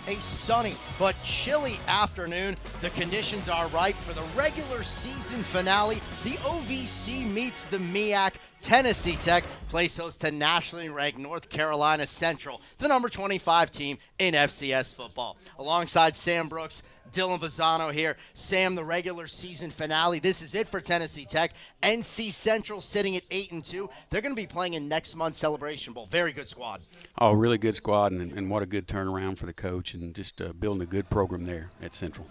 a sunny but chilly afternoon. The conditions are right for the regular season finale. The OVC meets the MEAC. Tennessee Tech plays host to nationally ranked North Carolina Central, the number 25 team in FCS football. Alongside Sam Brooks, Dylan Vazano here. Sam, the regular season finale. This is it for Tennessee Tech. NC Central sitting at 8-2. They're going to be playing in next month's Celebration Bowl. Very good squad. Oh, really good squad, and what a good turnaround for the coach, and just building a good program there at Central.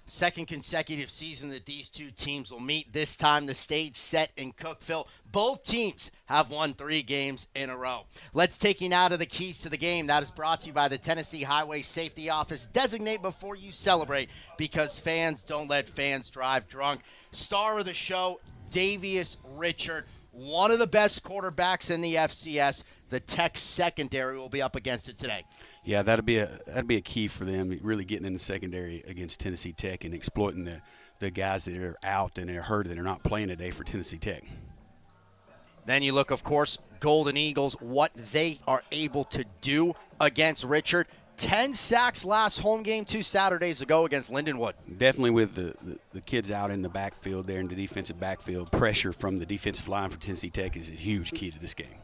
Second consecutive season that these two teams will meet. This time the stage set in Cookeville. Both teams have won 3 games in a row. Let's take you now to the keys to the game. That is brought to you by the Tennessee Highway Safety Office. Designate before you celebrate, because fans don't let fans drive drunk. Star of the show, Davius Richard, one of the best quarterbacks in the FCS. The Tech secondary will be up against it today. Yeah, that'd be a key for them, really getting in the secondary against Tennessee Tech and exploiting the guys that are out and are hurt and are not playing today for Tennessee Tech. Then you look, of course, Golden Eagles, what they are able to do against Richard. 10 sacks last home game 2 Saturdays ago against Lindenwood. Definitely with the kids out in the backfield there in the defensive backfield, pressure from the defensive line for Tennessee Tech is a huge key to this game.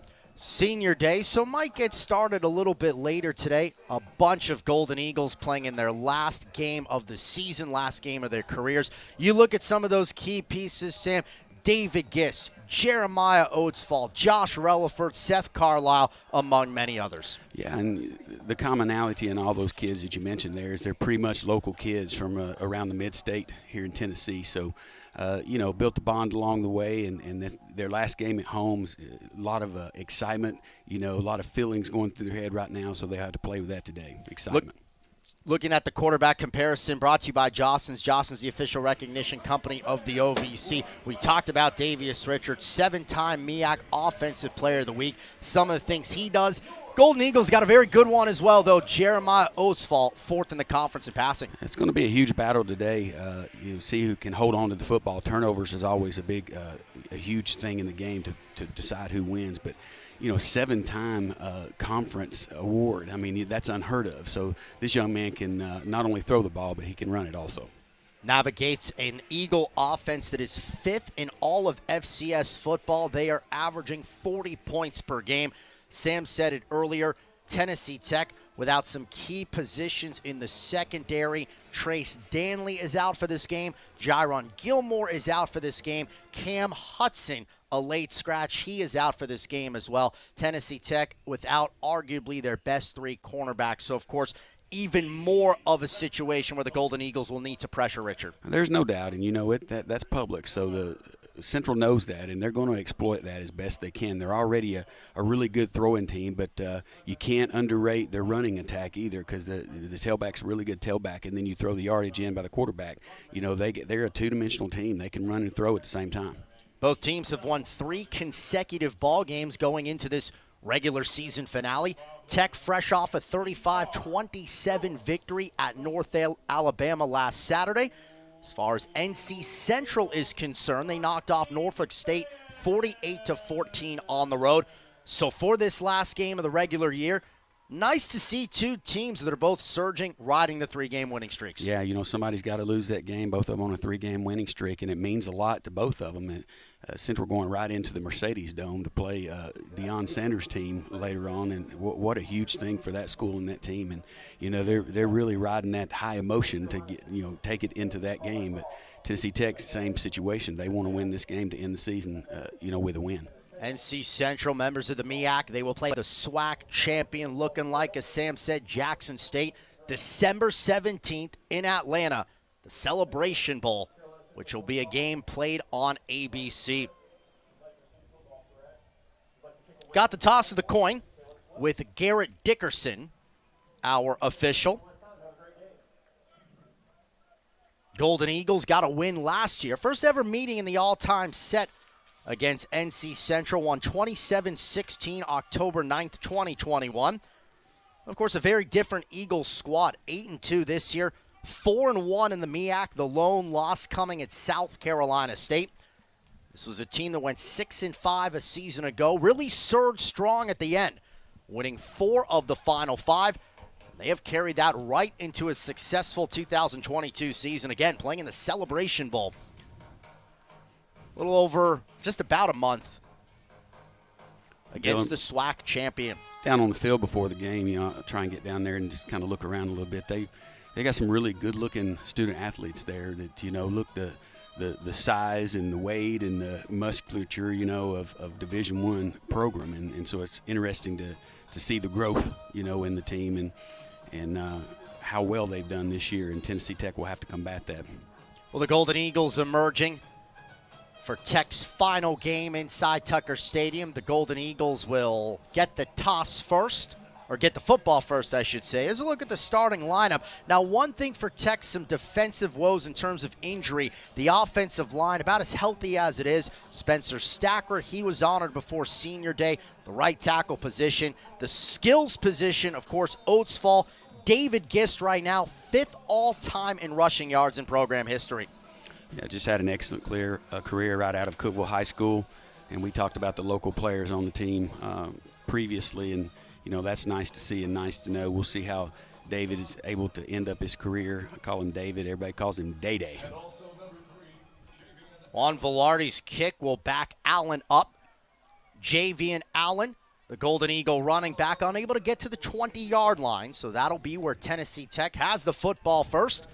Senior day, so might get started a little bit later today. A bunch of Golden Eagles playing in their last game of the season, last game of their careers. You look at some of those key pieces, Sam. David Gist, Jeremiah Oatsfall, Josh Relaford, Seth Carlisle, among many others. Yeah, and the commonality in all those kids that you mentioned there is they're pretty much local kids from around the mid-state here in Tennessee. So, built the bond along the way, and their last game at home, a lot of excitement, a lot of feelings going through their head right now, so they have to play with that today, excitement. Looking at the quarterback comparison brought to you by Jostens. Jostens, the official recognition company of the OVC. We talked about Davius Richard, 7-time MEAC Offensive Player of the Week. Some of the things he does. Golden Eagles got a very good one as well, though. Jeremiah Oatsfall, 4th in the conference in passing. It's going to be a huge battle today. See who can hold on to the football. Turnovers is always a huge thing in the game to decide who wins. But 7-time conference award. I mean, that's unheard of. So this young man can not only throw the ball, but he can run it also. Navigates an Eagle offense that is 5th in all of FCS football. They are averaging 40 points per game. Sam said it earlier, Tennessee Tech without some key positions in the secondary. Trace Danley is out for this game. Jaron Gilmore is out for this game. Cam Hudson, a late scratch. He is out for this game as well. Tennessee Tech without arguably their best 3 cornerbacks. So, of course, even more of a situation where the Golden Eagles will need to pressure Richard. There's no doubt, and that's public. So the Central knows that, and they're going to exploit that as best they can. They're already a really good throwing team, but you can't underrate their running attack either, because the tailback's a really good tailback, and then you throw the yardage in by the quarterback. They're a two-dimensional team. They can run and throw at the same time. Both teams have won 3 consecutive ball games going into this regular season finale. Tech fresh off a 35-27 victory at North Alabama last Saturday. As far as NC Central is concerned, they knocked off Norfolk State 48-14 on the road. So for this last game of the regular year, nice to see 2 teams that are both surging, riding the 3-game winning streaks. Yeah, somebody's got to lose that game. Both of them on a 3-game winning streak, and it means a lot to both of them. Central going right into the Mercedes Dome to play Deion Sanders' team later on, and what a huge thing for that school and that team. And they're really riding that high emotion to get take it into that game. But Tennessee Tech, same situation. They want to win this game to end the season, with a win. NC Central, members of the MEAC, they will play the SWAC champion, looking like, as Sam said, Jackson State, December 17th in Atlanta, the Celebration Bowl, which will be a game played on ABC. Got the toss of the coin with Garrett Dickerson, our official. Golden Eagles got a win last year. First ever meeting in the all-time set against NC Central, won 27-16 October 9th, 2021. Of course, a very different Eagles squad, 8-2 this year, 4-1 in the MEAC, the lone loss coming at South Carolina State. This was a team that went 6-5 a season ago, really surged strong at the end, winning 4 of the final 5. They have carried that right into a successful 2022 season. Again, playing in the Celebration Bowl. A little over just about a month against the SWAC champion. Down on the field before the game, try and get down there and just kind of look around a little bit. They got some really good-looking student athletes there that, look the size and the weight and the musculature, of Division I program. And so it's interesting to see the growth, in the team and how well they've done this year. And Tennessee Tech will have to combat that. Well, the Golden Eagles emerging for Tech's final game inside Tucker Stadium. The Golden Eagles will get the toss first, or get the football first, I should say. As a look at the starting lineup. Now, one thing for Tech, some defensive woes in terms of injury. The offensive line, about as healthy as it is. Spencer Stacker, he was honored before senior day. The right tackle position. The skills position, of course, Oatsfall. David Gist right now, 5th all-time in rushing yards in program history. Yeah, just had an excellent career right out of Cookeville High School, and we talked about the local players on the team previously, and that's nice to see and nice to know. We'll see how David is able to end up his career. I call him David. Everybody calls him Day-Day. Juan Velarde's kick will back Allen up. Javian Allen, the Golden Eagle running back, unable to get to the 20-yard line, so that'll be where Tennessee Tech has the football first.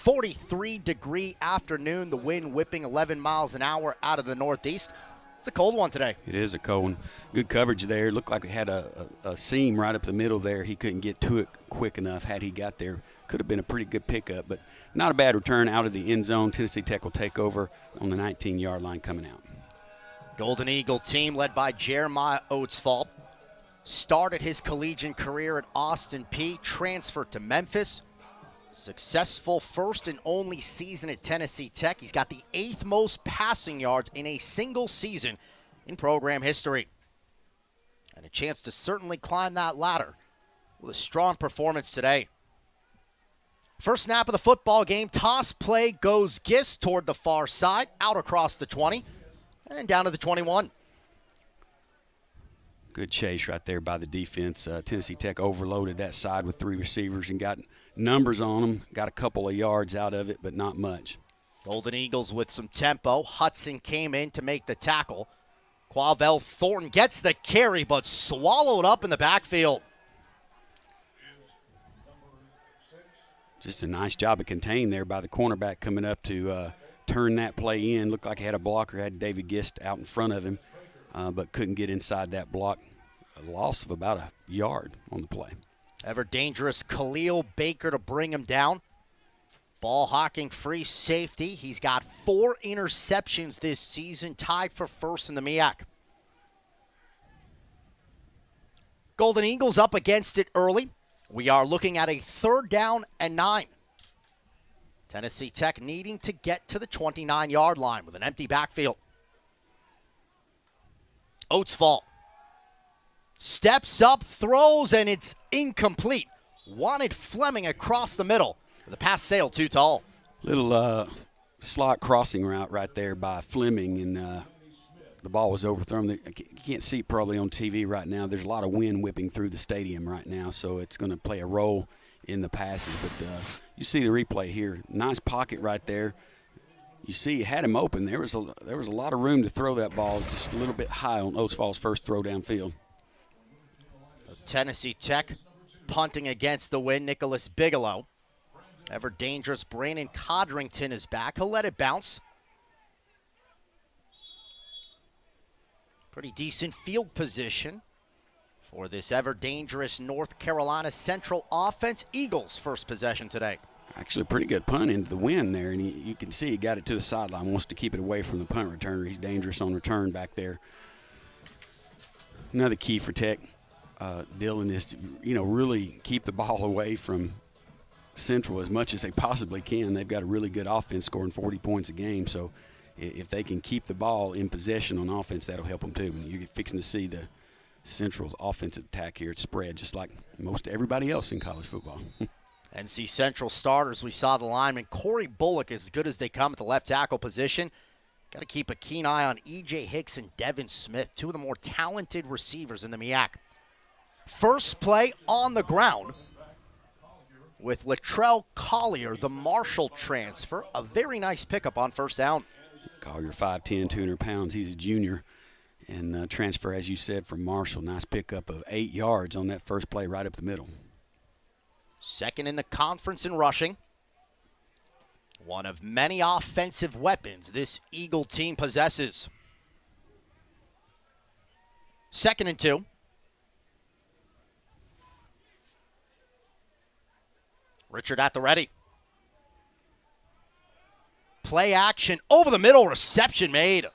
43-degree afternoon, the wind whipping 11 miles an hour out of the northeast. It's a cold one today. It is a cold one. Good coverage there. Looked like it had a seam right up the middle there. He couldn't get to it quick enough. Had he got there, could have been a pretty good pickup, but not a bad return out of the end zone. Tennessee Tech will take over on the 19-yard line coming out. Golden Eagle team led by Jeremiah Oatsfall. Started his collegiate career at Austin Peay, transferred to Memphis. Successful first and only season at Tennessee Tech. He's got the 8th most passing yards in a single season in program history. And a chance to certainly climb that ladder with a strong performance today. First snap of the football game, toss play goes Gist toward the far side, out across the 20, and down to the 21. Good chase right there by the defense. Tennessee Tech overloaded that side with 3 receivers and got numbers on them. Got a couple of yards out of it, but not much. Golden Eagles with some tempo. Hudson came in to make the tackle. Quavell Thornton gets the carry, but swallowed up in the backfield. Just a nice job of contained there by the cornerback coming up to turn that play in. Looked like he had a blocker, had David Gist out in front of him. But couldn't get inside that block. A loss of about a yard on the play. Ever dangerous Khalil Baker to bring him down. Ball hawking free safety. He's got 4 interceptions this season, tied for first in the MEAC. Golden Eagles up against it early. We are looking at a 3rd down and 9. Tennessee Tech needing to get to the 29-yard line with an empty backfield. Oatsfall steps up, throws, and it's incomplete. Wanted Fleming across the middle. The pass sailed too tall. Little slot crossing route right there by Fleming, and the ball was overthrown. You can't see it probably on TV right now. There's a lot of wind whipping through the stadium right now, so it's going to play a role in the passes. But you see the replay here. Nice pocket right there. You see, you had him open. There was a lot of room to throw that ball, just a little bit high on Oatsfall's first throw downfield. Tennessee Tech punting against the wind. Nicholas Bigelow. Ever dangerous Brandon Codrington is back. He'll let it bounce. Pretty decent field position for this ever dangerous North Carolina Central offense. Eagles first possession today. Actually, a pretty good punt into the wind there, and you can see he got it to the sideline. Wants to keep it away from the punt returner. He's dangerous on return back there. Another key for Tech, Dylan, is to really keep the ball away from Central as much as they possibly can. They've got a really good offense, scoring 40 points a game. So if they can keep the ball in possession on offense, that'll help them too. You're fixing to see the Central's offensive attack here. It's spread just like most everybody else in college football. NC Central starters, we saw the lineman Corey Bullock, as good as they come at the left tackle position. Got to keep a keen eye on E.J. Hicks and Devin Smith, 2 of the more talented receivers in the MEAC. First play on the ground with Latrell Collier, the Marshall transfer. A very nice pickup on first down. Collier, 5'10", 200 pounds. He's a junior and transfer, as you said, from Marshall. Nice pickup of 8 yards on that first play right up the middle. Second in the conference in rushing. One of many offensive weapons this Eagle team possesses. 2nd and 2. Richard at the ready. Play action over the middle, reception made.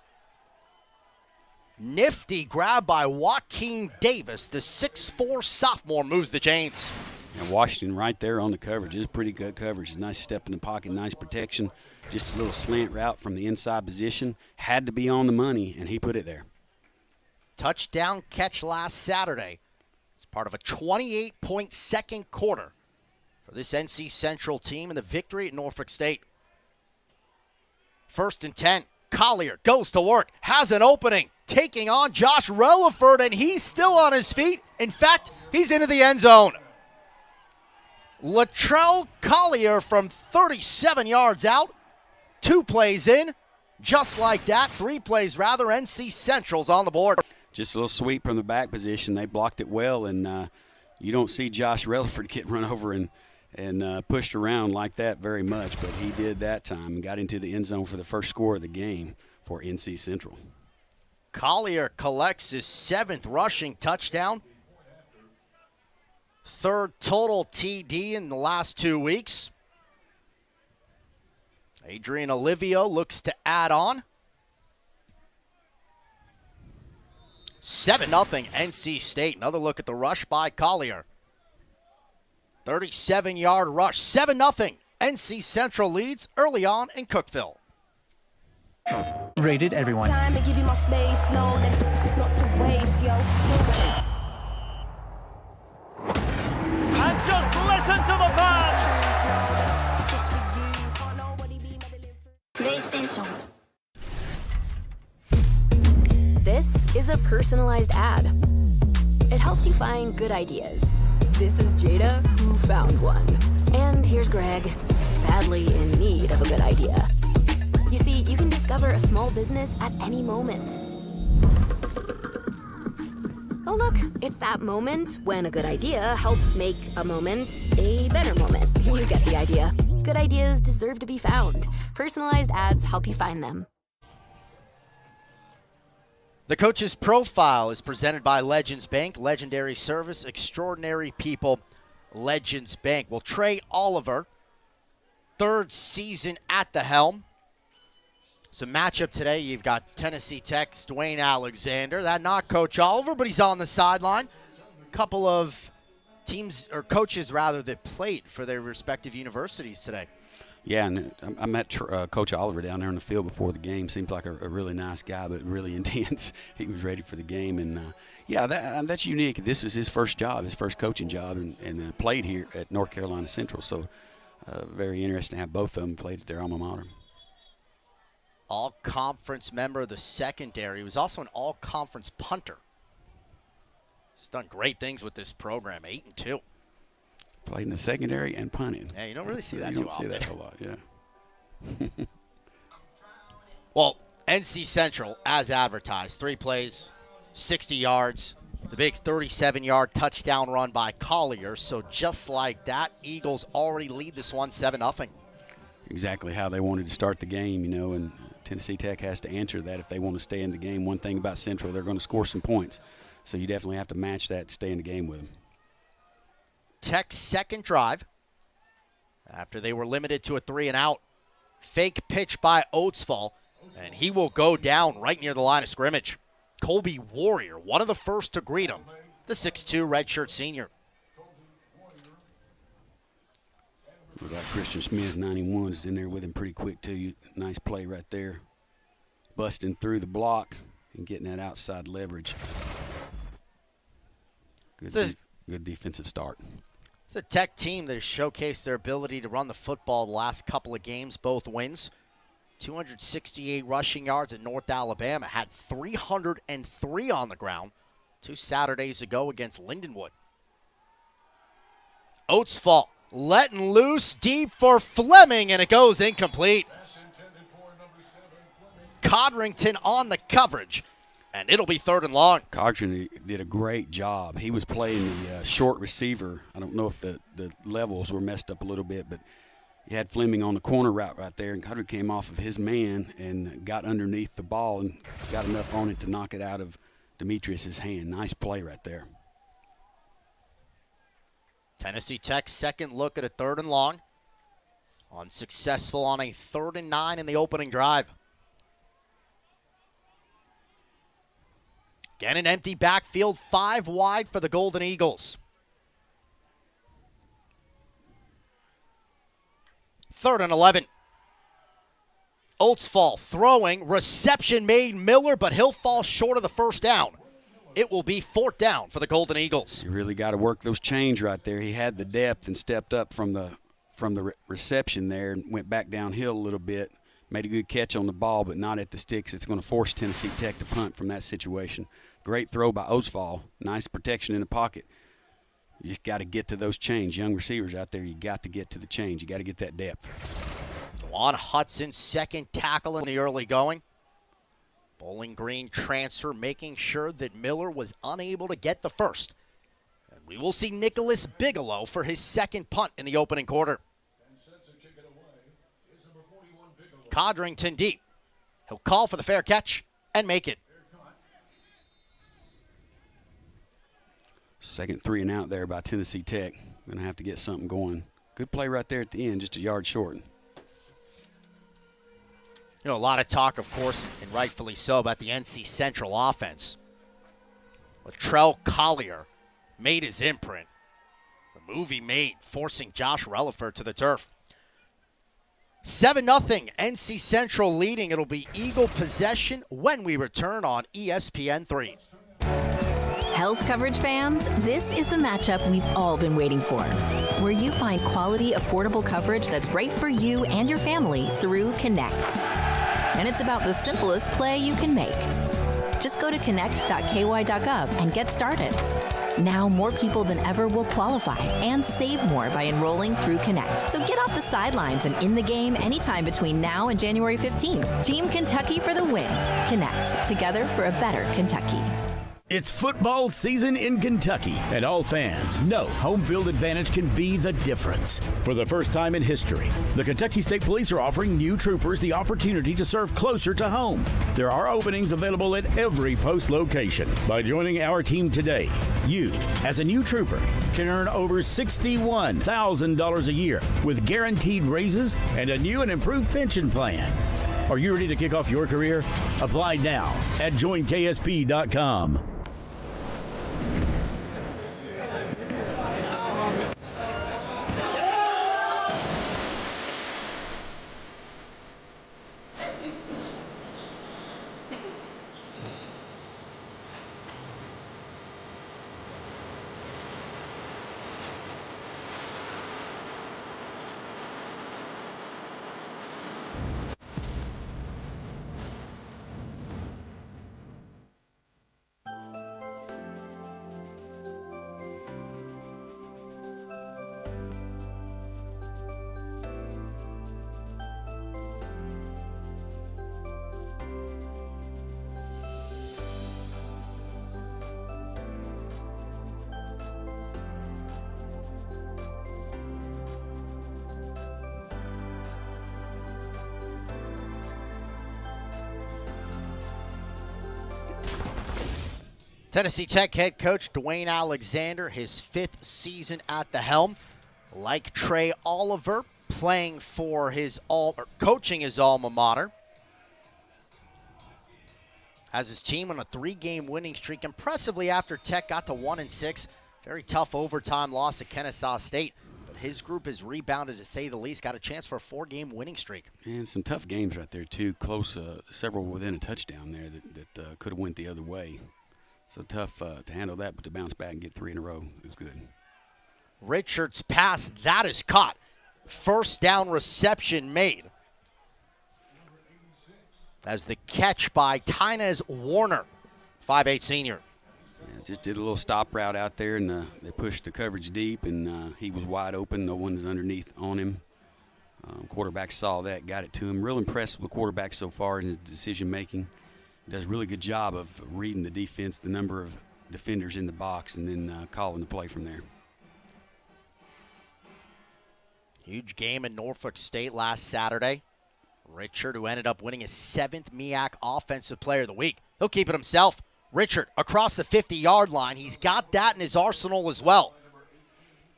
Nifty grab by Joaquin Davis. The 6'4 sophomore moves the chains. And Washington right there on the coverage. It's pretty good coverage. Nice step in the pocket, nice protection. Just a little slant route from the inside position. Had to be on the money, and he put it there. Touchdown catch last Saturday. It's part of a 28-point second quarter for this NC Central team in the victory at Norfolk State. 1st and 10. Collier goes to work, has an opening, taking on Josh Relaford, and he's still on his feet. In fact, he's into the end zone. Latrell Collier from 37 yards out. 2 plays in. Just like that, 3 plays rather, NC Central's on the board. Just a little sweep from the back position. They blocked it well, and you don't see Josh Relaford get run over and pushed around like that very much, but he did that time and got into the end zone for the first score of the game for NC Central. Collier collects his 7th rushing touchdown. 3rd total TD in the last 2 weeks. Adrian Olivio looks to add on. 7-0 NC State. Another look at the rush by Collier. 37-yard rush. 7-0 NC Central leads early on in Cookeville. Rated everyone. Time to give you my space, no, not to waste, yo. And just listen to the fans. PlayStation. This is a personalized ad. It helps you find good ideas. This is Jada, who found one. And here's Greg, badly in need of a good idea. You see, you can discover a small business at any moment. Oh look, it's that moment when a good idea helps make a moment a better moment. You get the idea. Good ideas deserve to be found. Personalized ads help you find them. The Coach's Profile is presented by Legends Bank. Legendary service, extraordinary people. Legends Bank. Well, Trey Oliver, 3rd season at the helm. So matchup today, you've got Tennessee Tech's Dwayne Alexander. That not Coach Oliver, but he's on the sideline. Couple of teams, or coaches rather, that played for their respective universities today. Yeah, and I met Coach Oliver down there on the field before the game. Seems like a really nice guy, but really intense. He was ready for the game, and that's unique. This was his first job, his first coaching job, and played here at North Carolina Central. So very interesting to have both of them played at their alma mater. All-conference member of the secondary. He was also an all-conference punter. He's done great things with this program, 8-2. Played in the secondary and punting. Yeah, you don't really see that you too don't often. see that a lot, yeah. Well, NC Central, as advertised, 3 plays, 60 yards. The big 37-yard touchdown run by Collier. So just like that, Eagles already lead this one 7-0. Exactly how they wanted to start the game, and Tennessee Tech has to answer that if they want to stay in the game. One thing about Central, they're going to score some points. So you definitely have to match that to stay in the game with them. Tech's second drive, after they were limited to a 3-and-out. Fake pitch by Oatsfall, and he will go down right near the line of scrimmage. Colby Warrior, one of the first to greet him, the 6'2 redshirt senior. We got Christian Smith, 91, is in there with him pretty quick, too. Nice play right there. Busting through the block and getting that outside leverage. Good defensive start. It's a Tech team that has showcased their ability to run the football the last couple of games, both wins. 268 rushing yards at North Alabama, had 303 on the ground 2 Saturdays ago against Lindenwood. Oatsfall letting loose deep for Fleming, and it goes incomplete. Codrington on the coverage, and it'll be 3rd and long. Codrington did a great job. He was playing the short receiver. I don't know if the levels were messed up a little bit, but you had Fleming on the corner route right there, and Codrington came off of his man and got underneath the ball and got enough on it to knock it out of Demetrius's hand. Nice play right there. Tennessee Tech second look at a 3rd and long. Unsuccessful on a 3rd and 9 in the opening drive. Again, an empty backfield, 5 wide for the Golden Eagles. 3rd and 11. Oatsfall throwing, reception made Miller, but he'll fall short of the first down. It will be 4th down for the Golden Eagles. You really got to work those chains right there. He had the depth and stepped up from the reception there and went back downhill a little bit. Made a good catch on the ball, but not at the sticks. It's going to force Tennessee Tech to punt from that situation. Great throw by Oatsfall. Nice protection in the pocket. You just got to get to those chains. Young receivers out there, you got to get to the chains. You got to get that depth. Juwan Hudson, second tackle in the early going. Bowling Green transfer, making sure that Miller was unable to get the first. And we will see Nicholas Bigelow for his second punt in the opening quarter. Codrington deep. He'll call for the fair catch and make it. Second 3 and out there by Tennessee Tech. Going to have to get something going. Good play right there at the end, just a yard short. You know, a lot of talk, of course, and rightfully so, about the NC Central offense. Latrell Collier made his imprint. The move he made, forcing Josh Relaford to the turf. 7-0, NC Central leading. It'll be Eagle possession when we return on ESPN 3. Health coverage fans, this is the matchup we've all been waiting for, where you find quality, affordable coverage that's right for you and your family through Connect. And it's about the simplest play you can make. Just go to connect.ky.gov and get started. Now more people than ever will qualify and save more by enrolling through Connect. So get off the sidelines and in the game anytime between now and January 15th. Team Kentucky for the win. Connect, together for a better Kentucky. It's football season in Kentucky, and all fans know home field advantage can be the difference. For the first time in history, the Kentucky State Police are offering new troopers the opportunity to serve closer to home. There are openings available at every post location. By joining our team today, you, as a new trooper, can earn over $61,000 a year with guaranteed raises and a new and improved pension plan. Are you ready to kick off your career? Apply now at joinksp.com. Tennessee Tech head coach Dwayne Alexander, his 5th season at the helm. Like Trey Oliver, playing for coaching his alma mater. Has his team on a 3-game winning streak, impressively after Tech got to 1-6. Very tough overtime loss at Kennesaw State. But his group has rebounded, to say the least. Got a chance for a 4-game winning streak. And some tough games right there, too. Close, several within a touchdown there that could have went the other way. So tough to handle that, but to bounce back and get 3 in a row is good. Richards' pass, that is caught. First down reception made. As the catch by Tynez Warner, 5'8" senior. Yeah, just did a little stop route out there, and they pushed the coverage deep, and he was wide open. No one's underneath on him. Quarterback saw that, got it to him. Real impressed with the quarterback so far in his decision-making. Does a really good job of reading the defense, the number of defenders in the box, and then calling the play from there. Huge game in Norfolk State last Saturday. Richard, who ended up winning his 7th MEAC Offensive Player of the Week. He'll keep it himself. Richard, across the 50-yard line. He's got that in his arsenal as well.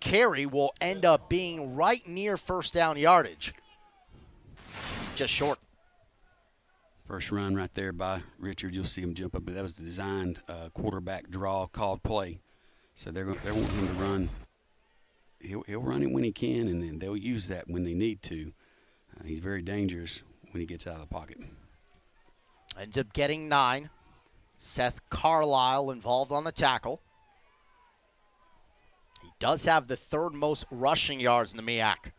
Carry will end up being right near first down yardage. Just short. First run right there by Richard. You'll see him jump up. But that was the designed quarterback draw called play. So they're wanting him to run. He'll run it when he can, and then they'll use that when they need to. He's very dangerous when he gets out of the pocket. Ends up getting 9. Seth Carlisle involved on the tackle. He does have the 3rd most rushing yards in the MEAC.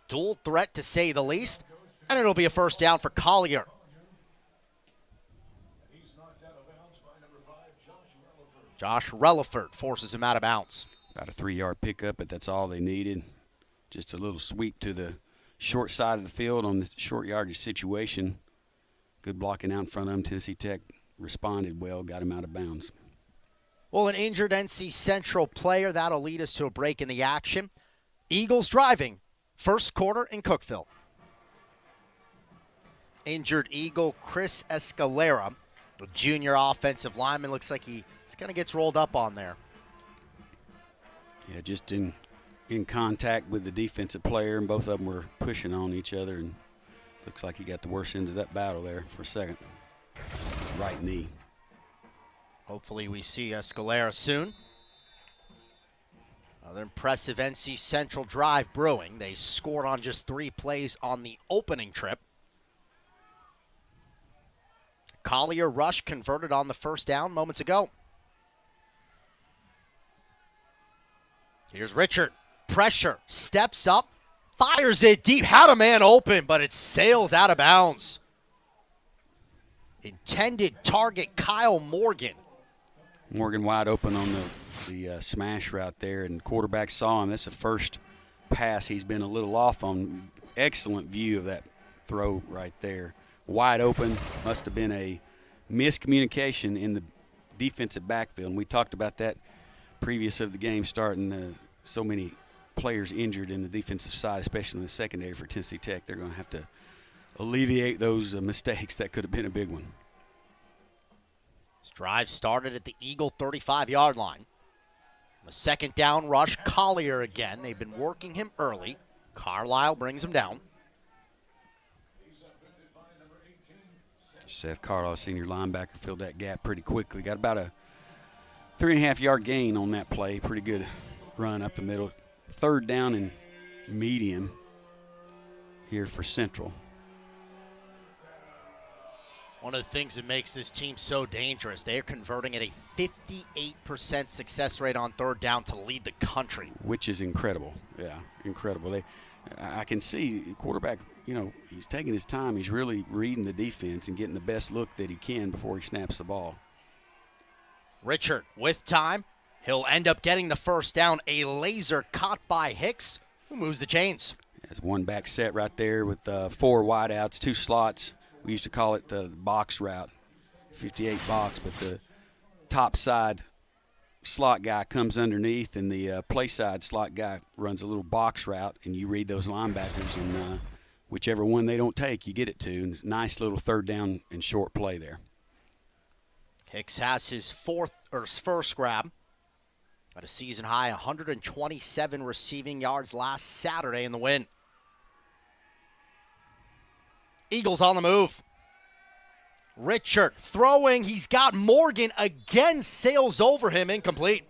Dual threat to say the least, and it'll be a first down for Collier. Josh Relaford forces him out of bounds. About a 3-yard pickup, but that's all they needed. Just a little sweep to the short side of the field on the short yardage situation. Good blocking out in front of him. Tennessee Tech responded well, got him out of bounds. Well, an injured NC Central player, that'll lead us to a break in the action. Eagles driving, first quarter in Cookeville. Injured Eagle Chris Escalera, the junior offensive lineman, looks like he kind of gets rolled up on there. Yeah, just in contact with the defensive player, and both of them were pushing on each other, and looks like he got the worst end of that battle there for a second. Right knee. Hopefully we see Escalera soon. Another impressive NC Central drive brewing. They scored on just 3 plays on the opening trip. Collier rush converted on the first down moments ago. Here's Richard. Pressure. Steps up. Fires it deep. Had a man open, but it sails out of bounds. Intended target Kyle Morgan. Morgan wide open on the smash route there, and quarterback saw him. That's the first pass he's been a little off on. Excellent view of that throw right there. Wide open. Must have been a miscommunication in the defensive backfield, and we talked about that previous of the game starting. So many players injured in the defensive side, especially in the secondary for Tennessee Tech. They're going to have to alleviate those mistakes. That could have been a big one. This drive started at the Eagle 35-yard line. The second down rush, Collier again. They've been working him early. Carlisle brings him down. Seth Carlisle, senior linebacker, filled that gap pretty quickly. Got about a 3.5-yard gain on that play. Pretty good run up the middle. Third down and medium here for Central. One of the things that makes this team so dangerous, they're converting at a 58% success rate on third down to lead the country. Which is incredible. Yeah, incredible. I can see quarterback, he's taking his time. He's really reading the defense and getting the best look that he can before he snaps the ball. Richard with time. He'll end up getting the first down. A laser caught by Hicks, who moves the chains. There's one back set right there with 4 wideouts, 2 slots. We used to call it the box route, 58 box, but the top side slot guy comes underneath, and the play side slot guy runs a little box route, and you read those linebackers, and whichever one they don't take, you get it to. And nice little third down and short play there. Hicks has his first grab at a season high 127 receiving yards last Saturday in the win. Eagles on the move. Richard throwing. He's got Morgan again, sails over him, incomplete.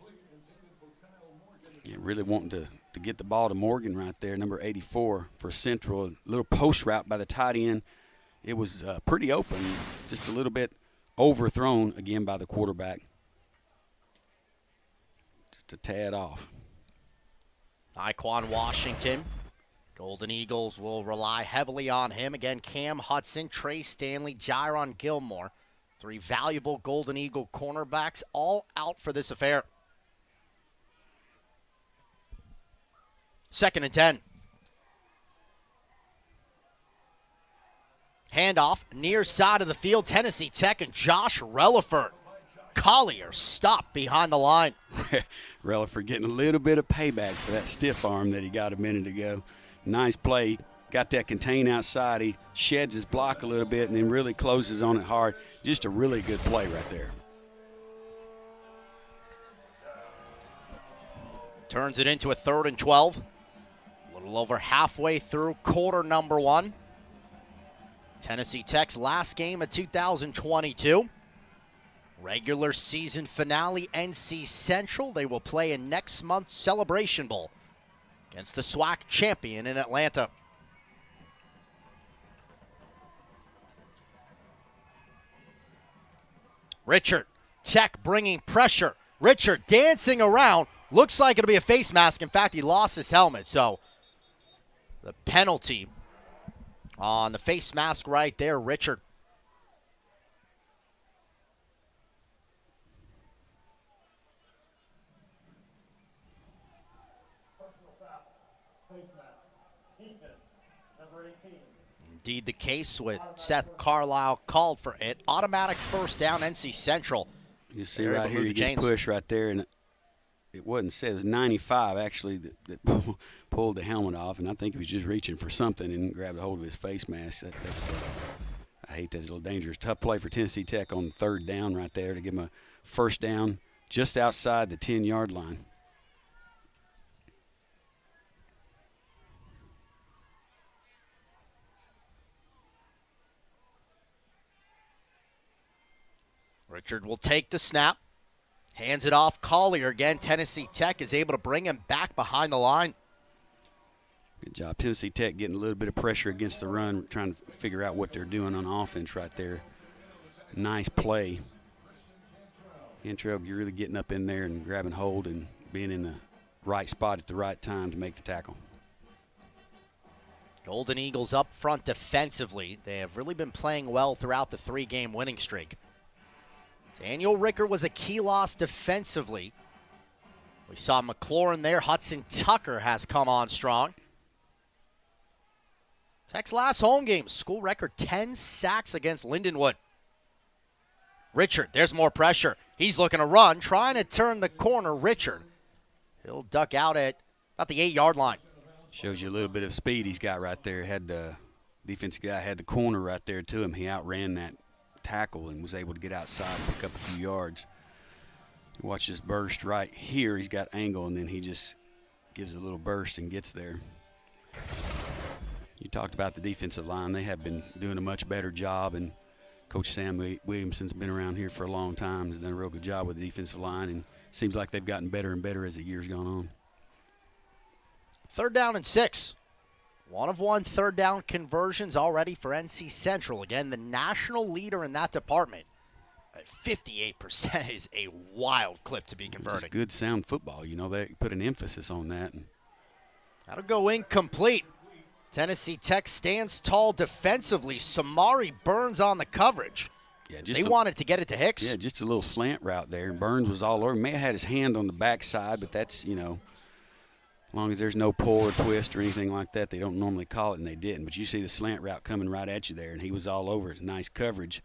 Yeah, really wanting to get the ball to Morgan right there, number 84 for Central. A little post route by the tight end. It was pretty open, just a little bit overthrown again by the quarterback. Just a tad off. Iquan Washington. Golden Eagles will rely heavily on him. Again, Cam Hudson, Trey Stanley, Jaron Gilmore, 3 valuable Golden Eagle cornerbacks all out for this affair. 2nd and 10. Handoff, near side of the field, Tennessee Tech and Josh Relaford. Collier stopped behind the line. Relaford getting a little bit of payback for that stiff arm that he got a minute ago. Nice play. Got that contain outside. He sheds his block a little bit and then really closes on it hard. Just a really good play right there. Turns it into a 3rd and 12. A little over halfway through quarter number 1. Tennessee Tech's last game of 2022. Regular season finale, NC Central. They will play in next month's Celebration Bowl against the SWAC champion in Atlanta. Richard, Tech bringing pressure. Richard dancing around. Looks like it'll be a face mask. In fact, he lost his helmet. So the penalty on the face mask right there, Richard. Indeed the case with Seth Carlisle called for it. Automatic first down, NC Central. You see right here, he just pushed right there, and it wasn't said. It was 95 actually that pulled the helmet off, and I think he was just reaching for something and grabbed a hold of his face mask. I hate that. It's a little dangerous. Tough play for Tennessee Tech on 3rd down right there to give him a first down just outside the 10-yard line. Richard will take the snap. Hands it off. Collier again. Tennessee Tech is able to bring him back behind the line. Good job. Tennessee Tech getting a little bit of pressure against the run, trying to figure out what they're doing on offense right there. Nice play. Cantrell really getting up in there and grabbing hold and being in the right spot at the right time to make the tackle. Golden Eagles up front defensively. They have really been playing well throughout the 3-game winning streak. Daniel Ricker was a key loss defensively. We saw McLaurin there. Hudson Tucker has come on strong. Tech's last home game, school record 10 sacks against Lindenwood. Richard, there's more pressure. He's looking to run, trying to turn the corner. Richard, he'll duck out at about the 8-yard line. Shows you a little bit of speed he's got right there. Had the defensive guy had the corner right there to him. He outran that tackle and was able to get outside and pick up a few yards. You watch this burst right here. He's got angle, and then he just gives a little burst and gets there. You talked about the defensive line. They have been doing a much better job, and Coach Sam Williamson's been around here for a long time. Has done a real good job with the defensive line, and seems like they've gotten better and better as the year's gone on. 3rd down and 6. 1 of 1 3rd down conversions already for NC Central. Again, the national leader in that department. 58% is a wild clip to be converting. It's good sound football. You know, they put an emphasis on that. That'll go incomplete. Tennessee Tech stands tall defensively. Samari Burns on the coverage. Yeah, they wanted to get it to Hicks. Yeah, just a little slant route there. Burns was all over. May have had his hand on the backside, but that's, you know, as long as there's no pull or twist or anything like that, they don't normally call it, and they didn't. But you see the slant route coming right at you there, and he was all over it. Nice coverage.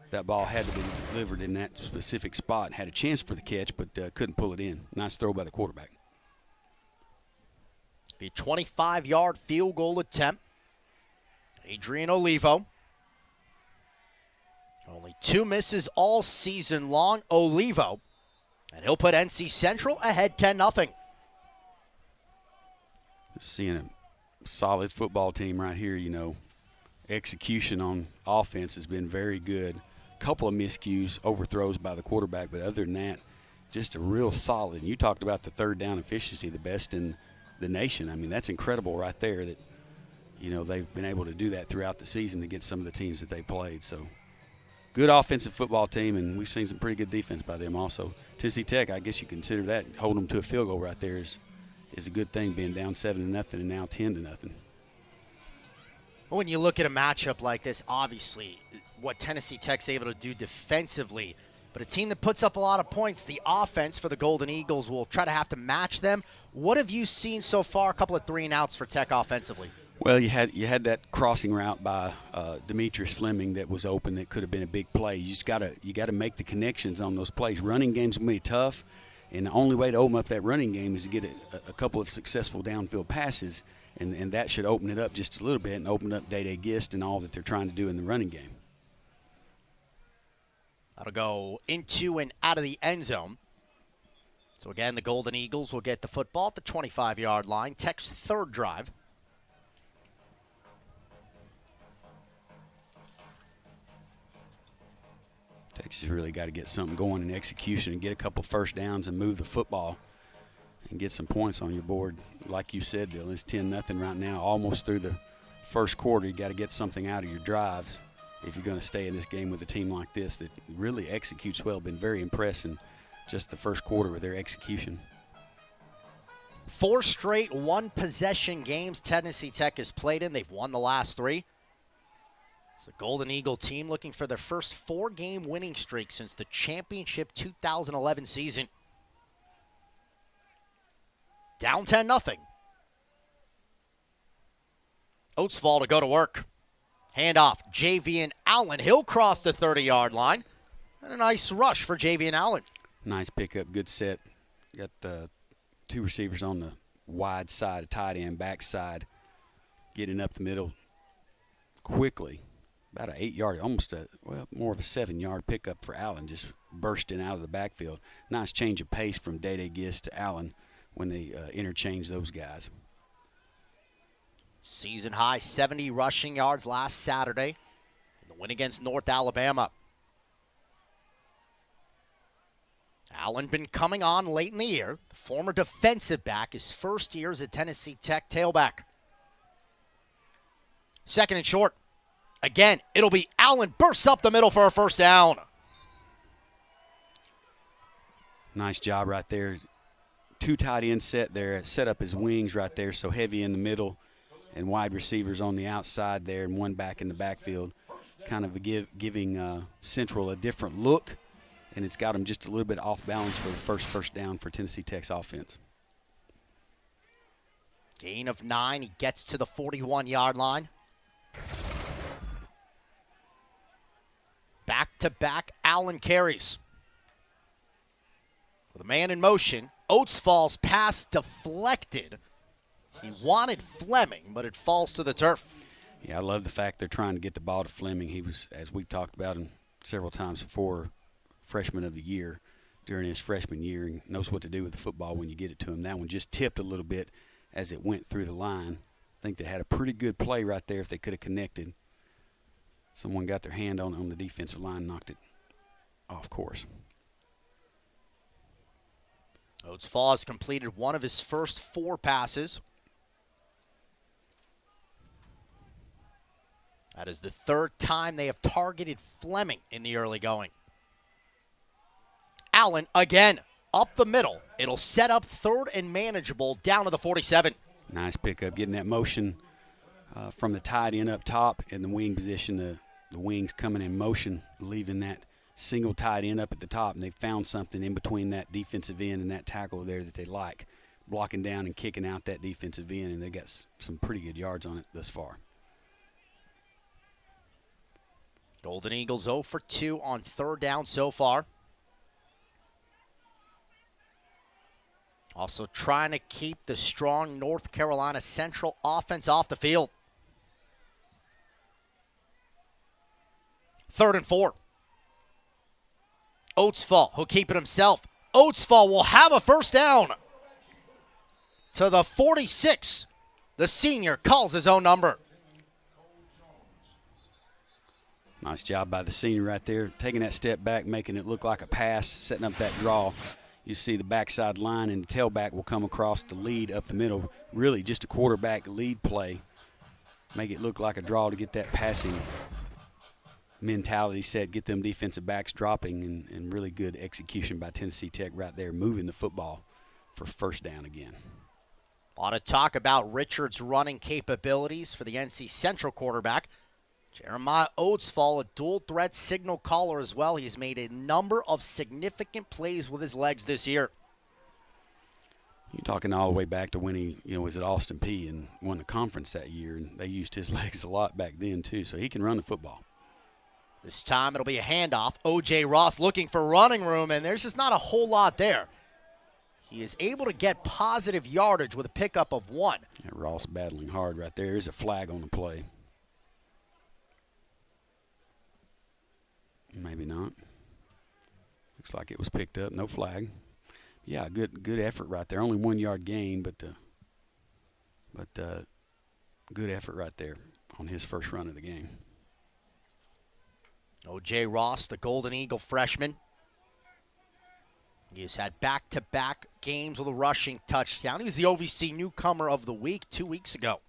That ball had to be delivered in that specific spot. Had a chance for the catch, but couldn't pull it in. Nice throw by the quarterback. Be a 25-yard field goal attempt. Adrian Olivo. Only 2 misses all season long. Olivo. And he'll put NC Central ahead 10-0. Seeing a solid football team right here, you know. Execution on offense has been very good. A couple of miscues, overthrows by the quarterback, but other than that, just a real solid. And you talked about the 3rd down efficiency, the best in the nation. I mean, that's incredible right there that, you know, they've been able to do that throughout the season against some of the teams that they played. So, good offensive football team, and we've seen some pretty good defense by them also. Tennessee Tech, I guess you consider that, holding them to a field goal right there is a good thing, being down 7-0 and now 10-0. When you look at a matchup like this, obviously what Tennessee Tech's able to do defensively. But a team that puts up a lot of points, the offense for the Golden Eagles will try to have to match them. What have you seen so far? A couple of 3-and-outs for Tech offensively. Well, you had that crossing route by Demetrius Fleming that was open that could have been a big play. You got to make the connections on those plays. Running games will be tough, and the only way to open up that running game is to get a couple of successful downfield passes, and that should open it up just a little bit and open up Day Gist and all that they're trying to do in the running game. That'll go into and out of the end zone. So again, the Golden Eagles will get the football at the 25-yard line. Tech's third drive. Texas really got to get something going in execution and get a couple first downs and move the football and get some points on your board. Like you said, Dylan, it's 10-0 right now, almost through the first quarter. You got to get something out of your drives if you're going to stay in this game with a team like this that really executes well. Been very impressed in just the first quarter with their execution. 4 straight one-possession games Tennessee Tech has played in. They've won the last 3. It's a Golden Eagle team looking for their first 4-game winning streak since the championship 2011 season. Down 10-0. Oatsfall to go to work. Handoff, Javian Allen. He'll cross the 30-yard line. And a nice rush for Javian Allen. Nice pickup, good set. Got 2 receivers on the wide side, tight end, backside, getting up the middle quickly. About an 8-yard, more of a 7-yard pickup for Allen, just bursting out of the backfield. Nice change of pace from Day Gist to Allen when they interchange those guys. Season high 70 rushing yards last Saturday in the win against North Alabama. Allen been coming on late in the year. The former defensive back, his first year as a Tennessee Tech tailback. Second and short. Again, it'll be Allen bursts up the middle for a first down. Nice job right there. 2 tight end set there, set up his wings right there, so heavy in the middle and wide receivers on the outside there and 1 back in the backfield. Kind of giving Central a different look, and it's got them just a little bit off balance for the first down for Tennessee Tech's offense. Gain of 9. He gets to the 41-yard line. Back-to-back Allen carries. With a man in motion, Oates falls pass deflected. He wanted Fleming, but it falls to the turf. Yeah, I love the fact they're trying to get the ball to Fleming. He was, as we talked about him several times before, freshman of the year during his freshman year, and knows what to do with the football when you get it to him. That one just tipped a little bit as it went through the line. I think they had a pretty good play right there if they could have connected. Someone got their hand on the defensive line, knocked it off course. Oates has completed one of his first 4 passes. That is the 3rd time they have targeted Fleming in the early going. Allen again up the middle. It'll set up 3rd and manageable down to the 47. Nice pickup, getting that motion from the tight end up top in the wing position. The wings coming in motion, leaving that single tight end up at the top, and they found something in between that defensive end and that tackle there that they like, blocking down and kicking out that defensive end, and they got some pretty good yards on it thus far. Golden Eagles 0 for 2 on 3rd down so far. Also trying to keep the strong North Carolina Central offense off the field. 3rd and 4. Oatsfall, who'll keep it himself. Oatsfall will have a first down. To the 46. The senior calls his own number. Nice job by the senior right there, taking that step back, making it look like a pass, setting up that draw. You see the backside line, and the tailback will come across the lead up the middle. Really just a quarterback lead play. Make it look like a draw to get that passing mentality set, get them defensive backs dropping, and really good execution by Tennessee Tech right there, moving the football for first down again. A lot of talk about Richard's running capabilities for the NC Central quarterback. Jeremiah Oatsfall, a dual threat signal caller as well. He's made a number of significant plays with his legs this year. You're talking all the way back to when he, was at Austin Peay and won the conference that year, and they used his legs a lot back then too. So he can run the football. This time it'll be a handoff. O.J. Ross looking for running room, and there's just not a whole lot there. He is able to get positive yardage with a pickup of 1. Yeah, Ross battling hard right there. There's a flag on the play. Maybe not. Looks like it was picked up. No flag. Yeah, good effort right there. Only 1 yard gain, but good effort right there on his first run of the game. O.J. Ross, the Golden Eagle freshman. He has had back-to-back games with a rushing touchdown. He was the OVC Newcomer of the Week 2 weeks ago.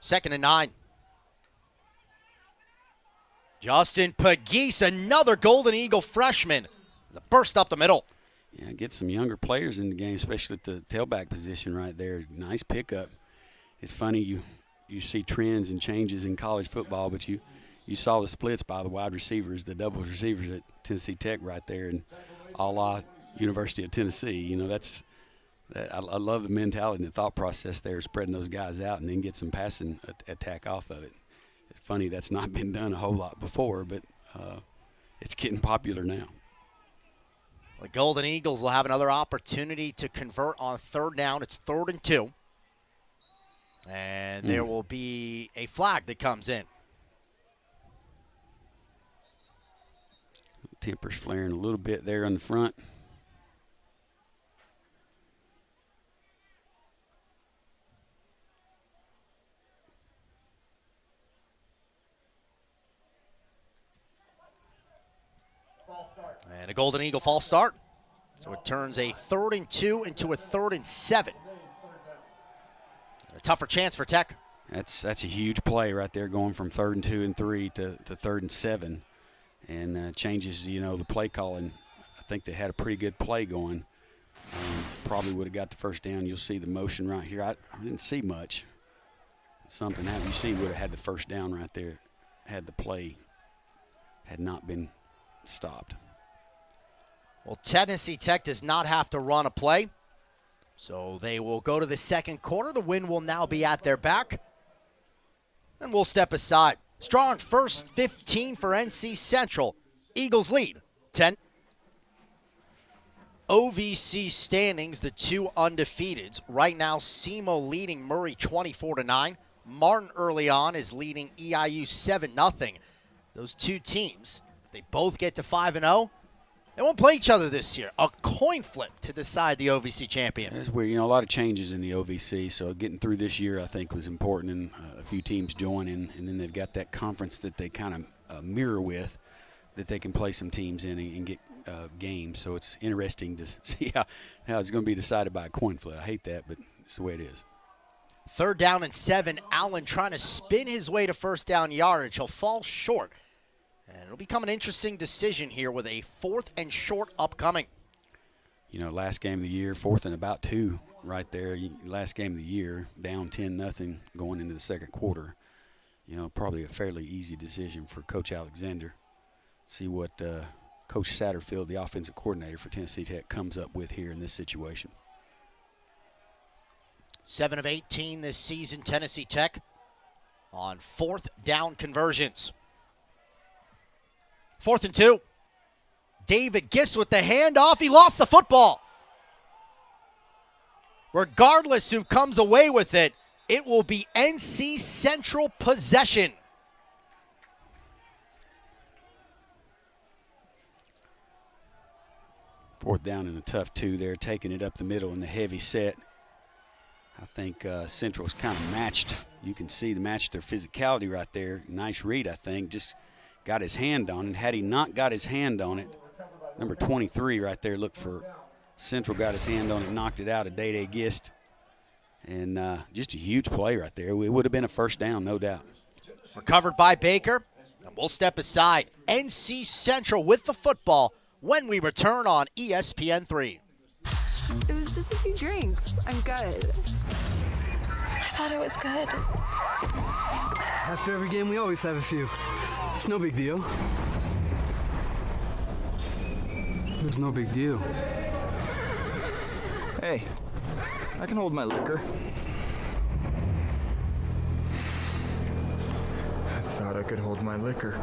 Second and 9. Justin Pegues, another Golden Eagle freshman. The burst up the middle. Yeah, get some younger players in the game, especially at the tailback position right there. Nice pickup. It's funny, you see trends and changes in college football, but you saw the splits by the wide receivers, the double receivers at Tennessee Tech right there, and a la University of Tennessee. I love the mentality and the thought process there, spreading those guys out and then get some passing attack off of it. It's funny that's not been done a whole lot before, but it's getting popular now. The Golden Eagles will have another opportunity to convert on third down. It's 3rd and 2. And there will be a flag that comes in. Tempers flaring a little bit there on the front. And a Golden Eagle false start. So it turns a 3rd and 2 into a 3rd and 7. A tougher chance for Tech. That's a huge play right there, going from 3rd and 2 and 3 to 3rd and 7. And changes, the play calling. I think they had a pretty good play going. Probably would have got the first down. You'll see the motion right here. I didn't see much. Something happened. You see would have had the first down right there had the play had not been stopped. Well, Tennessee Tech does not have to run a play. So they will go to the second quarter. The wind will now be at their back. And we'll step aside. Strong first 15 for NC Central. Eagles lead 10. OVC standings, the two undefeateds. Right now, SEMO leading Murray 24-9. Martin early on is leading EIU 7-0. Those two teams, if they both get to 5-0, they won't play each other this year. A coin flip to decide the OVC champion. That's weird. A lot of changes in the OVC, so getting through this year I think was important, and a few teams joining, and then they've got that conference that they kind of mirror with, that they can play some teams in and get games. So it's interesting to see how it's going to be decided by a coin flip. I hate that, but it's the way it is. 3rd down and 7. Allen trying to spin his way to first down yardage. He'll fall short. And it'll become an interesting decision here with a 4th and short upcoming. Last game of the year, 4th and about 2 right there. Last game of the year, down 10-0 going into the second quarter. Probably a fairly easy decision for Coach Alexander. See what Coach Satterfield, the offensive coordinator for Tennessee Tech, comes up with here in this situation. 7 of 18 this season, Tennessee Tech on 4th down conversions. 4th and 2. David Gist with the handoff. He lost the football. Regardless who comes away with it, it will be NC Central possession. Fourth down and a tough 2 there, taking it up the middle in the heavy set. I think Central's kind of matched. You can see the match their physicality right there. Nice read, I think. Just got his hand on it. Had he not got his hand on it, number 23 right there, look for Central, got his hand on it, knocked it out of Day Gist. And just a huge play right there. It would have been a first down, no doubt. Recovered by Baker, and we'll step aside. NC Central with the football when we return on ESPN 3. It was just a few drinks. I'm good. thought it was good. After every game, we always have a few. It's no big deal. It's no big deal. Hey, I can hold my liquor. I thought I could hold my liquor.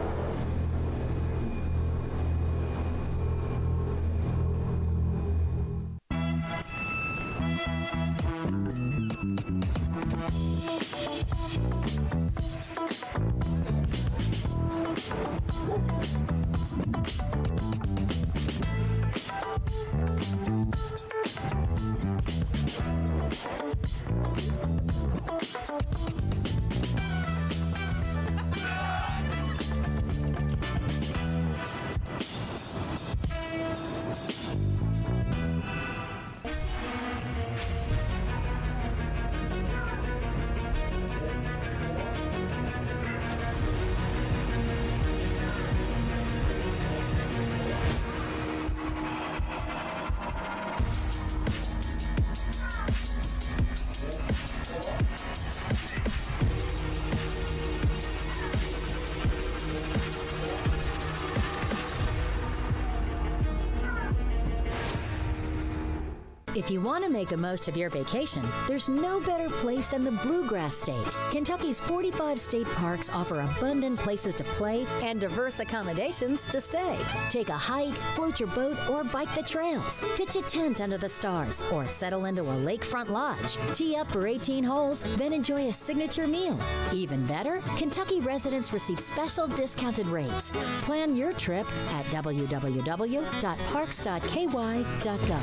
If you want to make the most of your vacation, there's no better place than the Bluegrass State. Kentucky's 45 state parks offer abundant places to play and diverse accommodations to stay. Take a hike, float your boat, or bike the trails. Pitch a tent under the stars, or settle into a lakefront lodge. Tee up for 18 holes, then enjoy a signature meal. Even better, Kentucky residents receive special discounted rates. Plan your trip at www.parks.ky.gov.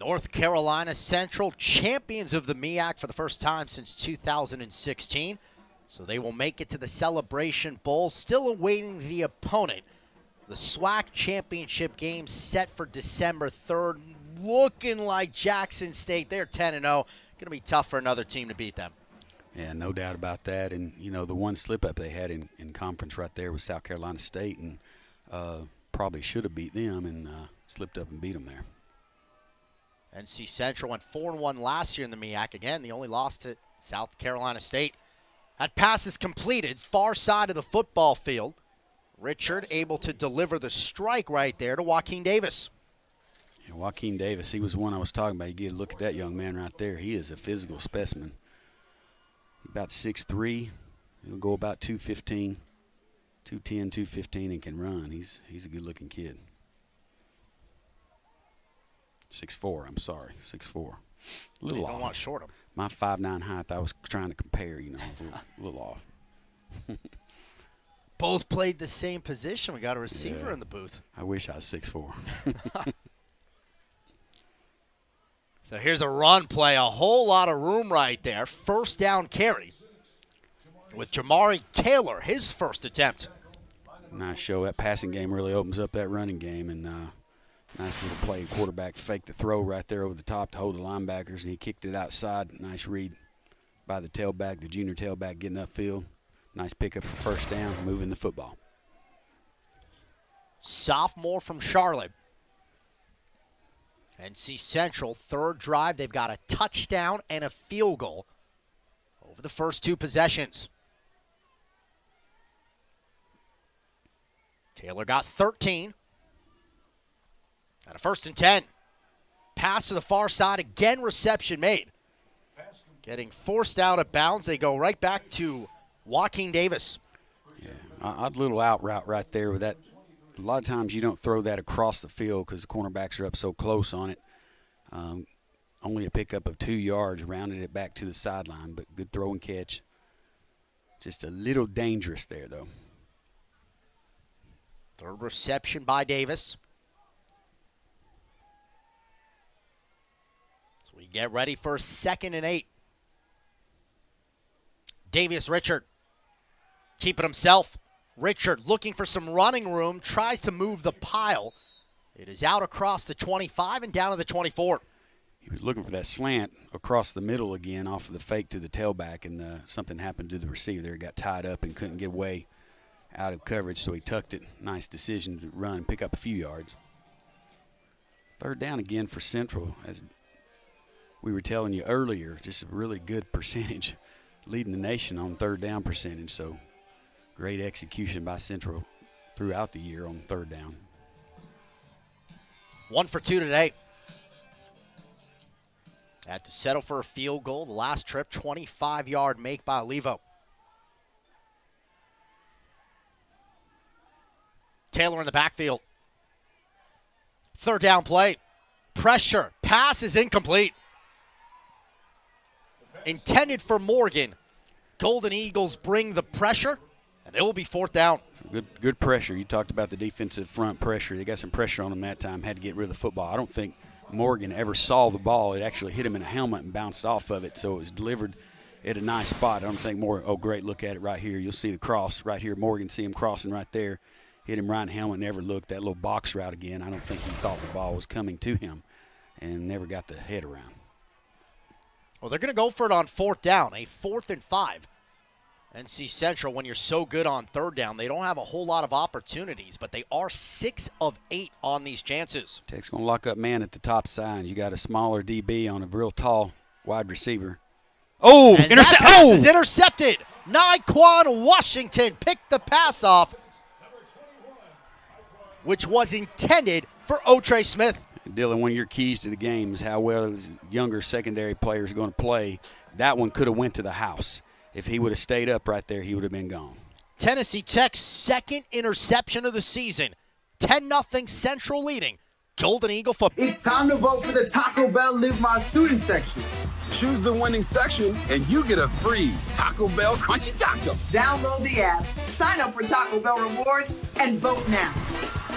North Carolina Central, champions of the MEAC for the first time since 2016. So they will make it to the Celebration Bowl, still awaiting the opponent. The SWAC championship game set for December 3rd. Looking like Jackson State. They're 10-0. Going to be tough for another team to beat them. Yeah, no doubt about that. And, you know, the one slip-up they had in conference right there was South Carolina State, and probably should have beat them and slipped up and beat them there. NC Central went 4-1 last year in the MEAC. Again, the only loss to South Carolina State. That pass is completed, far side of the football field. Richard able to deliver the strike right there to Joaquin Davis. Yeah, Joaquin Davis, he was the one I was talking about. You get a look at that young man right there. He is a physical specimen. About 6'3", he'll go about 215, 210, 215, and can run. He's a good-looking kid. 6'4", I'm sorry, 6'4". A little off. Don't want to short him. My 5'9" height, I was trying to compare, you know, I was a little off. Both played the same position. We got a receiver in the booth. I wish I was 6'4". So here's a run play, a whole lot of room right there. First down carry with Jamari Taylor, his first attempt. Nice show. That passing game really opens up that running game, and nice little play. Quarterback faked the throw right there over the top to hold the linebackers, and he kicked it outside. Nice read by the tailback, the junior tailback getting upfield. Nice pickup for first down, moving the football. Sophomore from Charlotte. NC Central, third drive. They've got a touchdown and a field goal over the first two possessions. Taylor got 13. And a 1st and 10. Pass to the far side. Again, reception made. Getting forced out of bounds. They go right back to Joaquin Davis. Yeah, odd little out route right there with that. A lot of times you don't throw that across the field because the cornerbacks are up so close on it. Only a pickup of 2 yards, rounded it back to the sideline, but good throw and catch. Just a little dangerous there, though. Third reception by Davis. So we get ready for 2nd and 8. Davis Richard. Keep it himself. Richard looking for some running room, tries to move the pile. It is out across the 25 and down to the 24. He was looking for that slant across the middle again off of the fake to the tailback, and something happened to the receiver there. He got tied up and couldn't get away out of coverage, so he tucked it. Nice decision to run and pick up a few yards. Third down again for Central as we were telling you earlier, just a really good percentage, leading the nation on third down percentage. So great execution by Central throughout the year on third down. 1 for 2 today. Had to settle for a field goal the last trip, 25-yard make by Levo. Taylor in the backfield. Third down play. Pressure. Pass is incomplete. Intended for Morgan. Golden Eagles bring the pressure, and it will be fourth down. Good pressure. You talked about the defensive front pressure. They got some pressure on them that time, had to get rid of the football. I don't think Morgan ever saw the ball. It actually hit him in the helmet and bounced off of it, so it was delivered at a nice spot. I don't think great, look at it right here. You'll see the cross right here. Morgan, see him crossing right there. Hit him right in the helmet, never looked. That little box route again, I don't think he thought the ball was coming to him and never got the head around. Well, they're going to go for it on fourth down, a 4th and 5. NC Central, when you're so good on third down, they don't have a whole lot of opportunities, but they are 6 of 8 on these chances. Tech's going to lock up man at the top side. You got a smaller DB on a real tall wide receiver. Oh, that pass is intercepted. Naquan Washington picked the pass off, which was intended for Otrey Smith. Dylan, one of your keys to the game is how well his younger secondary players are going to play. That one could have went to the house. If he would have stayed up right there, he would have been gone. Tennessee Tech's second interception of the season. 10-0 Central leading. Golden Eagle football. It's time to vote for the Taco Bell Live My Student section. Choose the winning section, and you get a free Taco Bell Crunchy Taco. Download the app, sign up for Taco Bell Rewards, and vote now.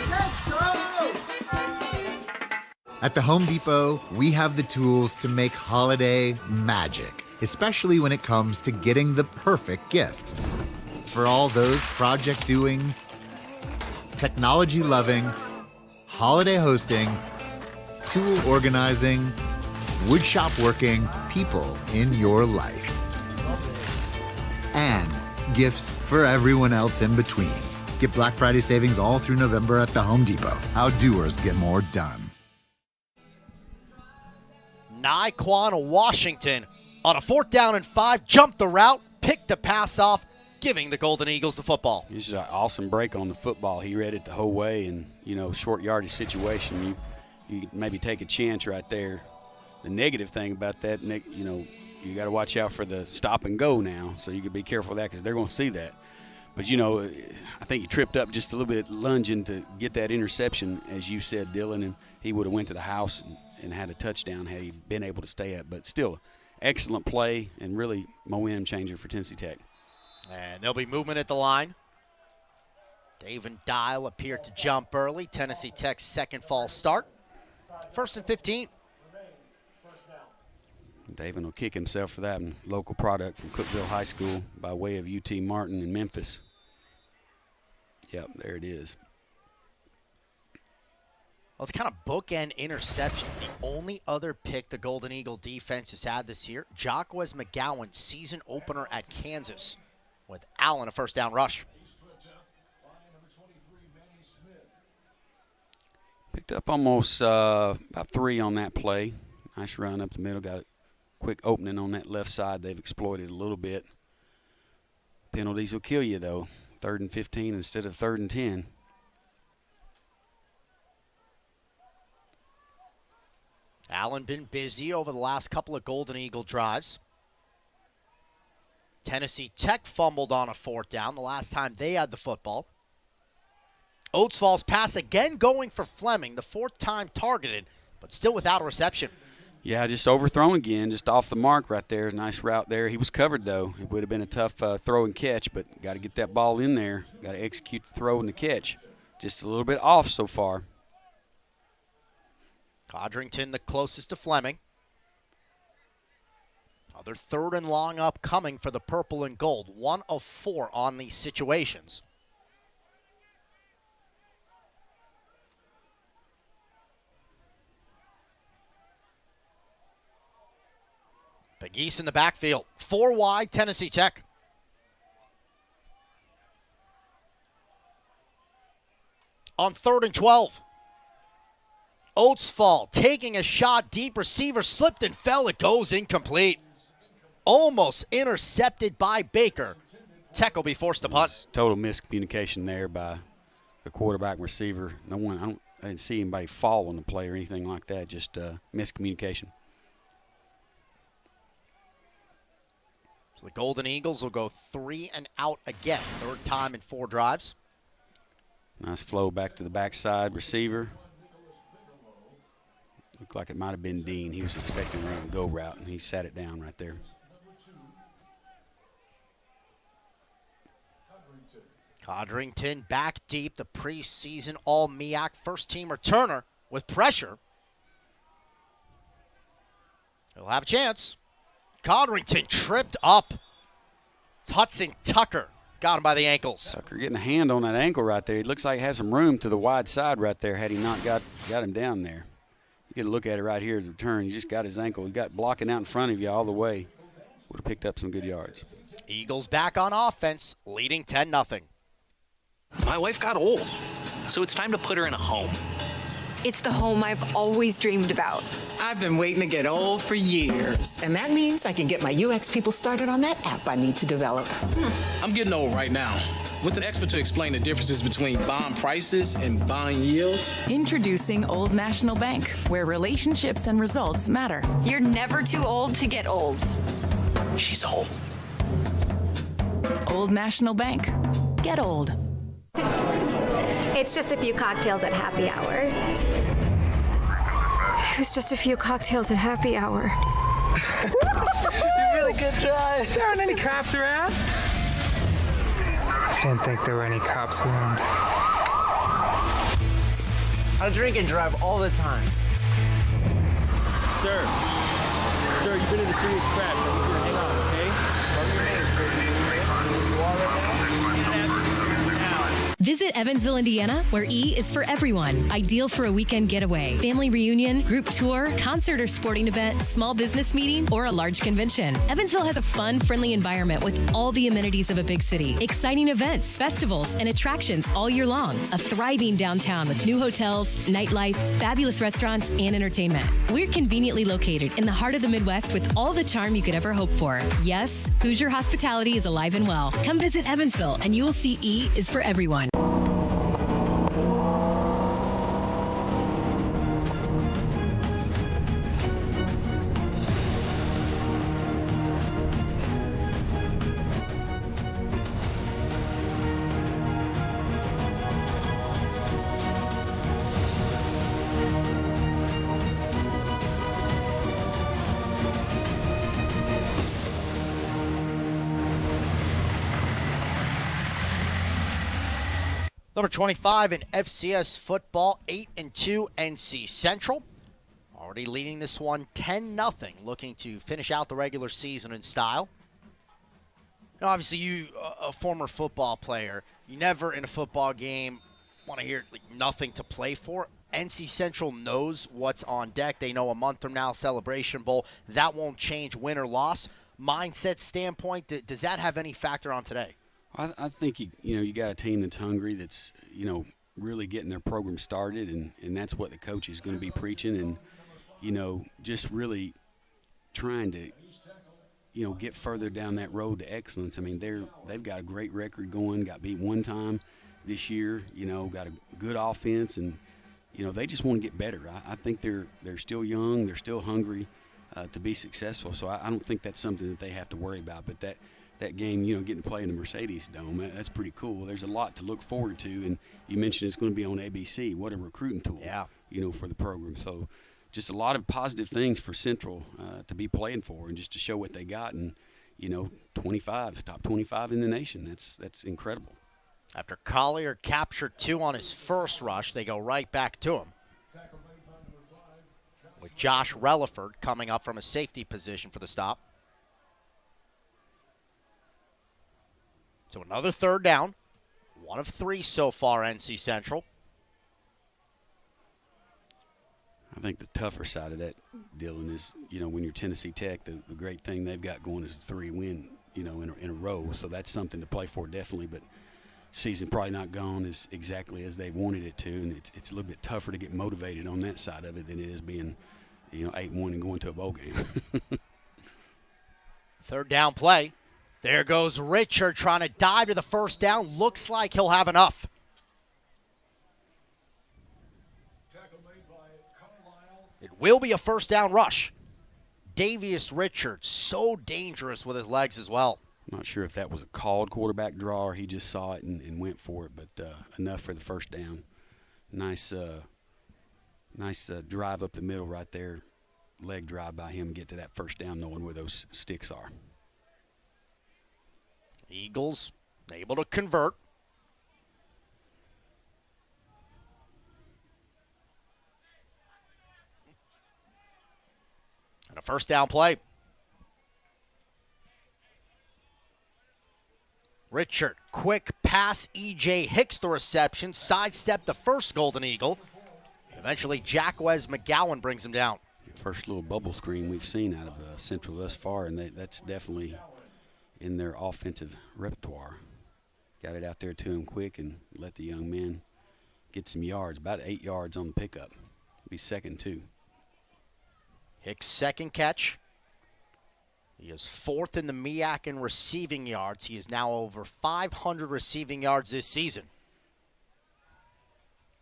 Let's go! At the Home Depot, we have the tools to make holiday magic, especially when it comes to getting the perfect gift. For all those project-doing, technology-loving, holiday hosting, tool organizing, woodshop working people in your life. And gifts for everyone else in between. Get Black Friday savings all through November at the Home Depot. How doers get more done. Naquan Washington on a 4th down and 5, jumped the route, picked the pass off, giving the Golden Eagles the football. This is an awesome break on the football. He read it the whole way, and, short yardage situation, you maybe take a chance right there. The negative thing about that, you got to watch out for the stop and go now, so you can be careful of that because they're going to see that. But, I think he tripped up just a little bit lunging to get that interception, as you said, Dylan, and he would have went to the house and had a touchdown had he been able to stay up. But still, excellent play and really momentum changer for Tennessee Tech. And there'll be movement at the line. Dave and Dial appeared to jump early. Tennessee Tech's second false start. 1st and 15. David will kick himself for that one. Local product from Cookeville High School by way of UT Martin in Memphis. Yep, there it is. Well, it's kind of bookend interception. The only other pick the Golden Eagle defense has had this year, Jacquez McGowan, season opener at Kansas, with Allen a first down rush. Picked up almost about 3 on that play. Nice run up the middle. Got a quick opening on that left side. They've exploited a little bit. Penalties will kill you, though. 3rd and 15 instead of 3rd and 10. Allen been busy over the last couple of Golden Eagle drives. Tennessee Tech fumbled on a 4th down the last time they had the football. Oates Falls pass again going for Fleming, the 4th time targeted, but still without a reception. Yeah, just overthrown again, just off the mark right there. Nice route there. He was covered, though. It would have been a tough throw and catch, but got to get that ball in there. Got to execute the throw and the catch. Just a little bit off so far. Codrington the closest to Fleming. Another 3rd and long upcoming for the purple and gold. 1 of 4 on these situations. Big East in the backfield. 4 wide, Tennessee Tech. On 3rd and 12. Oatsfall taking a shot deep. Receiver slipped and fell. It goes incomplete. Almost intercepted by Baker. Tech will be forced to punt. Total miscommunication there by the quarterback and receiver. I didn't see anybody fall on the play or anything like that. Just miscommunication. So the Golden Eagles will go 3 and out again. Third time in 4 drives. Nice flow back to the backside receiver. Looked like it might have been Dean. He was expecting a go route, and he sat it down right there. Codrington back deep, the preseason All-MEAC first-team returner with pressure. He'll have a chance. Codrington tripped up. It's Hudson Tucker. Got him by the ankles. Tucker getting a hand on that ankle right there. It looks like he has some room to the wide side right there had he not got him down there. You get a look at it right here as a return. He just got his ankle. He got blocking out in front of you all the way. Would have picked up some good yards. Eagles back on offense, leading 10-0. My wife got old, so it's time to put her in a home. It's the home I've always dreamed about. I've been waiting to get old for years, and that means I can get my UX people started on that app I need to develop. I'm getting old right now. With an expert to explain the differences between bond prices and bond yields. Introducing Old National Bank, where relationships and results matter. You're never too old to get old. She's old. Old National Bank. Get old. It's just a few cocktails at happy hour. It was just a few cocktails at happy hour. You really good try. There aren't any cops around. I didn't think there were any cops around. I drink and drive all the time. Sir, you've been in a serious crash. I need you to hang on, okay? Cover your hands, sir. You are right now? Visit Evansville, Indiana, where E is for everyone. Ideal for a weekend getaway, family reunion, group tour, concert or sporting event, small business meeting, or a large convention. Evansville has a fun, friendly environment with all the amenities of a big city. Exciting events, festivals, and attractions all year long. A thriving downtown with new hotels, nightlife, fabulous restaurants, and entertainment. We're conveniently located in the heart of the Midwest with all the charm you could ever hope for. Yes, Hoosier hospitality is alive and well. Come visit Evansville, and you will see E is for everyone. Number 25 in FCS football, 8-2 NC Central. Already leading this one 10-0, looking to finish out the regular season in style. Now, obviously, you, a former football player, you never in a football game want to hear nothing to play for. NC Central knows what's on deck. They know a month from now, Celebration Bowl. That won't change win or loss. Mindset standpoint, does that have any factor on today? I think you got a team that's hungry, that's really getting their program started, and that's what the coach is going to be preaching, and just really trying to get further down that road to excellence. I mean, they've got a great record going, got beat one time this year, got a good offense, and they just want to get better. I think they're still young, they're still hungry to be successful, so I don't think that's something that they have to worry about. But that game, getting to play in the Mercedes Dome, that's pretty cool. There's a lot to look forward to, and you mentioned it's going to be on ABC. What a recruiting tool, for the program. So just a lot of positive things for Central to be playing for, and just to show what they got. And, 25, top 25 in the nation. That's incredible. After Collier captured 2 on his first rush, they go right back to him, with Josh Relaford coming up from a safety position for the stop. So another third down, 1 of 3 so far, NC Central. I think the tougher side of that, Dylan, is, when you're Tennessee Tech, the great thing they've got going is a 3-win, in a row. So that's something to play for, definitely. But, season probably not gone as exactly as they wanted it to, and it's a little bit tougher to get motivated on that side of it than it is being, 8-1 and going to a bowl game. Third down play. There goes Richard trying to dive to the first down. Looks like he'll have enough. It will be a first down rush. Davius Richards, so dangerous with his legs as well. I'm not sure if that was a called quarterback draw or he just saw it and went for it, but enough for the first down. Nice drive up the middle right there. Leg drive by him, get to that first down knowing where those sticks are. Eagles able to convert. And a first down play. Richard, quick pass. E.J. Hicks the reception. Sidestepped the first Golden Eagle. Eventually, Jacquez McGowan brings him down. First little bubble screen we've seen out of Central thus far, and that's definitely in their offensive repertoire. Got it out there to him quick and let the young man get some yards, about 8 yards on the pickup. Be second, too. Hicks' second catch. He is fourth in the MEAC in receiving yards. He is now over 500 receiving yards this season.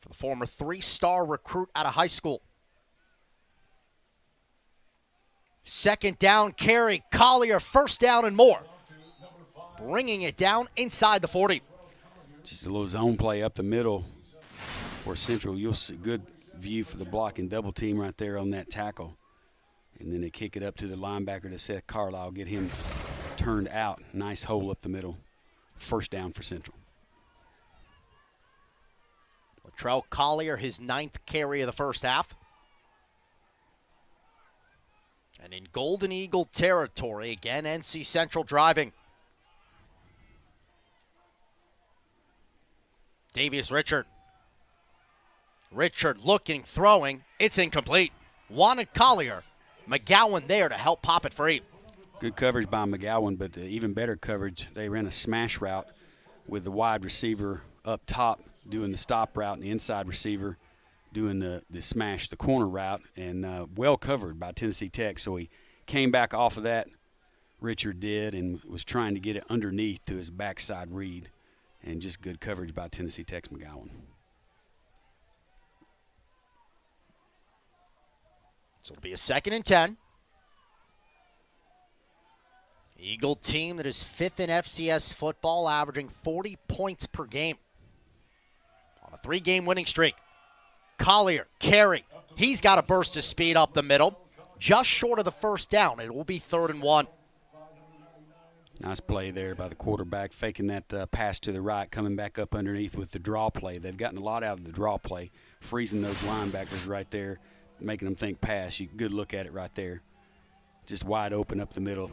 For the former 3-star recruit out of high school. Second down carry. Collier, first down and more. Bringing it down inside the 40. Just a little zone play up the middle for Central. You'll see good view for the block and double team right there on that tackle. And then they kick it up to the linebacker to Seth Carlisle, get him turned out. Nice hole up the middle. First down for Central. Latrell Collier, his 9th carry of the first half. And in Golden Eagle territory, again, NC Central driving. Davius Richard. Richard looking, throwing. It's incomplete. Wanted Collier. McGowan there to help pop it free. Good coverage by McGowan, but even better coverage. They ran a smash route with the wide receiver up top doing the stop route and the inside receiver doing the smash, the corner route, and well covered by Tennessee Tech. So he came back off of that, Richard did, and was trying to get it underneath to his backside read, and just good coverage by Tennessee Tech's McGowan. So it'll be a 2nd and 10. Eagle team that is 5th in FCS football, averaging 40 points per game on a 3-game winning streak. Collier, carry. He's got a burst of speed up the middle. Just short of the first down. It will be 3rd and 1. Nice play there by the quarterback, faking that pass to the right, coming back up underneath with the draw play. They've gotten a lot out of the draw play, freezing those linebackers right there, making them think pass. Good look at it right there. Just wide open up the middle.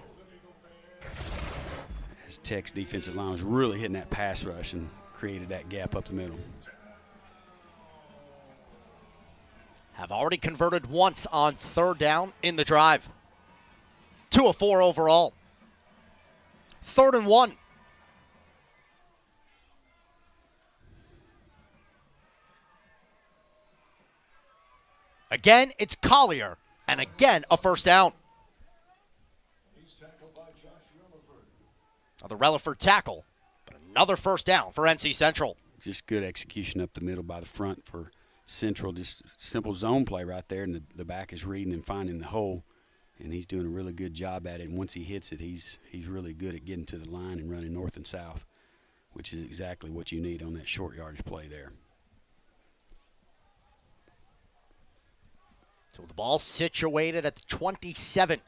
As Tech's defensive line was really hitting that pass rush and created that gap up the middle. Have already converted once on 3rd down in the drive. 2 of 4 overall. 3rd and 1. Again, it's Collier, and again, a first down. Another Relaford tackle, but another first down for NC Central. Just good execution up the middle by the front for Central. Just simple zone play right there, and the back is reading and finding the hole, and he's doing a really good job at it. And once he hits it, he's really good at getting to the line and running north and south, which is exactly what you need on that short yardage play there. So the ball situated at the 27.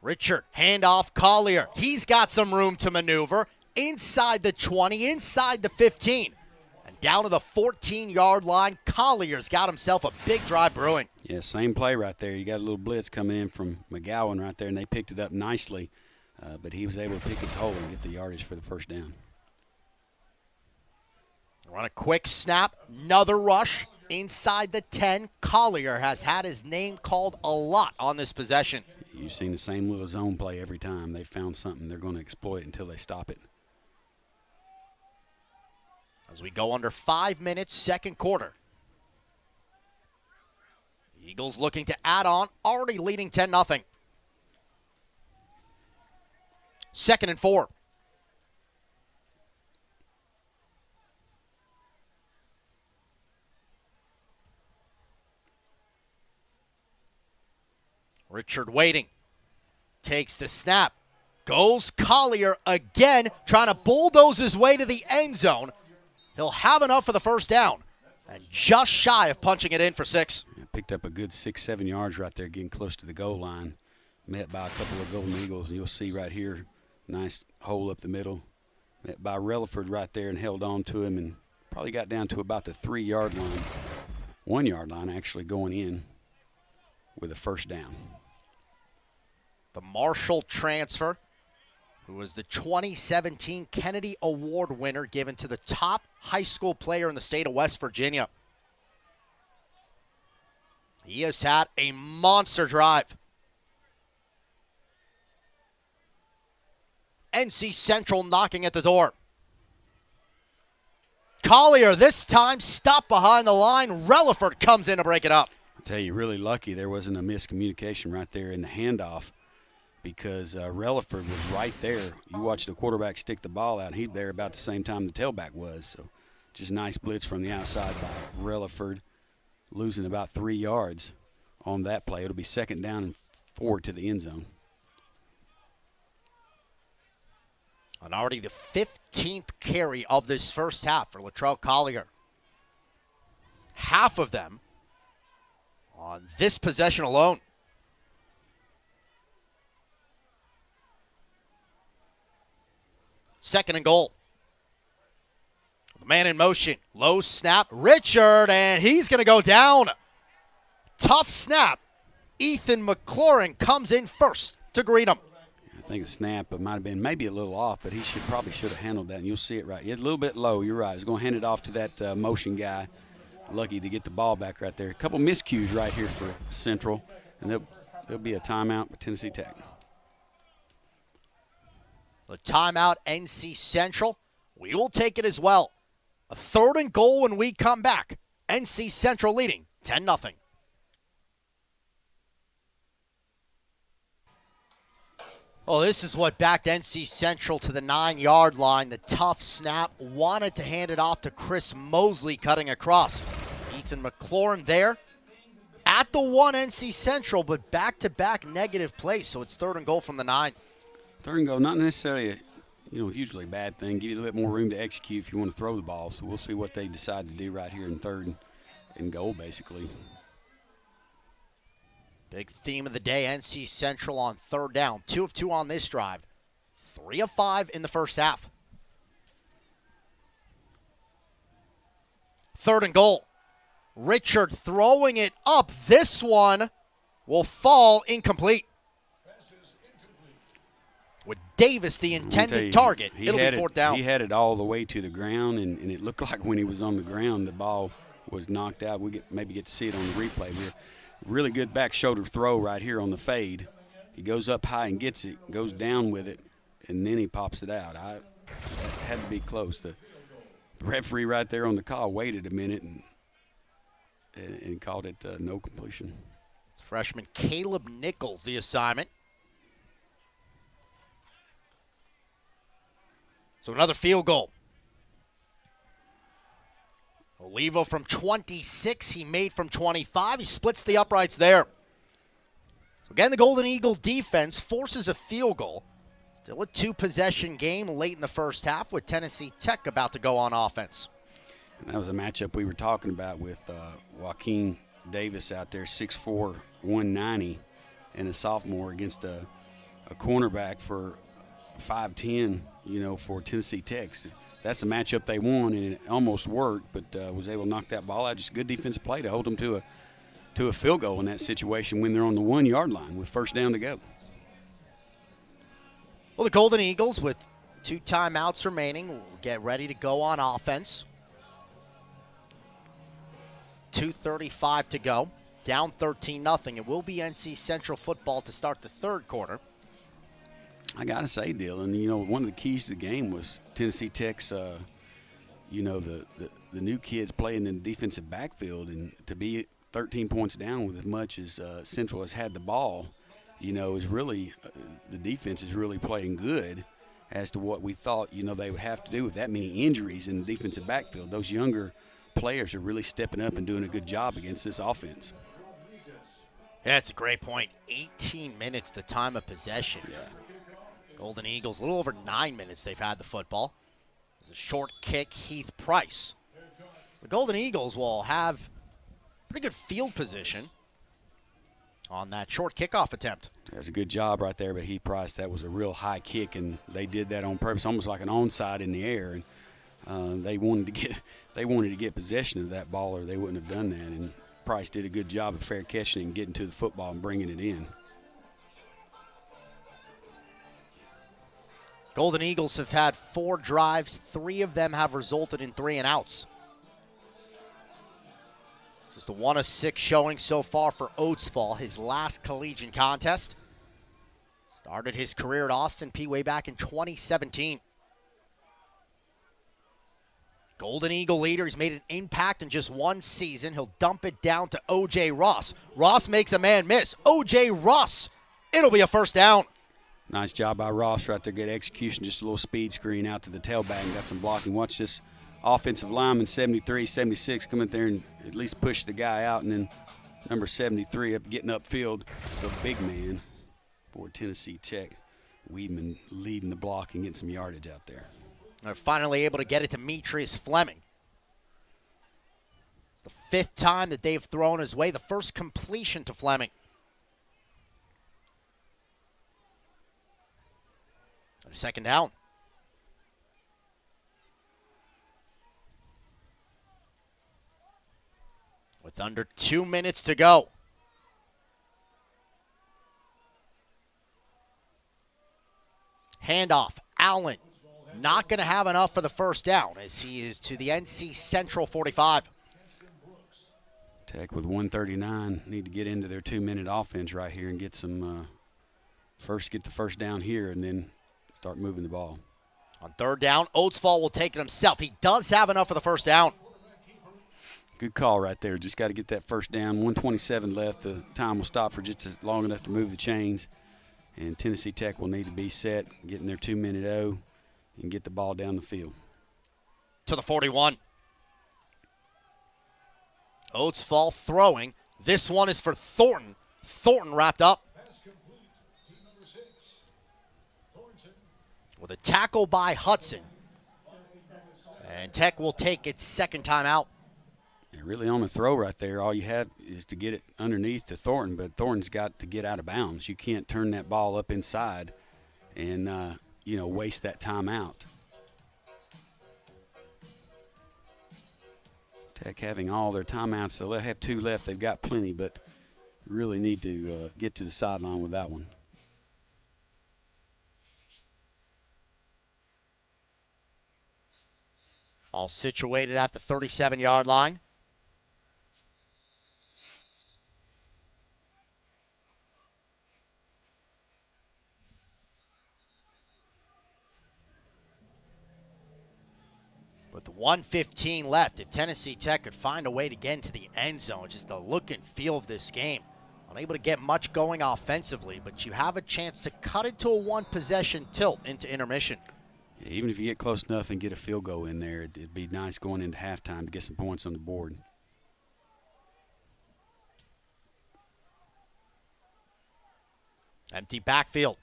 Richard, handoff, Collier. He's got some room to maneuver. Inside the 20, inside the 15. And down to the 14-yard line, Collier's got himself a big drive brewing. Yeah, same play right there. You got a little blitz coming in from McGowan right there, and they picked it up nicely. But he was able to pick his hole and get the yardage for the first down. Run a quick snap, another rush inside the 10. Collier has had his name called a lot on this possession. you've seen the same little zone play every time. They found something. They're going to exploit until they stop it. As we go under 5 minutes, second quarter. Eagles looking to add on, already leading 10-0. 2nd and 4. Richard waiting. Takes the snap. Goes Collier again, trying to bulldoze his way to the end zone. He'll have enough for the first down. And just shy of punching it in for 6. Yeah, picked up a good 6-7 yards right there, getting close to the goal line. Met by a couple of Golden Eagles. And you'll see right here, nice hole up the middle. Met by Relaford right there and held on to him and probably got down to about the 3-yard line. 1-yard line actually going in with a first down. The Marshall transfer, who was the 2017 Kennedy Award winner given to the top high school player in the state of West Virginia. He has had a monster drive. NC Central knocking at the door. Collier this time stopped behind the line. Relaford comes in to break it up. I'll tell you, really lucky there wasn't a miscommunication right there in the handoff, because Relaford was right there. You watch the quarterback stick the ball out, and he's there about the same time the tailback was. So just nice blitz from the outside by Relaford, losing about 3 yards on that play. It'll be 2nd down and 4 to the end zone. And already the 15th carry of this first half for Latrell Collier. Half of them on this possession alone. Second and goal. The man in motion. Low snap. Richard, and he's going to go down. Tough snap. Ethan McLaurin comes in first to greet him. I think the snap might have been maybe a little off, but he probably should have handled that, and you'll see it right. It's a little bit low. You're right. He's going to hand it off to that motion guy. Lucky to get the ball back right there. A couple miscues right here for Central, and there'll be a timeout for Tennessee Tech. The timeout, NC Central. We will take it as well. A 3rd and goal when we come back. NC Central leading 10-0. Oh, this is what backed NC Central to the 9-yard line. The tough snap. Wanted to hand it off to Chris Mosley cutting across. Ethan McLaurin there. At the 1, NC Central, but back-to-back negative plays. So it's 3rd and goal from the 9. 3rd and goal, not necessarily a hugely bad thing. Give you a little bit more room to execute if you want to throw the ball. So we'll see what they decide to do right here in 3rd and goal, basically. Big theme of the day, NC Central on 3rd down. 2 of 2 on this drive. 3 of 5 in the first half. 3rd and goal. Richard throwing it up. This one will fall incomplete. With Davis, the intended target, it'll be 4th down. He had it all the way to the ground, and it looked like when he was on the ground, the ball was knocked out. We maybe get to see it on the replay here. Really good back shoulder throw right here on the fade. He goes up high and gets it, goes down with it, and then he pops it out. That had to be close. The referee right there on the call waited a minute and called it no completion. Freshman Caleb Nichols, the assignment. So another field goal. Olivo from 26, he made from 25. He splits the uprights there. So again, the Golden Eagle defense forces a field goal. Still a 2-possession game late in the first half with Tennessee Tech about to go on offense. And that was a matchup we were talking about with Joaquin Davis out there, 6'4", 190, and a sophomore against a cornerback for 5'10", for Tennessee Tech. That's the matchup they won, and it almost worked, but was able to knock that ball out. Just good defensive play to hold them to a field goal in that situation when they're on the 1-yard line with first down to go. Well, the Golden Eagles, with 2 timeouts remaining, will get ready to go on offense. 2:35 to go. down 13-0. It will be NC Central football to start the third quarter. I got to say, Dylan, one of the keys to the game was Tennessee Tech's, the new kids playing in the defensive backfield, and to be 13 points down with as much as Central has had the ball, is really the defense is really playing good as to what we thought, they would have to do with that many injuries in the defensive backfield. Those younger players are really stepping up and doing a good job against this offense. Yeah, it's a great point. 18 minutes, the time of possession. Yeah. Golden Eagles, a little over 9 minutes they've had the football. It's a short kick, Heath Price. The Golden Eagles will have pretty good field position on that short kickoff attempt. That's a good job right there by Heath Price. That was a real high kick, and they did that on purpose, almost like an onside in the air. And they wanted to get possession of that ball, or they wouldn't have done that. And Price did a good job of fair catching and getting to the football and bringing it in. Golden Eagles have had 4 drives. 3 of them have resulted in 3 and outs. Just a 1 of 6 showing so far for Oatsfall, his last collegiate contest. Started his career at Austin P way back in 2017. Golden Eagle leader. He's made an impact in just 1 season. He'll dump it down to O.J. Ross. Ross makes a man miss. O.J. Ross. It'll be a first down. Nice job by Ross right there. Good execution. Just a little speed screen out to the tailback and got some blocking. Watch this offensive lineman, 73, 76, come in there and at least push the guy out. And then number 73 up getting upfield, the big man for Tennessee Tech. Weedman leading the block and getting some yardage out there. They're finally able to get it to Demetrius Fleming. It's the 5th time that they've thrown his way. The first completion to Fleming. Second down. With under 2 minutes to go. Handoff. Allen not going to have enough for the first down as he is to the NC Central 45. Tech with 1:39 need to get into their 2-minute offense right here and get some get the first down here and then start moving the ball. On 3rd down, Oatsfall will take it himself. He does have enough for the first down. Good call right there. Just got to get that first down. 1:27 left. The time will stop for just long enough to move the chains. And Tennessee Tech will need to be set, get in their 2-minute O, and get the ball down the field. To the 41. Oatsfall throwing. This one is for Thornton. Thornton wrapped up. With a tackle by Hudson. And Tech will take its second time out. Really on the throw right there, all you had is to get it underneath to Thornton, but Thornton's got to get out of bounds. You can't turn that ball up inside and, waste that time out. Tech having all their timeouts, so they have 2 left. They've got plenty, but really need to get to the sideline with that one. All situated at the 37-yard line. With 1:15 left, if Tennessee Tech could find a way to get into the end zone, just the look and feel of this game. Unable to get much going offensively, but you have a chance to cut it to a 1-possession tilt into intermission. Yeah, even if you get close enough and get a field goal in there, it'd be nice going into halftime to get some points on the board. Empty backfield.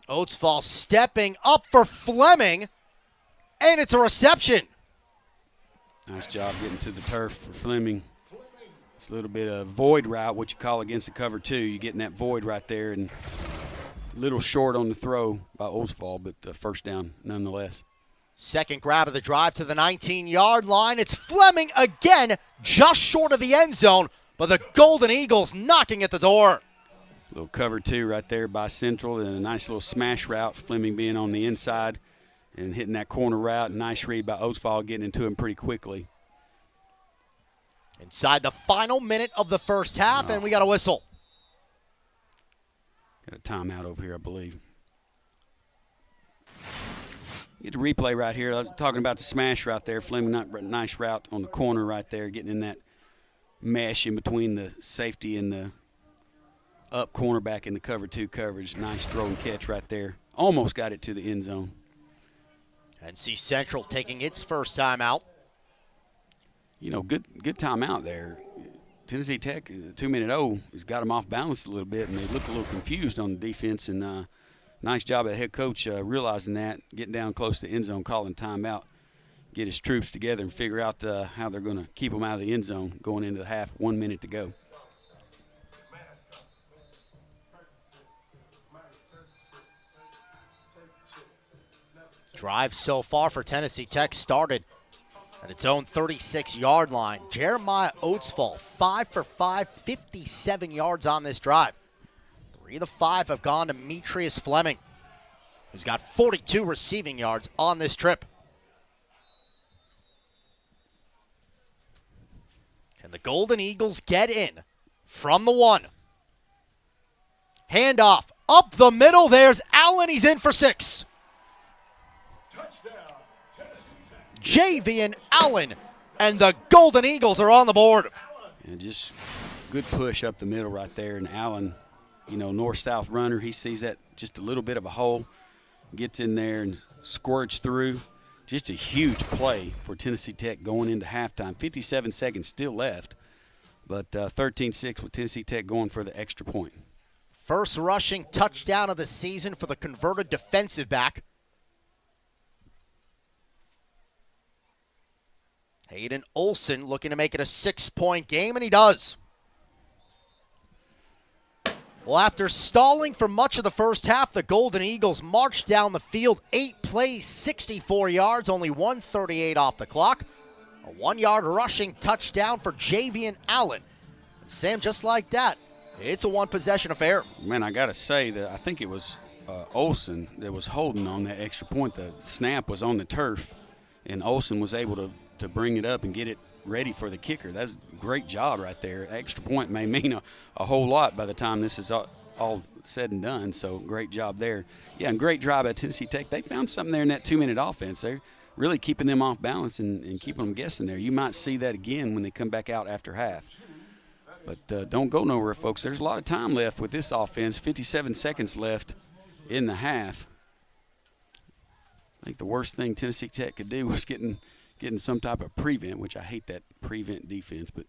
Oatsfall stepping up for Fleming, and it's a reception. Nice job getting to the turf for Fleming. It's a little bit of void route, what you call against the cover 2. You're getting that void right there, and a little short on the throw by Oatsfall, but first down nonetheless. Second grab of the drive to the 19-yard line. It's Fleming again, just short of the end zone, but the Golden Eagles knocking at the door. Little cover 2 right there by Central, and a nice little smash route. Fleming being on the inside and hitting that corner route. Nice read by Oatsfall, getting into him pretty quickly. Inside the final minute of the first half, and we got a whistle. Got a timeout over here, I believe. Get the replay right here. I was talking about the smash route there. Fleming, nice route on the corner right there, getting in that mesh in between the safety and the up cornerback in the cover 2 coverage. Nice throw and catch right there. Almost got it to the end zone. NC Central taking its first time out. You know, good timeout there. Tennessee Tech, 2-minute O, has got them off balance a little bit, and they look a little confused on the defense. And nice job of the head coach realizing that, getting down close to the end zone, calling timeout, get his troops together and figure out how they're going to keep them out of the end zone going into the half, 1 minute to go. Drive so far for Tennessee Tech started at its own 36-yard line. Jeremiah Oatsfall, 5 for 5, 57 yards on this drive. 3 of the 5 have gone to Demetrius Fleming, who's got 42 receiving yards on this trip. Can the Golden Eagles get in from the 1? Handoff up the middle. There's Allen. He's in for 6. Javian Allen, and the Golden Eagles are on the board. And just good push up the middle right there. And Allen, you know, north-south runner, he sees that just a little bit of a hole, gets in there and squirts through. Just a huge play for Tennessee Tech going into halftime. 57 seconds still left, but 13-6 with Tennessee Tech going for the extra point. First rushing touchdown of the season for the converted defensive back. Hayden Olsen looking to make it a 6-point game, and he does. Well, after stalling for much of the first half, the Golden Eagles marched down the field, 8 plays, 64 yards, only 1:38 off the clock. A 1-yard rushing touchdown for Javian Allen. And Sam, just like that, it's a one-possession affair. Man, I got to say that I think it was Olsen that was holding on that extra point. The snap was on the turf, and Olsen was able to bring it up and get it ready for the kicker. That's a great job right there. Extra point may mean a whole lot by the time this is all said and done, so great job there. Yeah, and great drive at Tennessee Tech. They found something there in that 2-minute offense. They're really keeping them off balance and keeping them guessing there. You might see that again when they come back out after half. But don't go nowhere, folks. There's a lot of time left with this offense, 57 seconds left in the half. I think the worst thing Tennessee Tech could do was getting some type of prevent, which I hate that prevent defense. But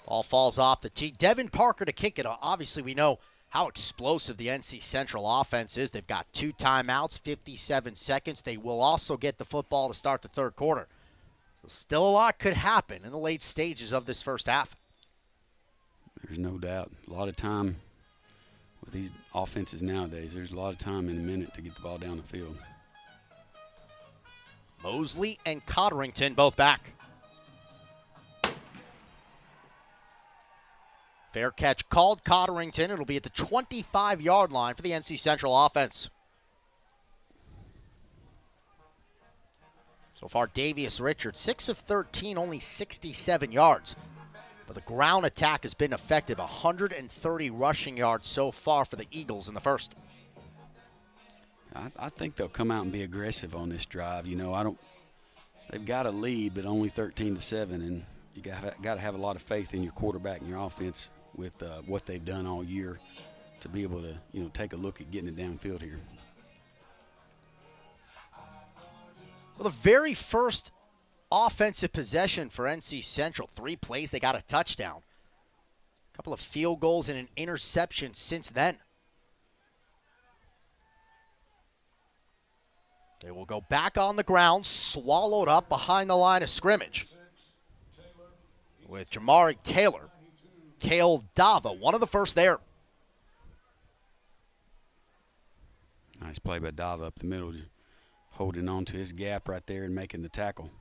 ball falls off the tee. Devin Parker to kick it. Obviously, we know how explosive the NC Central offense is. They've got 2 timeouts, 57 seconds. They will also get the football to start the third quarter. So still a lot could happen in the late stages of this first half. There's no doubt. A lot of time with these offenses nowadays. There's a lot of time in a minute to get the ball down the field. Mosley and Codrington both back. Fair catch called Codrington. It'll be at the 25-yard line for the NC Central offense. So far, Davius Richards, 6 of 13, only 67 yards. But the ground attack has been effective, 130 rushing yards so far for the Eagles in the first. I think they'll come out and be aggressive on this drive. You know, they've got a lead, but only 13-7, and you got to have a lot of faith in your quarterback and your offense with what they've done all year to be able to, you know, take a look at getting it downfield here. Well, the very first offensive possession for NC Central, 3 plays, they got a touchdown. A couple of field goals and an interception since then. They will go back on the ground, swallowed up behind the line of scrimmage with Jamari Taylor, Kale Dava, one of the first there. Nice play by Dava up the middle, holding on to his gap right there and making the tackle.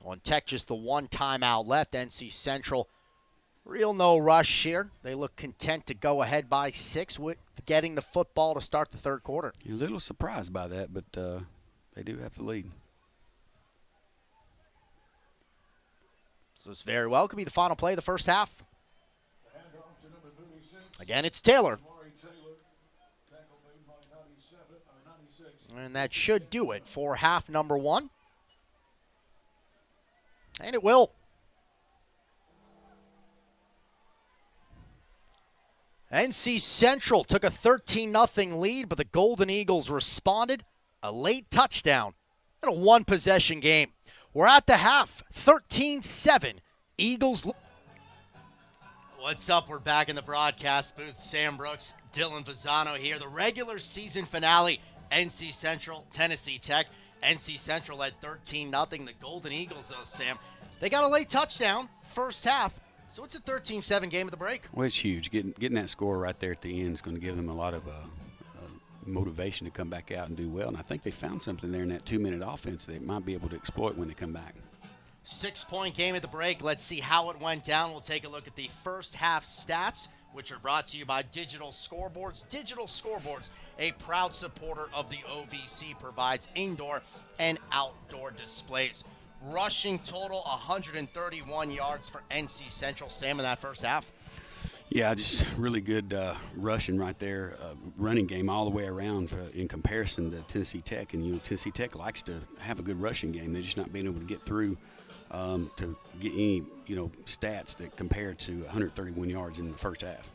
On Tech, just the 1 timeout left. NC Central, real no rush here. They look content to go ahead by 6 with getting the football to start the third quarter. You're a little surprised by that, but they do have the lead. So this very well could be the final play of the first half. Again, it's Taylor. And that should do it for half number one. And it will. NC Central took a 13-0 lead, but the Golden Eagles responded. A late touchdown and a one-possession game. We're at the half, 13-7. Eagles. What's up? We're back in the broadcast booth. Sam Brooks, Dylan Visano here. The regular season finale, NC Central, Tennessee Tech. NC Central led 13-0. The Golden Eagles, though, Sam, they got a late touchdown first half. So it's a 13-7 game at the break. Well, it's huge. Getting that score right there at the end is going to give them a lot of motivation to come back out and do well. And I think they found something there in that 2-minute offense they might be able to exploit when they come back. 6-point game at the break. Let's see how it went down. We'll take a look at the first half stats, which are brought to you by Digital Scoreboards. Digital Scoreboards, a proud supporter of the OVC, provides indoor and outdoor displays. Rushing total, 131 yards for NC Central. Sam, in that first half. Yeah, just really good rushing right there, running game all the way around in comparison to Tennessee Tech. And, Tennessee Tech likes to have a good rushing game. They're just not being able to get through to get any, stats that compare to 131 yards in the first half.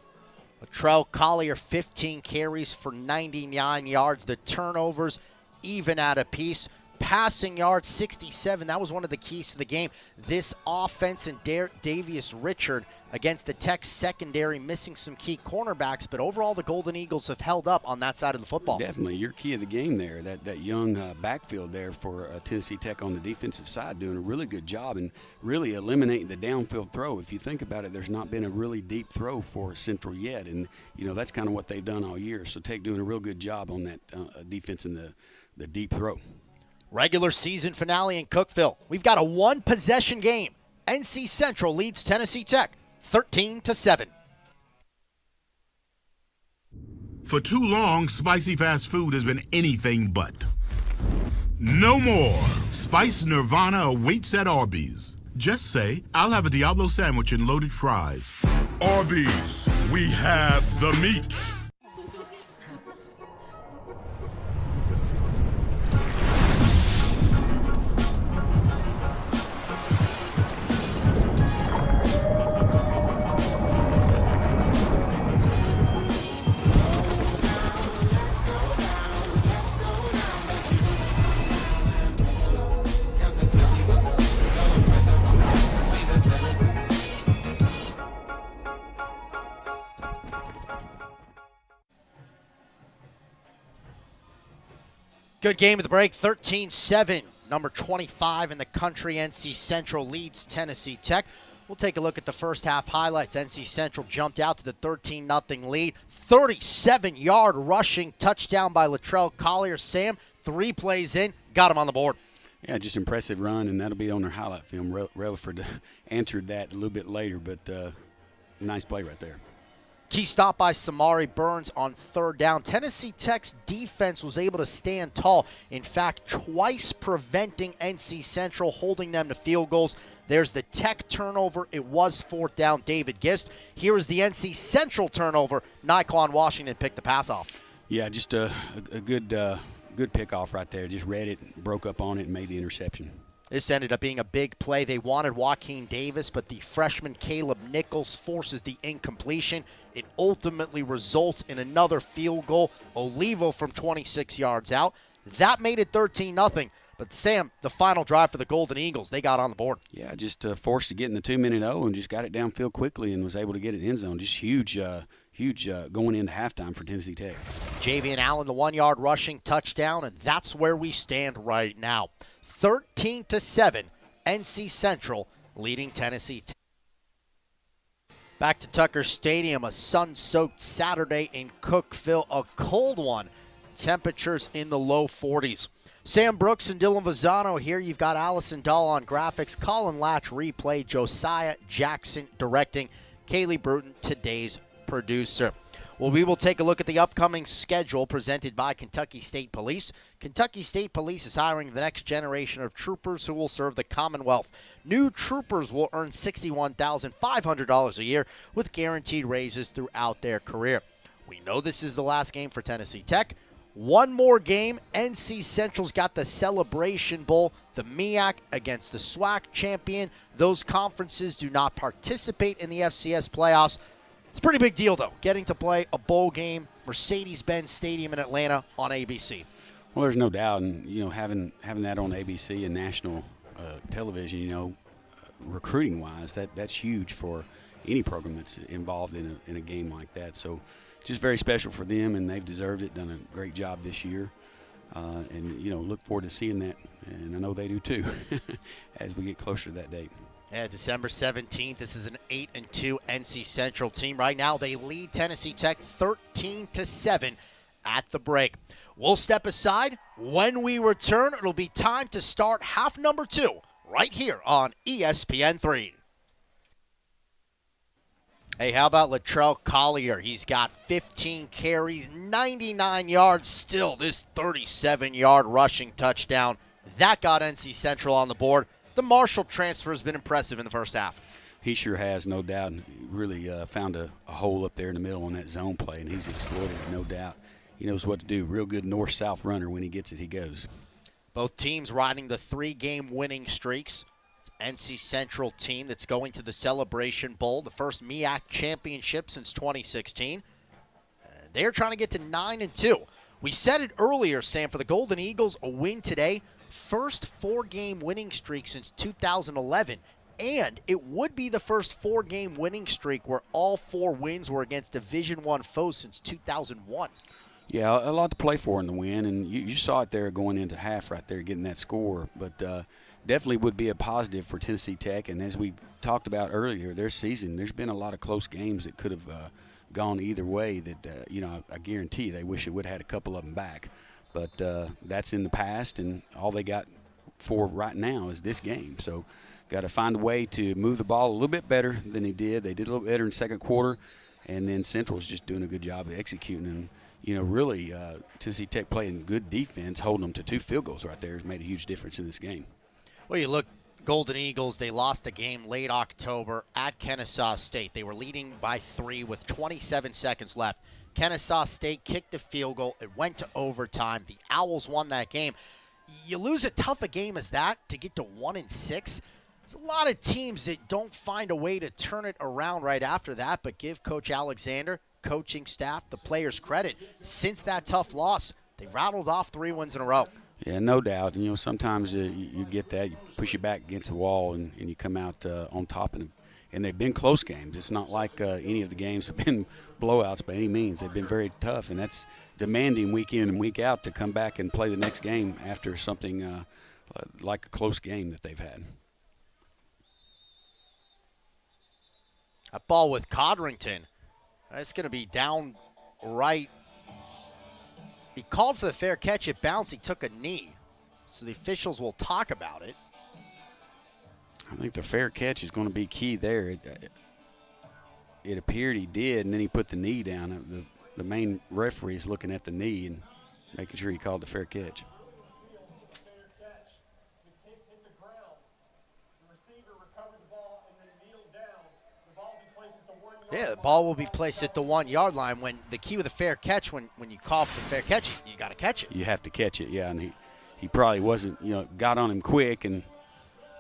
Latrell Collier, 15 carries for 99 yards. The turnovers even at a piece. Passing yards, 67. That was one of the keys to the game. This offense and Davius Richard against the Tech secondary, missing some key cornerbacks, but overall the Golden Eagles have held up on that side of the football. Definitely. Your key of the game there, that young backfield there for Tennessee Tech on the defensive side, doing a really good job and really eliminating the downfield throw. If you think about it, there's not been a really deep throw for Central yet, and that's kind of what they've done all year. So Tech doing a real good job on that defense and the deep throw. Regular season finale in Cookeville. We've got a one-possession game. NC Central leads Tennessee Tech 13-7. For too long, spicy fast food has been anything but. No more. Spice Nirvana awaits at Arby's. Just say, I'll have a Diablo sandwich and loaded fries. Arby's, we have the meat. Good game of the break, 13-7. Number 25 in the country, NC Central leads Tennessee Tech. We'll take a look at the first half highlights. NC Central jumped out to the 13-0 lead. 37-yard rushing touchdown by Latrell Collier. Sam, 3 plays in, got him on the board. Yeah, just impressive run, and that'll be on their highlight film. Relaford answered that a little bit later, but nice play right there. Key stop by Samari Burns on third down. Tennessee Tech's defense was able to stand tall. In fact, twice preventing NC Central, holding them to field goals. There's the Tech turnover. It was fourth down, David Gist. Here is the NC Central turnover. Nyquan Washington picked the pass off. Yeah, just a good pickoff right there. Just read it, broke up on it, and made the interception. This ended up being a big play. They wanted Joaquin Davis, but the freshman Caleb Nichols forces the incompletion. It ultimately results in another field goal. Olivo from 26 yards out. That made it 13-0. But, Sam, the final drive for the Golden Eagles, they got on the board. Yeah, just forced to get in the 2-minute O and just got it downfield quickly and was able to get it in zone. Just huge going into halftime for Tennessee Tech. Javian Allen, the 1-yard rushing touchdown, and that's where we stand right now. 13-7, NC Central leading Tennessee Tech. Back to Tucker Stadium, a sun-soaked Saturday in Cookeville, a cold one. Temperatures in the low 40s. Sam Brooks and Dylan Visano here. You've got Allison Dahl on graphics, Colin Latch replay, Josiah Jackson directing, Kaylee Bruton, today's producer. Well, we will take a look at the upcoming schedule presented by Kentucky State Police. Kentucky State Police is hiring the next generation of troopers who will serve the Commonwealth. New troopers will earn $61,500 a year with guaranteed raises throughout their career. We know this is the last game for Tennessee Tech. One more game. NC Central's got the Celebration Bowl, the MEAC against the SWAC champion. Those conferences do not participate in the FCS playoffs. It's a pretty big deal, though, getting to play a bowl game, Mercedes-Benz Stadium in Atlanta on ABC. Well, there's no doubt, and having that on ABC and national television, recruiting-wise, that's huge for any program that's involved in a game like that. So, just very special for them, and they've deserved it. Done a great job this year, and look forward to seeing that, and I know they do too, as we get closer to that date. Yeah, December 17th. This is an 8-2 NC Central team. Right now, they lead Tennessee Tech 13-7 at the break. We'll step aside. When we return, it'll be time to start half number 2 right here on ESPN3. Hey, how about Latrell Collier? He's got 15 carries, 99 yards still. This 37-yard rushing touchdown. That got NC Central on the board. The Marshall transfer has been impressive in the first half. He sure has, no doubt. He really found a hole up there in the middle on that zone play, and he's exploited it, no doubt. He knows what to do. Real good north-south runner. When he gets it, he goes. Both teams riding the 3-game winning streaks. NC Central team that's going to the Celebration Bowl, the first MEAC championship since 2016. They're trying to get to 9-2. We said it earlier, Sam, for the Golden Eagles, a win today. First 4-game winning streak since 2011, and it would be the first 4-game winning streak where all 4 wins were against Division I foes since 2001. Yeah, a lot to play for in the win, and you saw it there going into half right there, getting that score. But definitely would be a positive for Tennessee Tech, and as we talked about earlier, their season, there's been a lot of close games that could have gone either way that, I guarantee they wish they would have had a couple of them back. But that's in the past, and all they got for right now is this game. So got to find a way to move the ball a little bit better than they did. They did a little better in the second quarter, and then Central's just doing a good job of executing. And, really Tennessee Tech playing good defense, holding them to 2 field goals right there has made a huge difference in this game. Well, you look, Golden Eagles, they lost a game late October at Kennesaw State. They were leading by 3 with 27 seconds left. Kennesaw State kicked the field goal. It went to overtime. The Owls won that game. You lose as tough a game as that to get to 1-6. There's a lot of teams that don't find a way to turn it around right after that, but give Coach Alexander, coaching staff, the players credit. Since that tough loss, they've rattled off 3 wins in a row. Yeah, no doubt. Sometimes you get that, you push your back against the wall, and you come out on top. And they've been close games. It's not like any of the games have been blowouts by any means. They've been very tough, and that's demanding week in and week out to come back and play the next game after something like a close game that they've had. A ball with Codrington. That's going to be down right. He called for the fair catch. It bounced. He took a knee. So the officials will talk about it. I think the fair catch is going to be key there. It appeared he did, and then he put the knee down. The main referee is looking at the knee and making sure he called the fair catch. Yeah, the ball will be placed at the 1-yard line. When the key with a fair catch, when you call for the fair catch, you got to catch it. You have to catch it, yeah. And he probably wasn't, got on him quick, and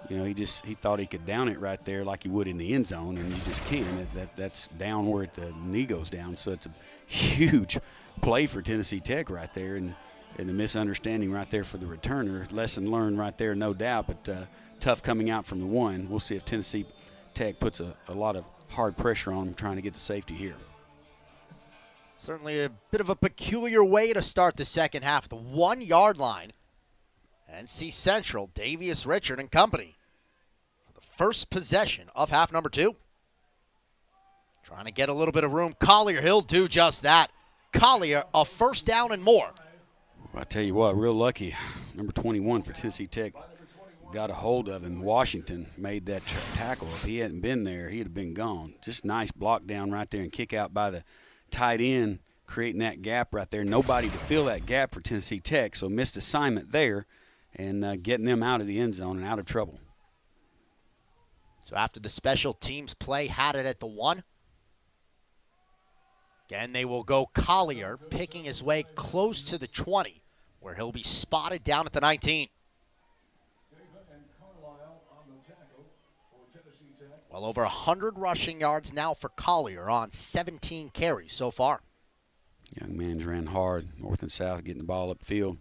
he thought he could down it right there like he would in the end zone, and you just can't. That's down where the knee goes down. So it's a huge play for Tennessee Tech right there, and the misunderstanding right there for the returner. Lesson learned right there, no doubt, but tough coming out from the 1. We'll see if Tennessee Tech puts a lot of hard pressure on them trying to get the safety here. Certainly a bit of a peculiar way to start the second half. The 1-yard line. NC Central, Davius Richard and company. The first possession of half number 2. Trying to get a little bit of room. Collier, he'll do just that. Collier, a first down and more. I tell you what, real lucky. Number 21 for Tennessee Tech got a hold of him. Washington made that tackle. If he hadn't been there, he'd have been gone. Just nice block down right there and kick out by the tight end creating that gap right there. Nobody to fill that gap for Tennessee Tech, so missed assignment there and getting them out of the end zone and out of trouble. So after the special teams play, had it at the 1. Again, they will go Collier, picking his way close to the 20, where he'll be spotted down at the 19. Well, over 100 rushing yards now for Collier on 17 carries so far. Young man's ran hard, north and south, getting the ball upfield.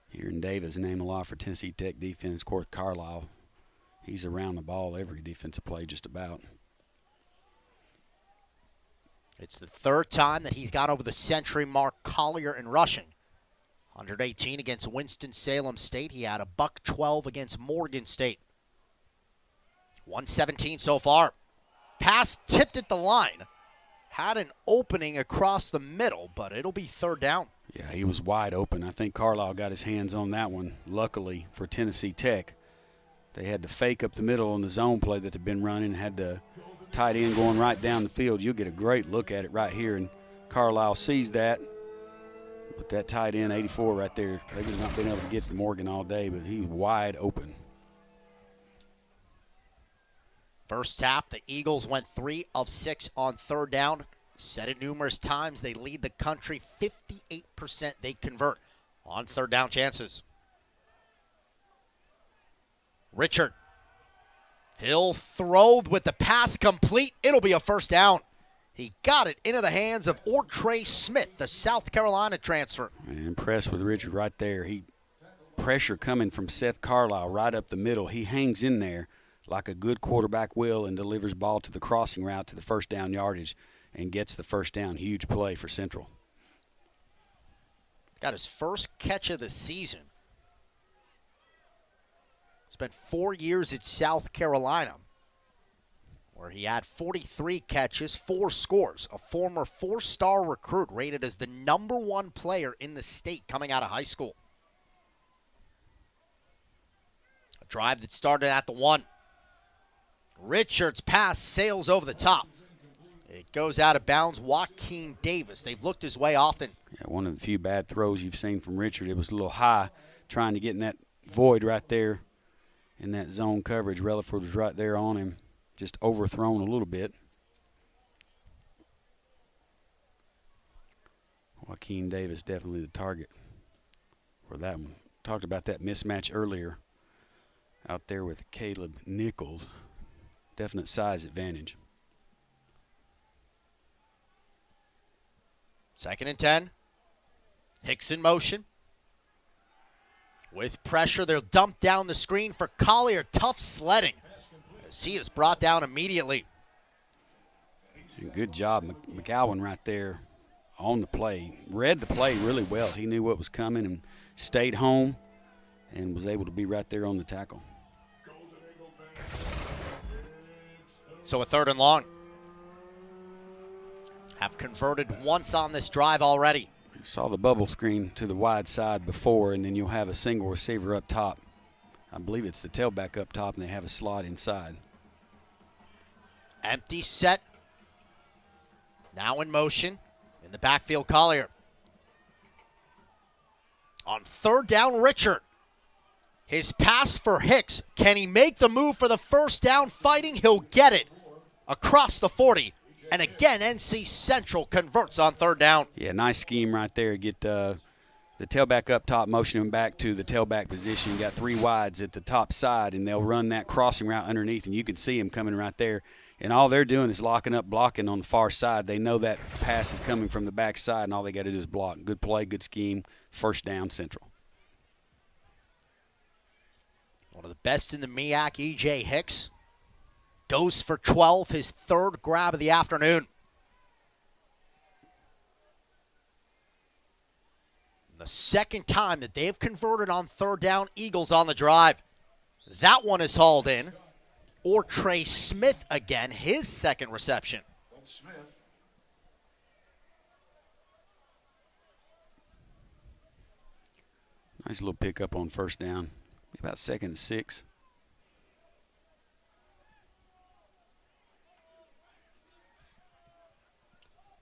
Hearing Davis name a lot for Tennessee Tech defense. Of course, Carlisle, he's around the ball every defensive play just about. It's the 3rd time that he's gone over the century mark, Collier in rushing. 118 against Winston-Salem State. He had a $112 against Morgan State. 117 so far. Pass tipped at the line. Had an opening across the middle, but it'll be 3rd down. Yeah, he was wide open. I think Carlisle got his hands on that one, luckily for Tennessee Tech. They had to fake up the middle on the zone play that they've been running, had the tight end going right down the field. You'll get a great look at it right here, and Carlisle sees that. But that tight end, 84 right there, they've not been able to get to Morgan all day, but he's wide open. First half, the Eagles went 3 of 6 on 3rd down. Said it numerous times, they lead the country. 58% they convert on 3rd down chances. Richard. He'll throw with the pass complete. It'll be a 1st down. He got it into the hands of Ortre Smith, the South Carolina transfer. Man, impressed with Richard right there. Pressure coming from Seth Carlisle right up the middle. He hangs in there like a good quarterback will and delivers ball to the crossing route to the 1st down yardage and gets the 1st down. Huge play for Central. Got his first catch of the season. Spent 4 years at South Carolina, where he had 43 catches, 4 scores. A former 4-star recruit, rated as the #1 player in the state coming out of high school. A drive that started at the 1. Richards' pass sails over the top. It goes out of bounds. Joaquin Davis. They've looked his way often. Yeah, one of the few bad throws you've seen from Richard. It was a little high, trying to get in that void right there in that zone coverage. Relaford was right there on him, just overthrown a little bit. Joaquin Davis definitely the target for that one. Talked about that mismatch earlier out there with Caleb Nichols. Definite size advantage. 2nd and 10. Hicks in motion. With pressure, they'll dump down the screen for Collier. Tough sledding as he is brought down immediately. Good job, McGowan right there on the play. Read the play really well. He knew what was coming and stayed home and was able to be right there on the tackle. So a 3rd and long. Have converted once on this drive already. Saw the bubble screen to the wide side before, and then you'll have a single receiver up top. I believe it's the tailback up top, and they have a slot inside. Empty set. Now in motion. In the backfield, Collier. On 3rd down, Richard. His pass for Hicks. Can he make the move for the 1st down? Fighting, he'll get it across the 40. And again, NC Central converts on 3rd down. Yeah, nice scheme right there. Get the tailback up top, motion him back to the tailback position. You got 3 wides at the top side, and they'll run that crossing route underneath, and you can see him coming right there. And all they're doing is locking up, blocking on the far side. They know that pass is coming from the backside, and all they got to do is block. Good play, good scheme, 1st down Central. One of the best in the MEAC, E.J. Hicks. Goes for 12, his 3rd grab of the afternoon. The 2nd time that they've converted on 3rd down, Eagles on the drive. That one is hauled in. Ortre Smith again, his 2nd reception. Nice little pickup on 1st down. About 2nd and 6.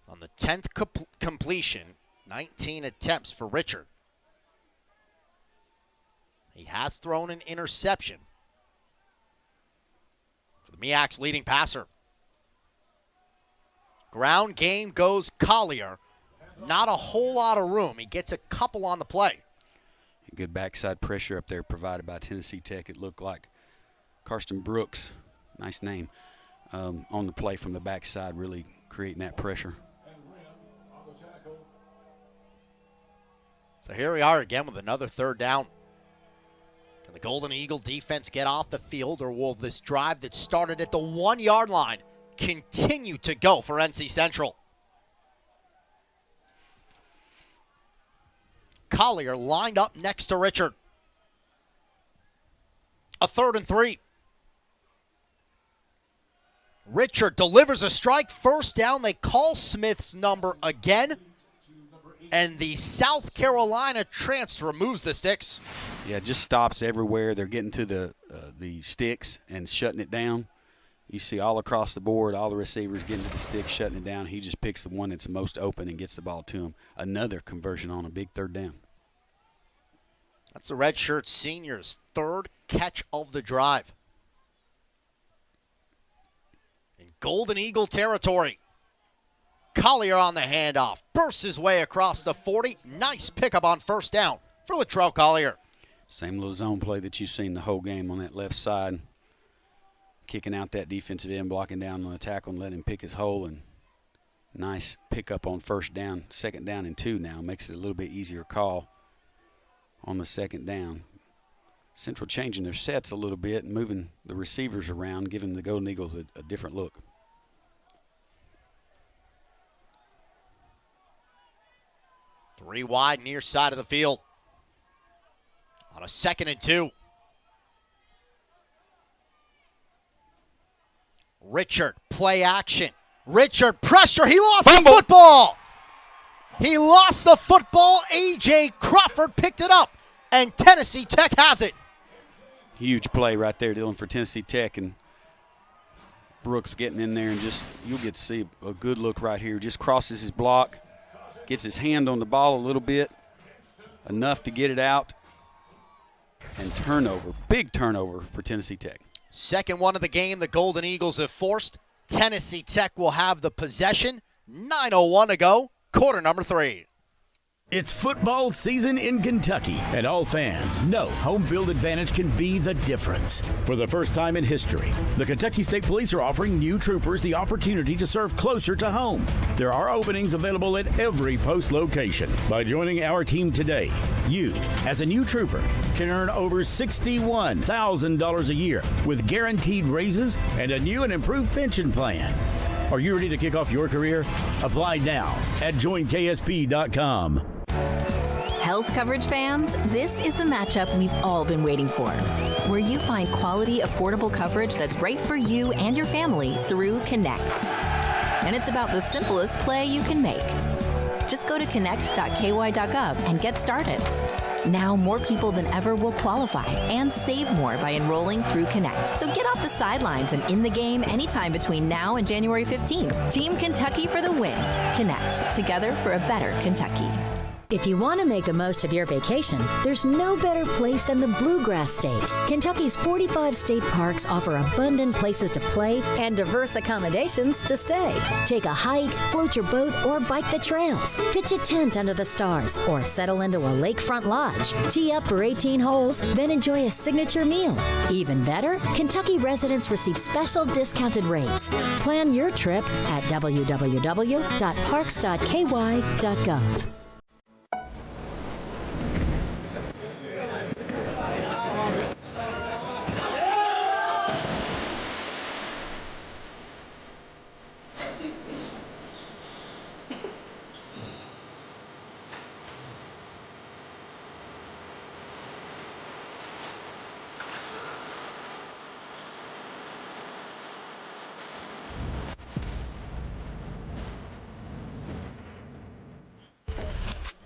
On the 10th completion, 19 attempts for Richard. He has thrown an interception. For the MEAC's leading passer. Ground game goes Collier. Not a whole lot of room. He gets a couple on the play. Good backside pressure up there provided by Tennessee Tech. It looked like Karsten Brooks, nice name, on the play from the backside, really creating that pressure. So here we are again with another third down. Can the Golden Eagle defense get off the field, or will this drive that started at the 1-yard line continue to go for NC Central? Collier lined up next to Richard. A 3rd and 3. Richard delivers a strike. First down. They call Smith's number again. And the South Carolina transfer moves the sticks. Yeah, just stops everywhere. They're getting to the sticks and shutting it down. You see all across the board, all the receivers getting to the sticks, shutting it down. He just picks the one that's most open and gets the ball to him. Another conversion on a big 3rd down. That's the redshirt senior's 3rd catch of the drive. In Golden Eagle territory. Collier on the handoff. Bursts his way across the 40. Nice pickup on first down for Latrell Collier. Same little zone play that you've seen the whole game on that left side. Kicking out that defensive end, blocking down on the tackle and letting him pick his hole. And nice pickup on first down. 2nd down and 2 now. Makes it a little bit easier call on the 2nd down. Central changing their sets a little bit and moving the receivers around, giving the Golden Eagles a different look. Three wide, near side of the field. On a 2nd and 2. Richard, play action. Richard, pressure. He lost the football. He lost the football. A.J. Crawford picked it up, and Tennessee Tech has it. Huge play right there, Dylan, for Tennessee Tech. And Brooks getting in there, and just you'll get to see a good look right here. Just crosses his block. Gets his hand on the ball a little bit, enough to get it out, and turnover, big turnover for Tennessee Tech. 2nd one of the game the Golden Eagles have forced. Tennessee Tech will have the possession. 9:01 to go, quarter number 3. It's football season in Kentucky, and all fans know home field advantage can be the difference. For the first time in history, the Kentucky State Police are offering new troopers the opportunity to serve closer to home. There are openings available at every post location. By joining our team today, you, as a new trooper, can earn over $61,000 a year with guaranteed raises and a new and improved pension plan. Are you ready to kick off your career? Apply now at joinksp.com. Health coverage fans, this is the matchup we've all been waiting for, where you find quality, affordable coverage that's right for you and your family through Connect. And it's about the simplest play you can make. Just go to connect.ky.gov and get started. Now more people than ever will qualify and save more by enrolling through Connect. So get off the sidelines and in the game anytime between now and January 15th. Team Kentucky for the win. Connect, together for a better Kentucky. If you want to make the most of your vacation, there's no better place than the Bluegrass State. Kentucky's 45 state parks offer abundant places to play and diverse accommodations to stay. Take a hike, float your boat, or bike the trails. Pitch a tent under the stars, or settle into a lakefront lodge. Tee up for 18 holes, then enjoy a signature meal. Even better, Kentucky residents receive special discounted rates. Plan your trip at www.parks.ky.gov.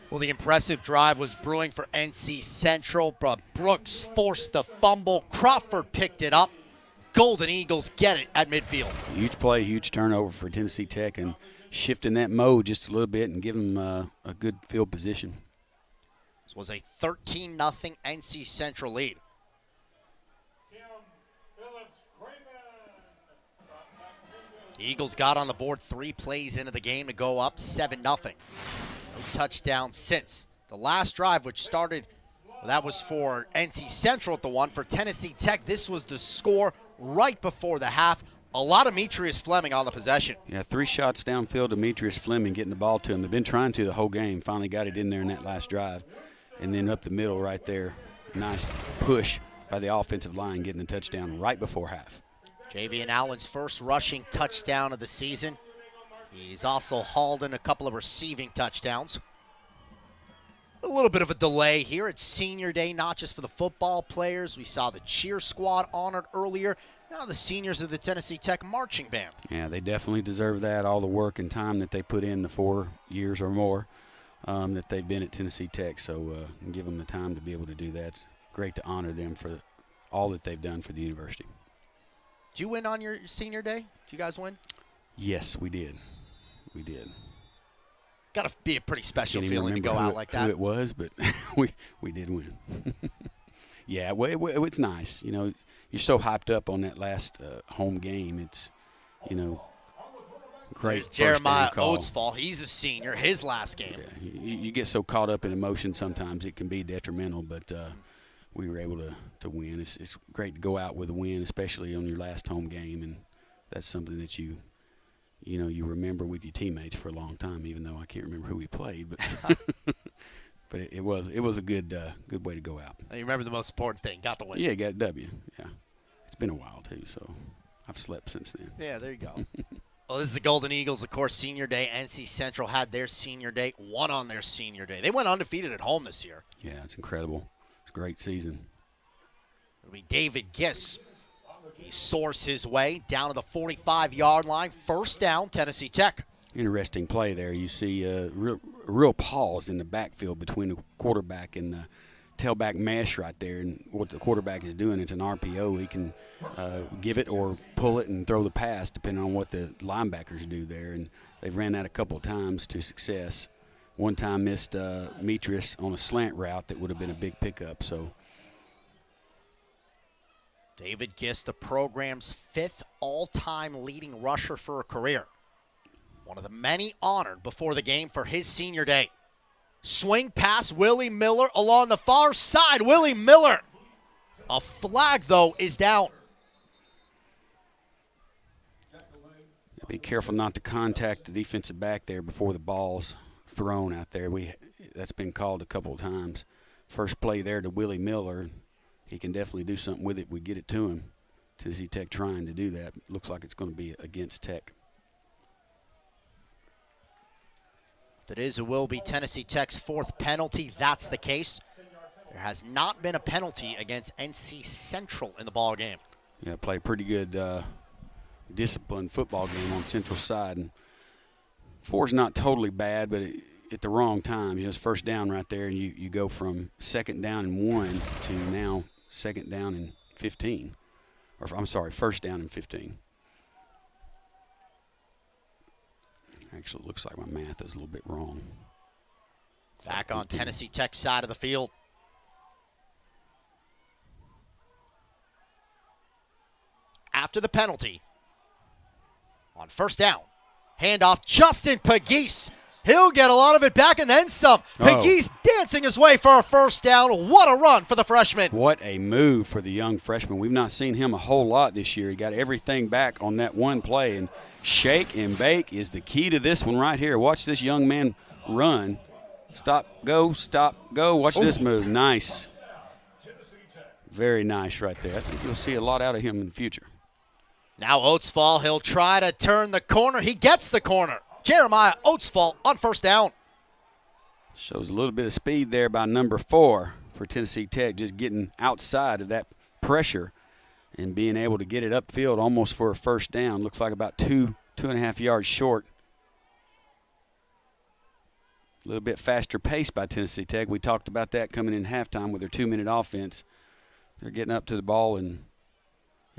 Well, the impressive drive was brewing for NC Central, but Brooks forced the fumble. Crawford picked it up. Golden Eagles get it at midfield. Huge play, huge turnover for Tennessee Tech, and shifting that mode just a little bit and giving them a good field position. This was a 13-0 NC Central lead. The Eagles got on the board 3 plays into the game to go up 7-0. No touchdown since. The last drive, which started, well, that was for NC Central at the one. For Tennessee Tech, this was the score right before the half. A lot of Demetrius Fleming on the possession. Yeah, 3 shots downfield, Demetrius Fleming getting the ball to him. They've been trying to the whole game. Finally got it in there in that last drive. And then up the middle right there. Nice push by the offensive line, getting the touchdown right before half. Javian Allen's first rushing touchdown of the season. He's also hauled in a couple of receiving touchdowns. A little bit of a delay here. It's senior day, not just for the football players. We saw the cheer squad honored earlier. Now the seniors of the Tennessee Tech marching band. Yeah, they definitely deserve that. All the work and time that they put in, the 4 years or more that they've been at Tennessee Tech. So give them the time to be able to do that. It's great to honor them for all that they've done for the university. Did you win on your senior day? Did you guys win? Yes, we did. We did. Got to be a pretty special feeling to go out like that. Who it was, but we did win. Yeah, well, it's nice. You know, you're so hyped up on that last home game. It's, you know, great. Jeremiah Oatsfall. He's a senior. His last game. Yeah, you get so caught up in emotion sometimes it can be detrimental, but we were able to win. It's great to go out with a win, especially on your last home game, and that's something that you remember with your teammates for a long time. Even though I can't remember who we played, but but it was a good way to go out. You remember the most important thing? Got the win. Yeah, got a W. Yeah, it's been a while too, so I've slept since then. Yeah, there you go. Well, this is the Golden Eagles, of course, senior day. NC Central had their senior day, won on their senior day. They went undefeated at home this year. Yeah, it's incredible. Great season. It'll be David Giss. He soars his way down to the 45-yard line. First down, Tennessee Tech. Interesting play there. You see a real pause in the backfield between the quarterback and the tailback mesh right there. And what the quarterback is doing, it's an RPO. He can give it or pull it and throw the pass depending on what the linebackers do there. And they've ran that a couple of times to success. One time missed Demetrius on a slant route that would have been a big pickup. So David Giss, the program's 5th all-time leading rusher for a career. One of the many honored before the game for his senior day. Swing pass, Willie Miller along the far side. Willie Miller. A flag, though, is down. Be careful not to contact the defensive back there before the ball's thrown out there. That's been called a couple of times. First play there to Willie Miller. He can definitely do something with it. We get it to him. Tennessee Tech trying to do that. Looks like it's going to be against Tech. If it is, it will be Tennessee Tech's 4th penalty. That's the case. There has not been a penalty against NC Central in the ball game. Yeah, play a pretty good disciplined football game on Central side. And 4's not totally bad, but at the wrong time. You know, it's first down right there, and you go from 2nd down and 1 to now 2nd down and 15. Or I'm sorry, 1st down and 15. Actually, it looks like my math is a little bit wrong. Back on Tennessee Tech side of the field. After the penalty, on 1st down, handoff, Justin Pegues. He'll get a lot of it back and then some. Pegues dancing his way for a 1st down. What a run for the freshman. What a move for the young freshman. We've not seen him a whole lot this year. He got everything back on that one play, and shake and bake is the key to this one right here. Watch this young man run. Stop, go. Watch this move. Nice. Very nice right there. I think you'll see a lot out of him in the future. Now Oatsfall, he'll try to turn the corner. He gets the corner. Jeremiah Oatsfall on 1st down. Shows a little bit of speed there by number 4 for Tennessee Tech, just getting outside of that pressure and being able to get it upfield almost for a 1st down. Looks like about 2.5 yards short. A little bit faster pace by Tennessee Tech. We talked about that coming in halftime with their 2-minute offense. They're getting up to the ball and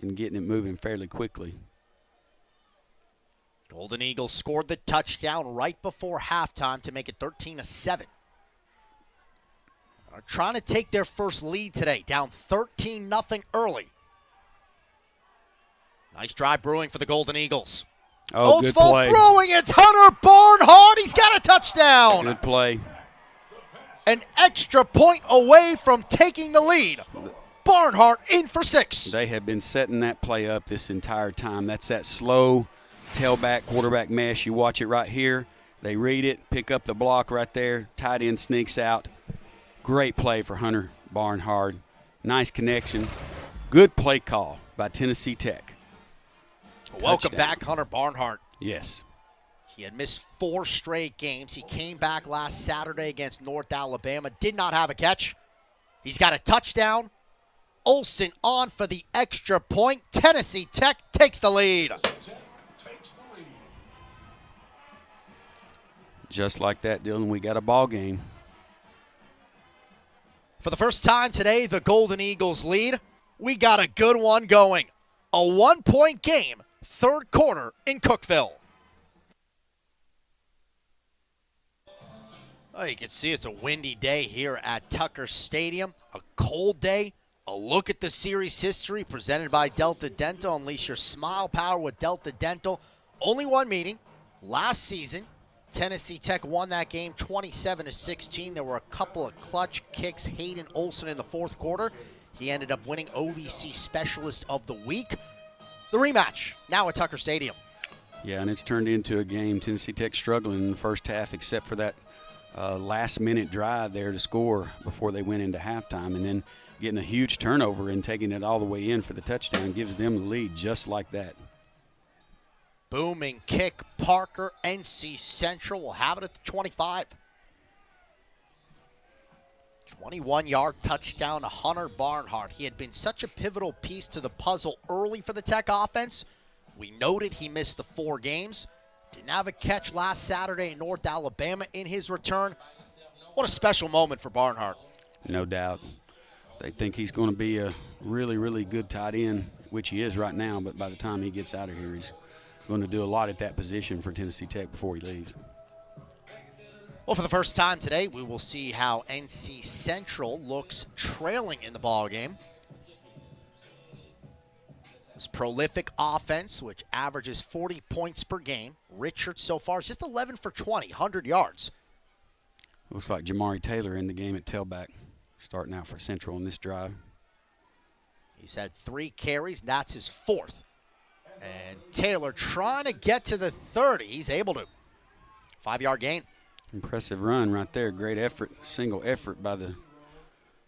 and getting it moving fairly quickly. Golden Eagles scored the touchdown right before halftime to make it 13-7. Are trying to take their first lead today, down 13-0 early. Nice drive brewing for the Golden Eagles. Oh, good Oldsville play. throwing, it's Hunter Barnhart. He's got a touchdown. Good play. An extra point away from taking the lead. Barnhart in for 6. They have been setting that play up this entire time. That's that slow tailback, quarterback mesh. You watch it right here. They read it, pick up the block right there. Tight end sneaks out. Great play for Hunter Barnhart. Nice connection. Good play call by Tennessee Tech. Welcome Touchdown. back, Hunter Barnhart. Yes. He had missed 4 straight games. He came back last Saturday against North Alabama. Did not have a catch. He's got a touchdown. Olsen on for the extra point. Tennessee Tech takes the lead. Just like that, Dylan, we got a ball game. For the first time today, the Golden Eagles lead. We got a good one going. A 1-point game, third quarter in Cookeville. Oh, you can see it's a windy day here at Tucker Stadium. A cold day. A look at the series history presented by Delta Dental. Unleash your smile power with Delta Dental. Only one meeting. Last season, Tennessee Tech won that game 27-16. There were a couple of clutch kicks. Hayden Olsen in the fourth quarter. He ended up winning OVC Specialist of the Week. The rematch, now at Tucker Stadium. Yeah, and it's turned into a game. Tennessee Tech struggling in the first half except for that last-minute drive there to score before they went into halftime. And then getting a huge turnover and taking it all the way in for the touchdown gives them the lead just like that. Booming kick. Parker, NC Central will have it at the 25. 21-yard touchdown to Hunter Barnhart. He had been such a pivotal piece to the puzzle early for the Tech offense. We noted he missed the 4 games. Didn't have a catch last Saturday in North Alabama in his return. What a special moment for Barnhart. No doubt. They think he's going to be a really, really good tight end, which he is right now, but by the time he gets out of here, he's going to do a lot at that position for Tennessee Tech before he leaves. Well, for the first time today, we will see how NC Central looks trailing in the ballgame. This prolific offense, which averages 40 points per game. Richards so far is just 11 for 20, 100 yards. Looks like Jamari Taylor in the game at tailback, starting out for Central in this drive. He's had 3 carries, and that's his 4th. And Taylor trying to get to the 30. He's able to. 5-yard gain. Impressive run right there. Great effort, single effort by the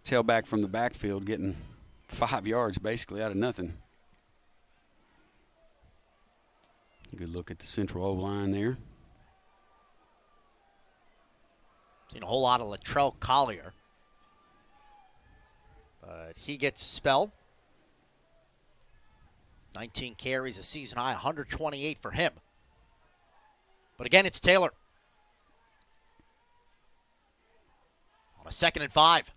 tailback from the backfield, getting 5 yards basically out of nothing. Good look at the Central O-line there. Seen a whole lot of Latrell Collier. But he gets a spell. 19 carries, a season high, 128 for him. But again, it's Taylor. On a 2nd and 5.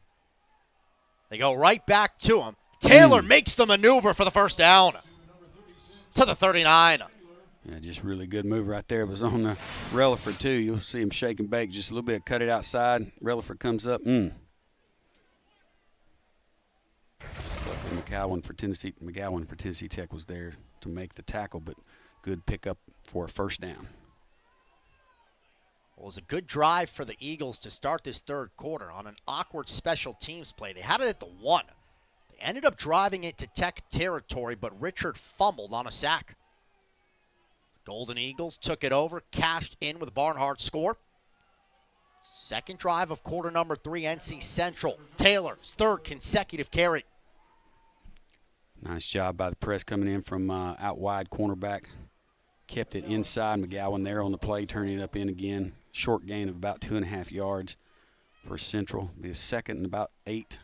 They go right back to him. Taylor makes the maneuver for the first down. To the 39. Yeah, just really good move right there. It was on the Relaford, too. You'll see him shake and bake just a little bit. Cut it outside. Relaford comes up. McGowan for Tennessee Tech was there to make the tackle, but good pickup for a first down. Well, it was a good drive for the Eagles to start this third quarter on an awkward special teams play. They had it at the 1. They ended up driving it to Tech territory, but Richard fumbled on a sack. Golden Eagles took it over, cashed in with Barnhart's score. Second drive of quarter number 3, NC Central. Taylor's 3rd consecutive carry. Nice job by the press coming in from out wide cornerback. Kept it inside. McGowan there on the play, turning it up in again. Short gain of about 2.5 yards for Central. Be a 2nd and about 8.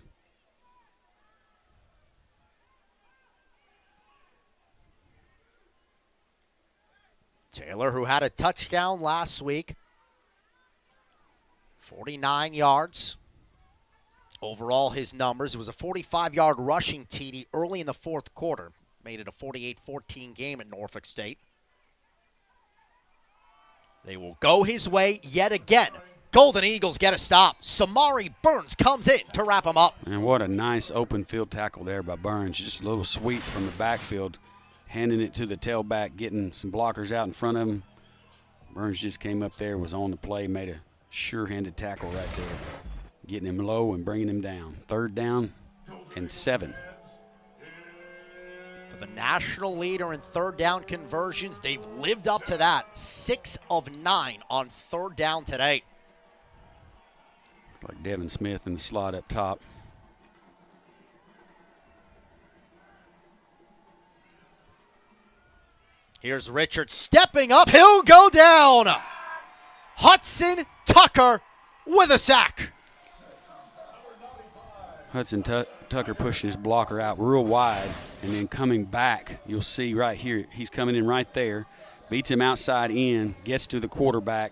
Taylor, who had a touchdown last week, 49 yards. Overall, his numbers, it was a 45-yard rushing TD early in the fourth quarter. Made it a 48-14 game at Norfolk State. They will go his way yet again. Golden Eagles get a stop. Samari Burns comes in to wrap them up. And what a nice open field tackle there by Burns. Just a little sweep from the backfield, handing it to the tailback, getting some blockers out in front of him. Burns just came up there, was on the play, made a sure-handed tackle right there, getting him low and bringing him down. 3rd down and 7. For the national leader in 3rd down conversions, they've lived up to that. 6 of 9 on 3rd down today. It's like Devin Smith in the slot up top. Here's Richard stepping up. He'll go down. Hudson Tucker with a sack. Hudson Tucker pushing his blocker out real wide, and then coming back, you'll see right here, he's coming in right there, beats him outside in, gets to the quarterback.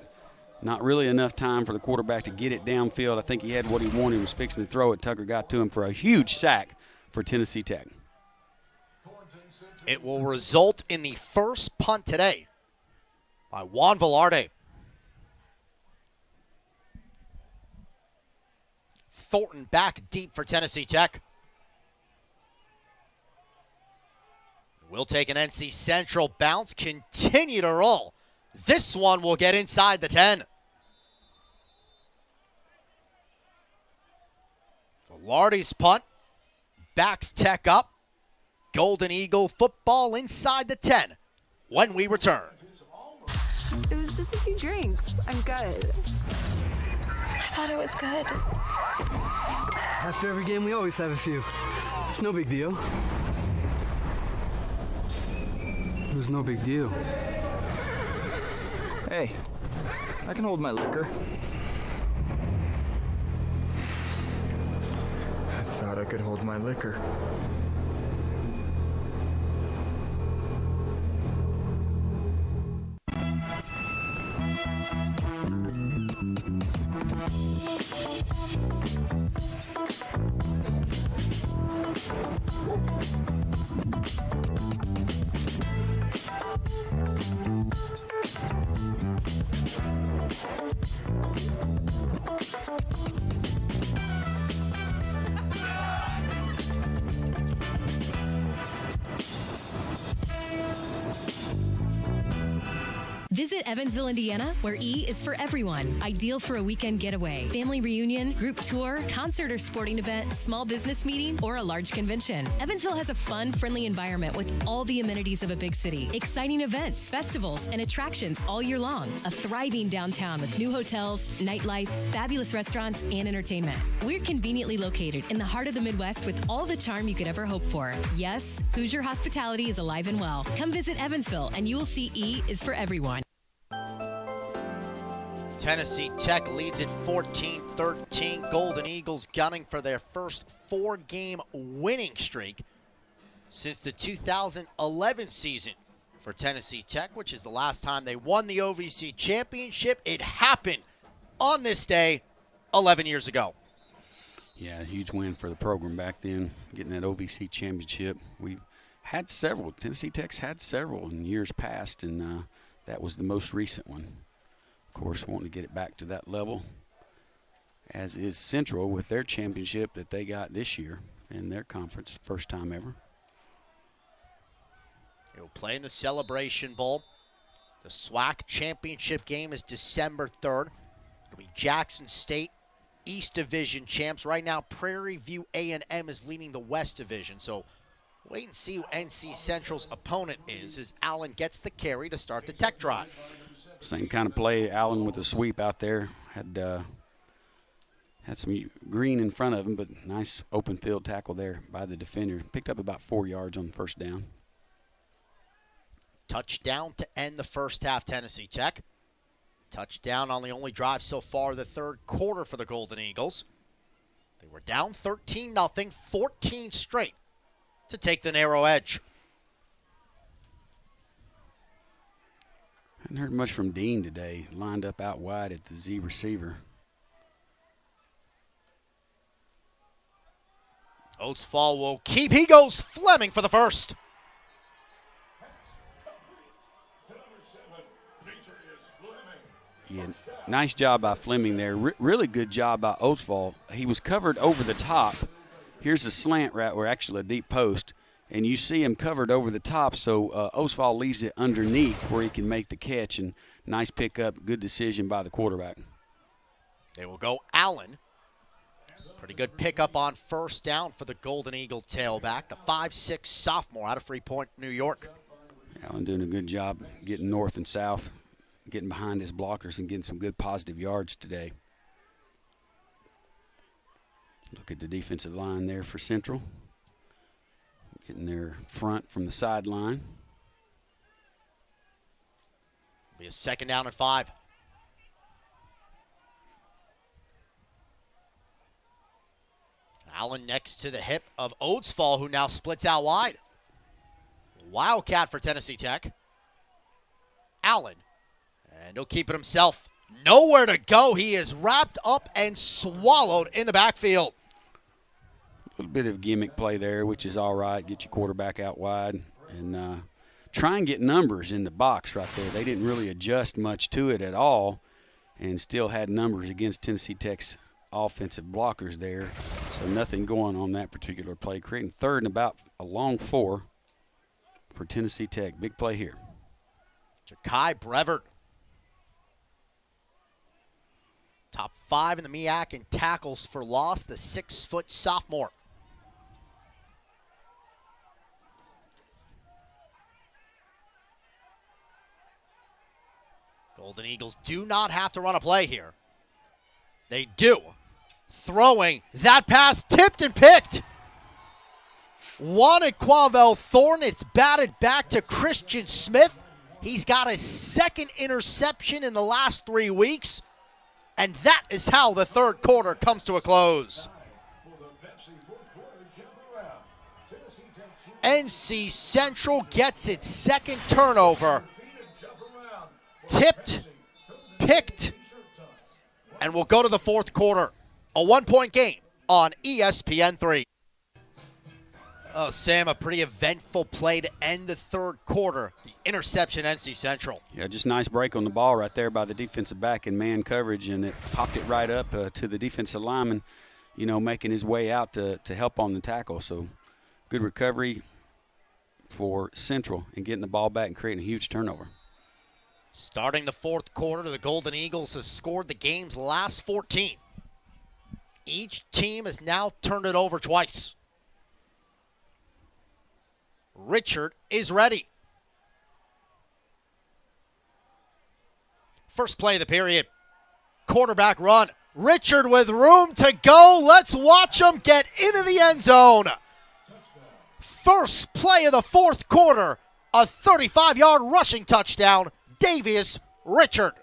Not really enough time for the quarterback to get it downfield. I think he had what he wanted. He was fixing to throw it. Tucker got to him for a huge sack for Tennessee Tech. It will result in the first punt today by Juan Velarde. Thornton back deep for Tennessee Tech. We'll take an NC Central bounce, continue to roll. This one will get inside the 10. Velarde's punt backs Tech up. Golden Eagle football inside the 10 when we return. It was just a few drinks. I'm good. I thought it was good. After every game, we always have a few. It's no big deal. It was no big deal. Hey, I can hold my liquor. I thought I could hold my liquor. Visit Evansville, Indiana, where E is for everyone. Ideal for a weekend getaway, family reunion, group tour, concert or sporting event, small business meeting, or a large convention. Evansville has a fun, friendly environment with all the amenities of a big city. Exciting events, festivals, and attractions all year long. A thriving downtown with new hotels, nightlife, fabulous restaurants, and entertainment. We're conveniently located in the heart of the Midwest with all the charm you could ever hope for. Yes, Hoosier hospitality is alive and well. Come visit Evansville, and you will see E is for everyone. Tennessee Tech leads at 14-13. Golden Eagles gunning for their first 4-game winning streak since the 2011 season for Tennessee Tech, which is the last time they won the OVC championship. It happened on this day 11 years ago. Yeah, a huge win for the program back then, getting that OVC championship. We had several. Tennessee Tech's had several in years past, and that was the most recent one. Of course, wanting to get it back to that level, as is Central with their championship that they got this year in their conference, first time ever. They will play in the Celebration Bowl. The SWAC championship game is December 3rd. It'll be Jackson State, East Division champs. Right now, Prairie View A&M is leading the West Division, so wait and see who NC Central's opponent is as Allen gets the carry to start the Tech drive. Same kind of play. Allen with a sweep out there. Had some green in front of him, but nice open field tackle there by the defender. Picked up about 4 yards on the first down. Touchdown to end the first half, Tennessee Tech. Touchdown on the only drive so far the third quarter for the Golden Eagles. They were down 13-0, 14 straight to take the narrow edge. Hadn't heard much from Dean today. Lined up out wide at the Z receiver. Oates Fall will keep. He goes Fleming for the first. Yeah, nice job by Fleming there. Really good job by Oswald. He was covered over the top. Here's a slant route, or actually a deep post, and you see him covered over the top, so Oswald leaves it underneath where he can make the catch, and nice pickup, good decision by the quarterback. They will go Allen. Pretty good pickup on first down for the Golden Eagle tailback, the 5'6" sophomore out of Freeport, New York. Allen doing a good job getting north and south, getting behind his blockers and getting some good positive yards today. Look at the defensive line there for Central. Getting their front from the sideline. Be a 2nd down and 5. Allen next to the hip of Oatsfall, who now splits out wide. Wildcat for Tennessee Tech. Allen, and he'll keep it himself. Nowhere to go. He is wrapped up and swallowed in the backfield. A little bit of gimmick play there, which is all right. Get your quarterback out wide and try and get numbers in the box right there. They didn't really adjust much to it at all and still had numbers against Tennessee Tech's offensive blockers there. So nothing going on that particular play. Creating 3rd and about a long 4 for Tennessee Tech. Big play here. Ja'Kai Brevard. Top 5 in the MEAC in tackles for loss, the 6-foot sophomore. Golden Eagles do not have to run a play here. They do. Throwing, that pass tipped and picked. Wanted Quavel Thorne. It's batted back to Christian Smith. He's got his 2nd interception in the last 3 weeks. And that is how the 3rd quarter comes to a close. NC Central gets its 2nd turnover. Tipped, picked, and we'll go to the 4th quarter. A 1-point game on ESPN3. Oh, Sam, a pretty eventful play to end the 3rd quarter. The interception, NC Central. Yeah, just nice break on the ball right there by the defensive back in man coverage, and it popped it right up to the defensive lineman, you know, making his way out to help on the tackle. So good recovery for Central and getting the ball back and creating a huge turnover. Starting the 4th quarter, the Golden Eagles have scored the game's last 14. Each team has now turned it over twice. Richard is ready. First play of the period. Quarterback run. Richard with room to go. Let's watch him get into the end zone. First play of the 4th quarter. A 35-yard rushing touchdown. Davius Richard.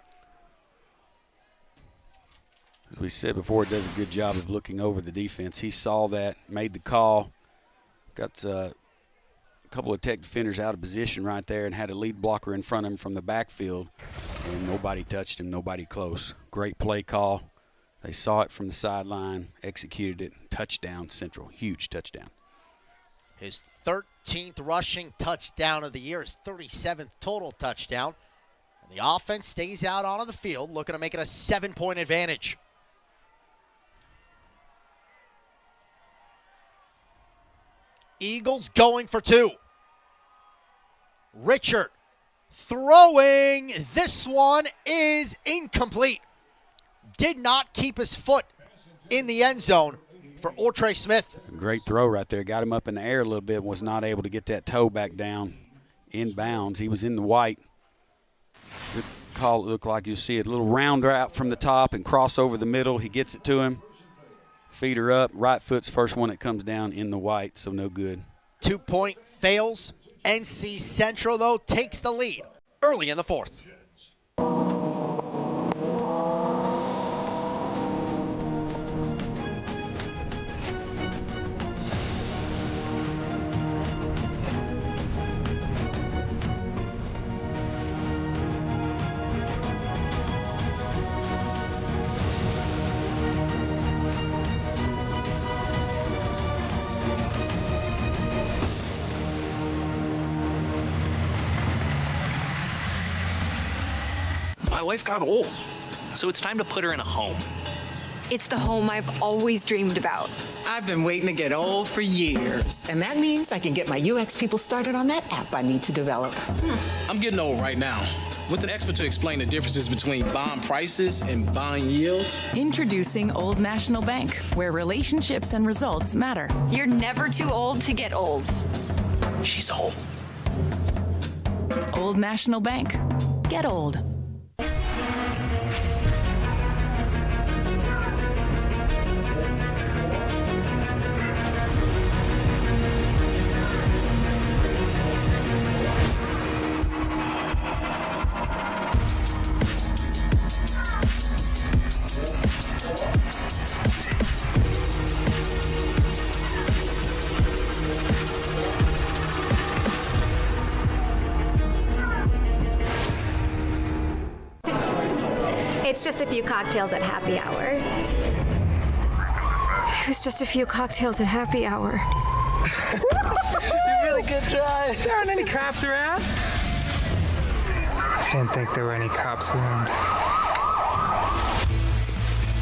As we said before, does a good job of looking over the defense. He saw that, made the call, got a couple of Tech defenders out of position right there and had a lead blocker in front of him from the backfield, and nobody touched him, nobody close. Great play call. They saw it from the sideline, executed it. Touchdown, Central. Huge touchdown. His 13th rushing touchdown of the year, his 37th total touchdown. And the offense stays out onto the field, looking to make it a 7-point advantage. Eagles going for 2. Richard throwing. This one is incomplete. Did not keep his foot in the end zone for Ortre Smith. Great throw right there. Got him up in the air a little bit and was not able to get that toe back down in bounds. He was in the white. Good call. It looked like you see a little round route from the top and cross over the middle. He gets it to him. Feeder up. Right foot's first one that comes down in the white, so no good. 2-point fails. NC Central, though, takes the lead early in the 4th. My wife got old, so it's time to put her in a home. It's the home I've always dreamed about. I've been waiting to get old for years. And that means I can get my UX people started on that app I need to develop. I'm getting old right now. With an expert to explain the differences between bond prices and bond yields. Introducing Old National Bank, where relationships and results matter. You're never too old to get old. She's old. Old National Bank. Get old. It's just a few cocktails at happy hour. It was just a few cocktails at happy hour. You really good try. There aren't any cops around. I didn't think there were any cops around.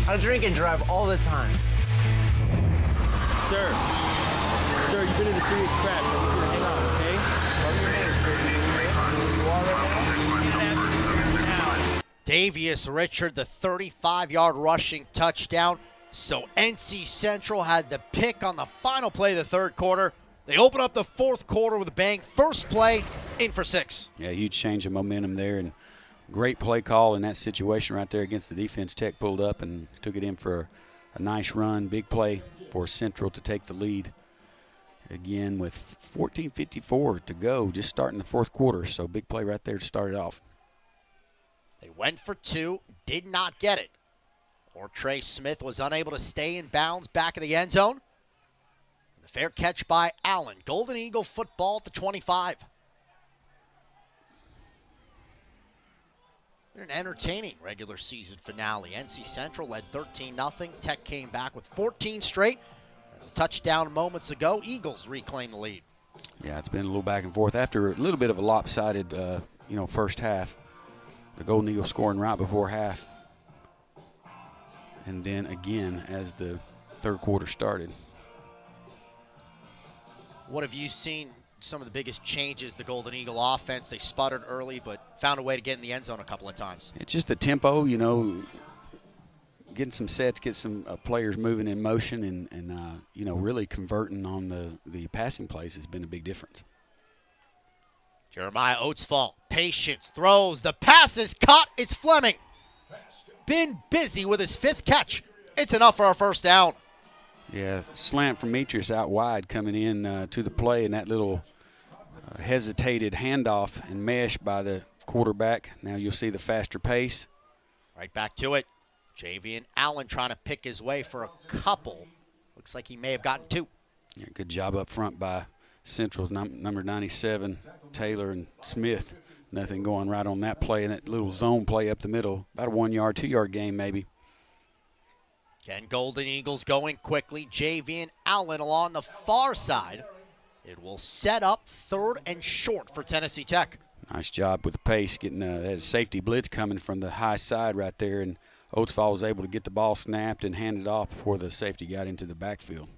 I drink and drive all the time. Sir, you've been in a serious crash. I need you to hang on, okay? Tell me your name, sir. Where you are right now? Davius Richard, the 35-yard rushing touchdown. So NC Central had the pick on the final play of the third quarter. They open up the fourth quarter with a bang. First play, in for 6. Yeah, huge change of momentum there, and great play call in that situation right there against the defense. Tech pulled up and took it in for a nice run. Big play for Central to take the lead. Again, with 14:54 to go, just starting the fourth quarter. So big play right there to start it off. They went for 2, did not get it. Or Trey Smith was unable to stay in bounds back of the end zone. The fair catch by Allen. Golden Eagle football at the 25. An entertaining regular season finale. NC Central led 13-0. Tech came back with 14 straight. And a touchdown moments ago, Eagles reclaim the lead. Yeah, it's been a little back and forth after a little bit of a lopsided, first half. The Golden Eagles scoring right before half. And then again as the third quarter started. What have you seen some of the biggest changes? The Golden Eagle offense, they sputtered early but found a way to get in the end zone a couple of times. It's just the tempo, getting some sets, get some players moving in motion and really converting on the passing plays has been a big difference. Jeremiah Oatsfall, patience, throws, the pass is caught, it's Fleming. Been busy with his 5th catch. It's enough for our first down. Yeah, slant from Demetrius out wide coming in to the play, and that little hesitated handoff and mesh by the quarterback. Now you'll see the faster pace. Right back to it. Javian Allen trying to pick his way for a couple. Looks like he may have gotten 2. Yeah, good job up front by Central's number 97, Taylor and Smith. Nothing going right on that play, and that little zone play up the middle. About a 1-yard, 2-yard game maybe. Again, Golden Eagles going quickly. Javian Allen along the far side. It will set up 3rd and short for Tennessee Tech. Nice job with the pace, getting that safety blitz coming from the high side right there, and Oatsfall was able to get the ball snapped and handed off before the safety got into the backfield.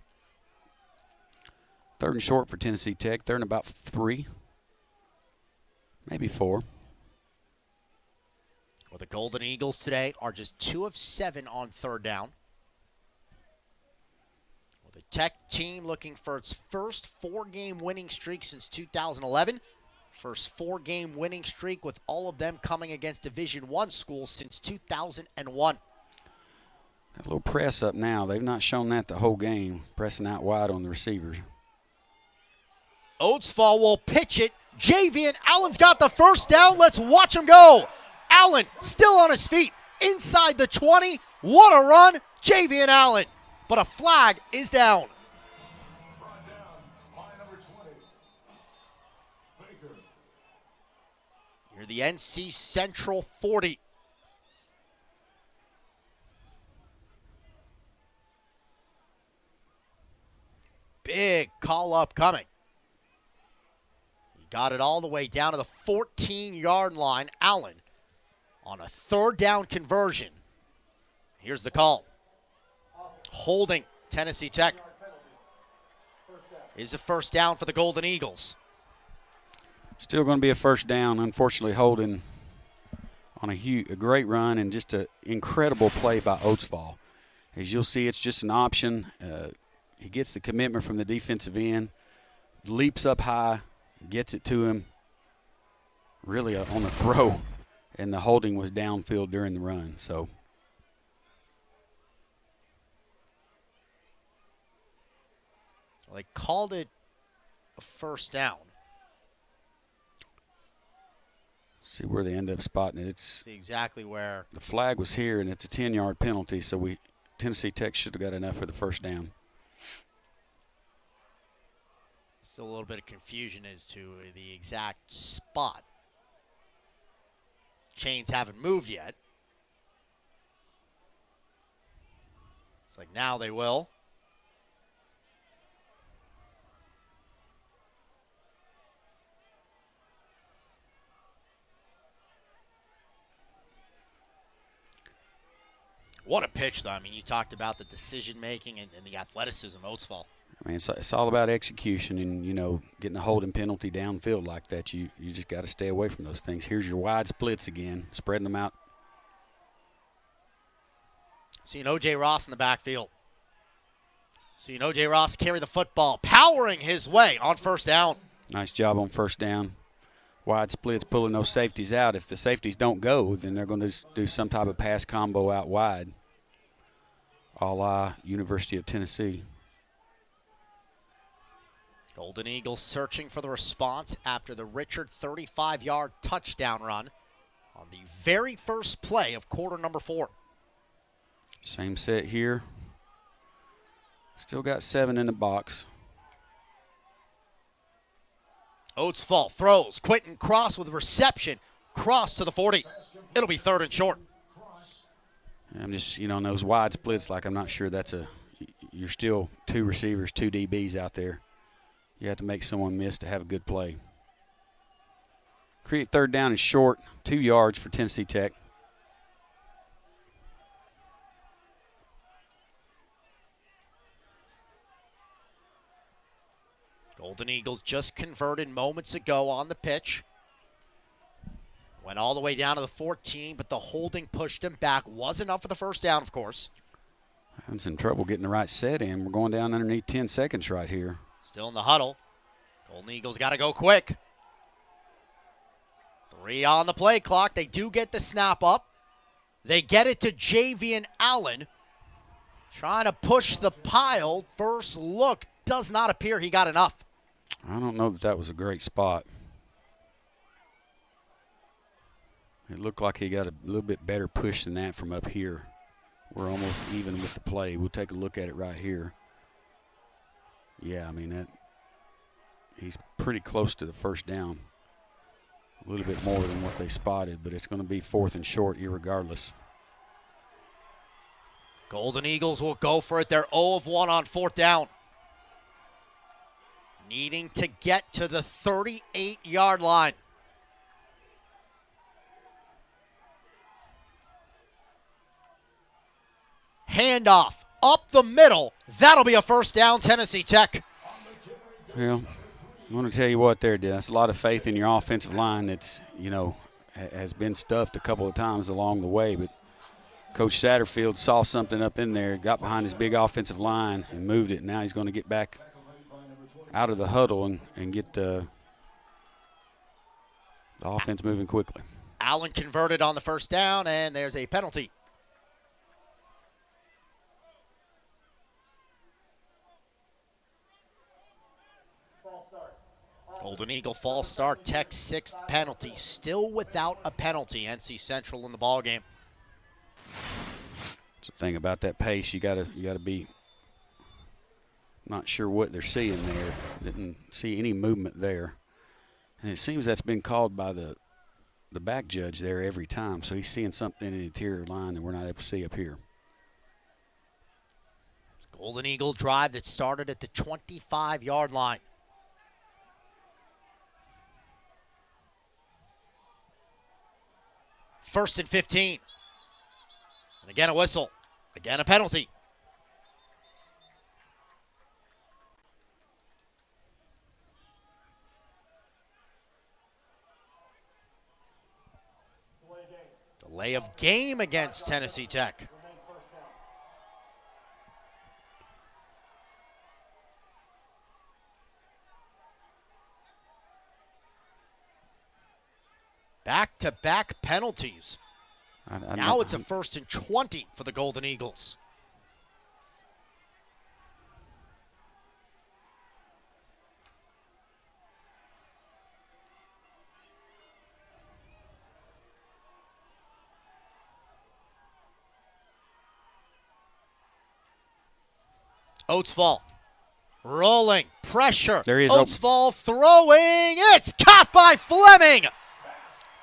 3rd and short for Tennessee Tech. They're in about 3, maybe 4. Well, the Golden Eagles today are just 2 of 7 on 3rd down. Well, the Tech team looking for its first 4-game winning streak since 2011. First 4-game winning streak with all of them coming against Division I schools since 2001. That little press up now. They've not shown that the whole game, pressing out wide on the receivers. Oatsfall will pitch it. Javian Allen's got the first down. Let's watch him go. Allen still on his feet. Inside the 20. What a run. Javian Allen. But a flag is down. You're the NC Central 40. Big call up coming. Got it all the way down to the 14-yard line. Allen on a third down conversion. Here's the call. Holding Tennessee Tech. Is a first down for the Golden Eagles. Still going to be a first down. Unfortunately, holding on a great run and just an incredible play by Oatsfall. As you'll see, it's just an option. He gets the commitment from the defensive end, leaps up high, gets it to him, really on the throw, and the holding was downfield during the run. So they called it a first down. See where they end up spotting it. See exactly where. The flag was here, and it's a 10-yard penalty, so Tennessee Tech should have got enough for the first down. Still a little bit of confusion as to the exact spot. Chains haven't moved yet. It's like now they will. What a pitch, though. I mean, you talked about the decision-making and the athleticism, Oatsfall. I mean, it's all about execution and, getting a holding penalty downfield like that. You just got to stay away from those things. Here's your wide splits again, spreading them out. Seeing O.J. Ross in the backfield. Seeing O.J. Ross carry the football, powering his way on first down. Nice job on first down. Wide splits, pulling those safeties out. If the safeties don't go, then they're going to do some type of pass combo out wide, a la University of Tennessee. Golden Eagles searching for the response after the Richard 35-yard touchdown run on the very first play of quarter number 4. Same set here. Still got 7 in the box. Oatsfall throws. Quentin Cross with reception. Cross to the 40. It'll be 3rd and short. I'm just, on those wide splits, like I'm not sure you're still 2 receivers, 2 DBs out there. You have to make someone miss to have a good play. Create 3rd down and short, 2 yards for Tennessee Tech. Golden Eagles just converted moments ago on the pitch. Went all the way down to the 14, but the holding pushed him back. Was enough for the first down, of course. Having some trouble getting the right set in. We're going down underneath 10 seconds right here. Still in the huddle. Golden Eagles got to go quick. 3 on the play clock. They do get the snap up. They get it to Javian Allen. Trying to push the pile. First look. Does not appear he got enough. I don't know that was a great spot. It looked like he got a little bit better push than that from up here. We're almost even with the play. We'll take a look at it right here. Yeah, I mean, he's pretty close to the first down. A little bit more than what they spotted, but it's going to be 4th and short irregardless. Golden Eagles will go for it. They're 0 of 1 on 4th down. Needing to get to the 38-yard line. Handoff up the middle. That'll be a first down, Tennessee Tech. Well, I'm going to tell you what there, Dennis. A lot of faith in your offensive line that's, has been stuffed a couple of times along the way. But Coach Satterfield saw something up in there, got behind his big offensive line and moved it. Now he's going to get back out of the huddle and get the offense moving quickly. Allen converted on the first down, and there's a penalty. Golden Eagle false start, Tech's 6th penalty. Still without a penalty, NC Central in the ballgame. That's the thing about that pace. You gotta be not sure what they're seeing there. Didn't see any movement there. And it seems that's been called by the back judge there every time. So he's seeing something in the interior line that we're not able to see up here. Golden Eagle drive that started at the 25-yard line. 1st and 15. And again a whistle. Again a penalty. Delay of game against Tennessee Tech. Back-to-back penalties. Now it's a 1st and 20 for the Golden Eagles. Oatsfall rolling, pressure. There he is. Oatsfall throwing. It's caught by Fleming.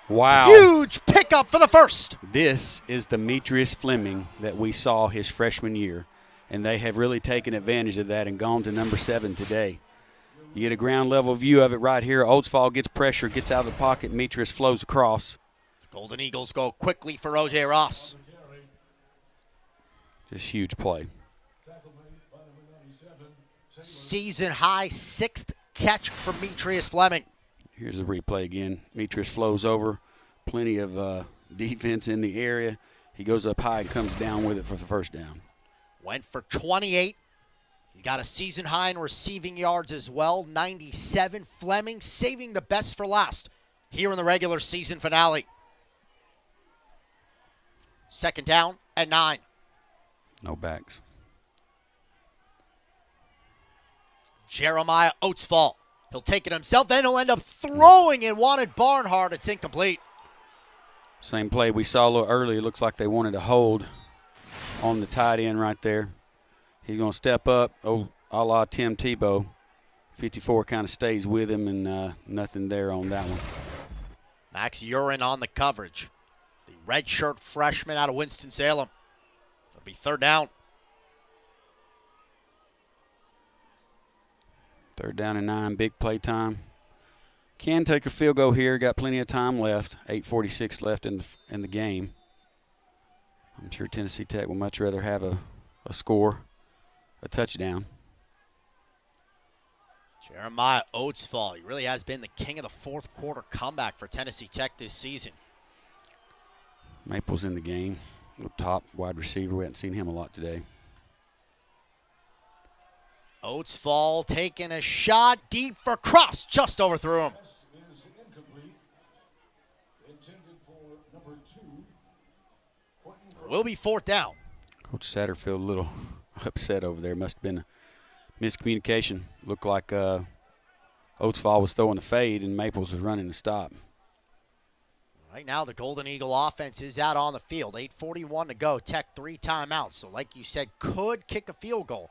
Wow. Huge pickup for the first. This is the Demetrius Fleming that we saw his freshman year, and they have really taken advantage of that and gone to number 7 today. You get a ground level view of it right here. Oatsfall gets pressure, gets out of the pocket. Demetrius flows across. The Golden Eagles go quickly for O.J. Ross. Just huge play. Season high 6th catch for Demetrius Fleming. Here's the replay again. Demetrius flows over. Plenty of defense in the area. He goes up high and comes down with it for the first down. Went for 28. He got a season high in receiving yards as well, 97. Fleming saving the best for last here in the regular season finale. 2nd down and 9. No backs. Jeremiah Oatsfall. He'll take it himself, then he'll end up throwing it. Wanted Barnhart. It's incomplete. Same play we saw a little earlier. Looks like they wanted to hold on the tight end right there. He's going to step up, a la Tim Tebow. 54 kind of stays with him, and nothing there on that one. Max Urin on the coverage. The redshirt freshman out of Winston-Salem. It'll be 3rd down. 3rd down and 9, big play time. Can take a field goal here. Got plenty of time left. 8:46 left in the game. I'm sure Tennessee Tech would much rather have a score, a touchdown. Jeremiah Oatsfall. He really has been the king of the 4th quarter comeback for Tennessee Tech this season. Maple's in the game. Top wide receiver. We haven't seen him a lot today. Oatsfall taking a shot deep for Cross. Just overthrew him. Will be 4th down. Coach Satterfield a little upset over there. Must have been a miscommunication. Looked like Oatsfall was throwing a fade and Maples was running to stop. Right now the Golden Eagle offense is out on the field. 8:41 to go. Tech 3 timeouts. So like you said, could kick a field goal.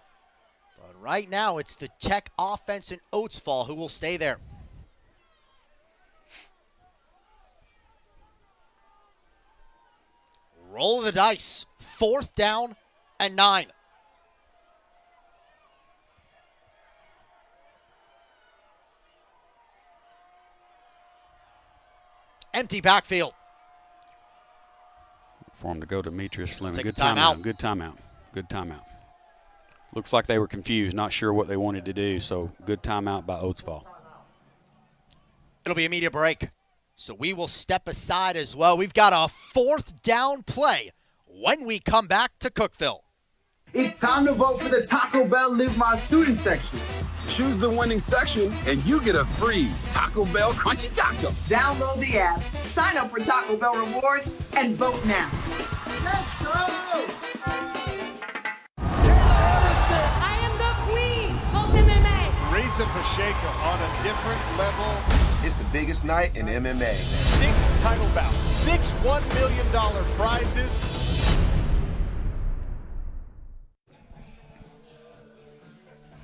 But right now, it's the Tech offense and Oatsfall who will stay there. Roll of the dice. 4th down and 9. Empty backfield. For him to go to Demetrius Fleming. Take Good a timeout. Good timeout. Good timeout. Looks like they were confused, not sure what they wanted to do, so good timeout by Oatsfall. It'll be a media break, so we will step aside as well. We've got a 4th down play when we come back to Cookeville. It's time to vote for the Taco Bell Live My Student section. Choose the winning section, and you get a free Taco Bell Crunchy Taco. Download the app, sign up for Taco Bell Rewards, and vote now. Let's go! I am the queen of MMA. Reza Pacheco on a different level. It's the biggest night in MMA. 6 title bouts, 6 $1 million prizes.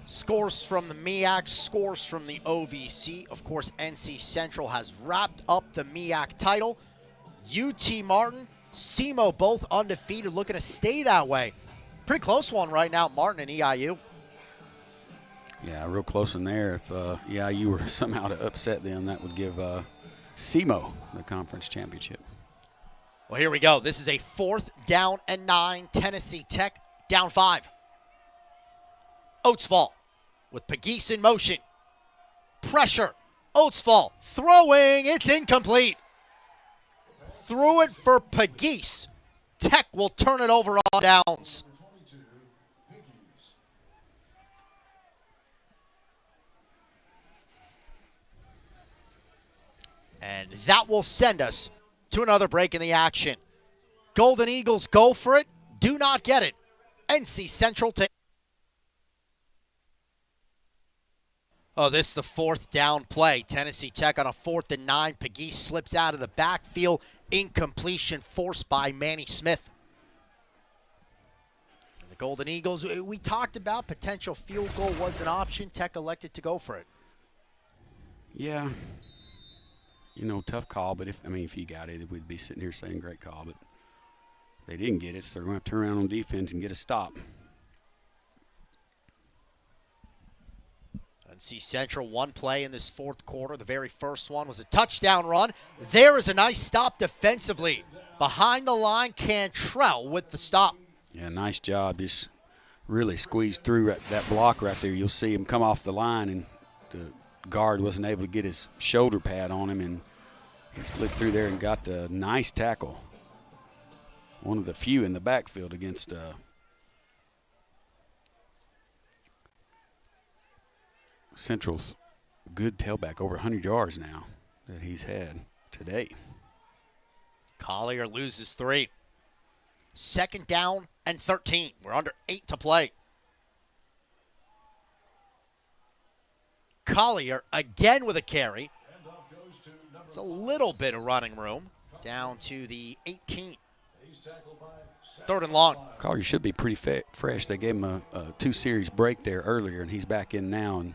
Scores from the MEAC, scores from the OVC. Of course, NC Central has wrapped up the MEAC title. UT Martin, SEMO both undefeated, looking to stay that way. Pretty close one right now, Martin and EIU. Yeah, real close in there. If EIU were somehow to upset them, that would give SEMO the conference championship. Well, here we go. This is a 4th down and 9. Tennessee Tech down 5. Oatsfall with Pegues in motion. Pressure. Oatsfall throwing. It's incomplete. Threw it for Pegues. Tech will turn it over on downs. And that will send us to another break in the action. Golden Eagles go for it. Do not get it. NC Central take. Oh, this is the 4th down play. Tennessee Tech on a 4th and 9. Pegues slips out of the backfield. Incompletion forced by Manny Smith. And the Golden Eagles, we talked about potential field goal was an option. Tech elected to go for it. Yeah. You know, tough call, but if you got it, we'd be sitting here saying great call, but they didn't get it, so they're going to have to turn around on defense and get a stop. NC Central, one play in this 4th quarter. The very first one was a touchdown run. There is a nice stop defensively. Behind the line, Cantrell with the stop. Yeah, nice job. Just really squeezed through that block right there. You'll see him come off the line, and the guard wasn't able to get his shoulder pad on him, and he split through there and got a nice tackle. One of the few in the backfield against Central's good tailback, over 100 yards now that he's had today. Collier loses 3. 2nd down and 13. We're under 8 to play. Collier again with a carry. It's a little bit of running room down to the 18. 3rd and long. Collier should be pretty fresh. They gave him a 2-series break there earlier, and he's back in now. And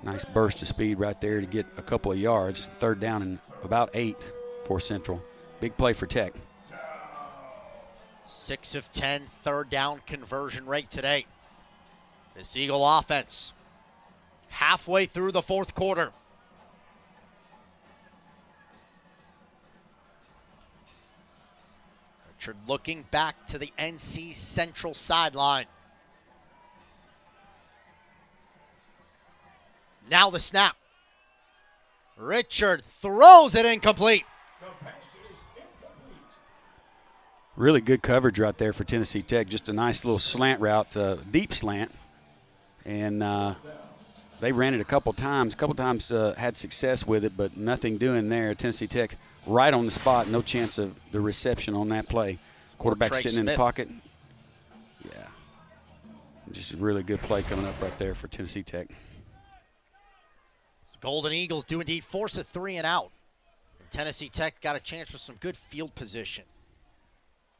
nice burst of speed right there to get a couple of yards. 3rd down and about 8 for Central. Big play for Tech. 6 of 10, 3rd down conversion rate today. This Eagle offense halfway through the 4th quarter. Richard looking back to the NC Central sideline. Now the snap. Richard throws it incomplete. Really good coverage right there for Tennessee Tech. Just a nice little slant route, deep slant. And they ran it a couple times. Had success with it, but nothing doing there. Tennessee Tech right on the spot. No chance of the reception on that play. Quarterback sitting in the pocket. Yeah. Just a really good play coming up right there for Tennessee Tech. Golden Eagles do indeed force a 3 and out. And Tennessee Tech got a chance for some good field position.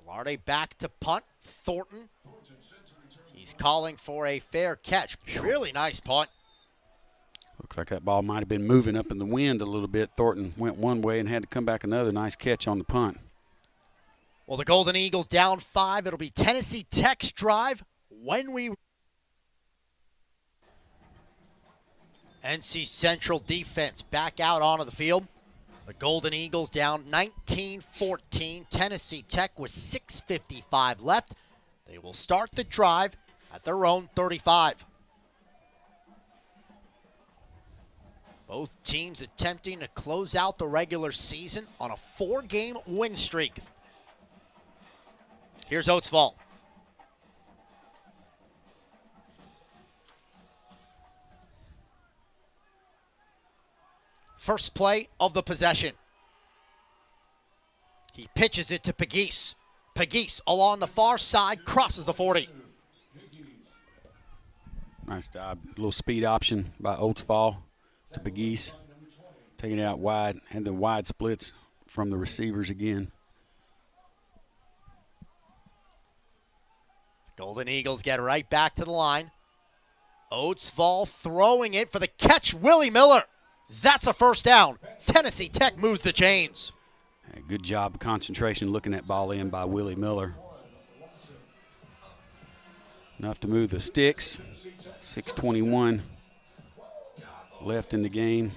Velarde back to punt. Thornton. He's calling for a fair catch. Really nice punt. Looks like that ball might have been moving up in the wind a little bit. Thornton went one way and had to come back another. Nice catch on the punt. Well, the Golden Eagles down 5. It'll be Tennessee Tech's drive when we... NC Central defense back out onto the field. The Golden Eagles down 19-14. Tennessee Tech with 6:55 left. They will start the drive at their own 35. Both teams attempting to close out the regular season on a 4-game win streak. Here's Oatsfall. First play of the possession. He pitches it to Pegues. Pegues along the far side, crosses the 40. Nice job. A little speed option by Oatsfall to Pegues. Taking it out wide. And the wide splits from the receivers again. Golden Eagles get right back to the line. Oatsfall throwing it for the catch. Willie Miller. That's a first down. Tennessee Tech moves the chains. Good job of concentration looking that ball in by Willie Miller. Enough to move the sticks. 6:21 left in the game.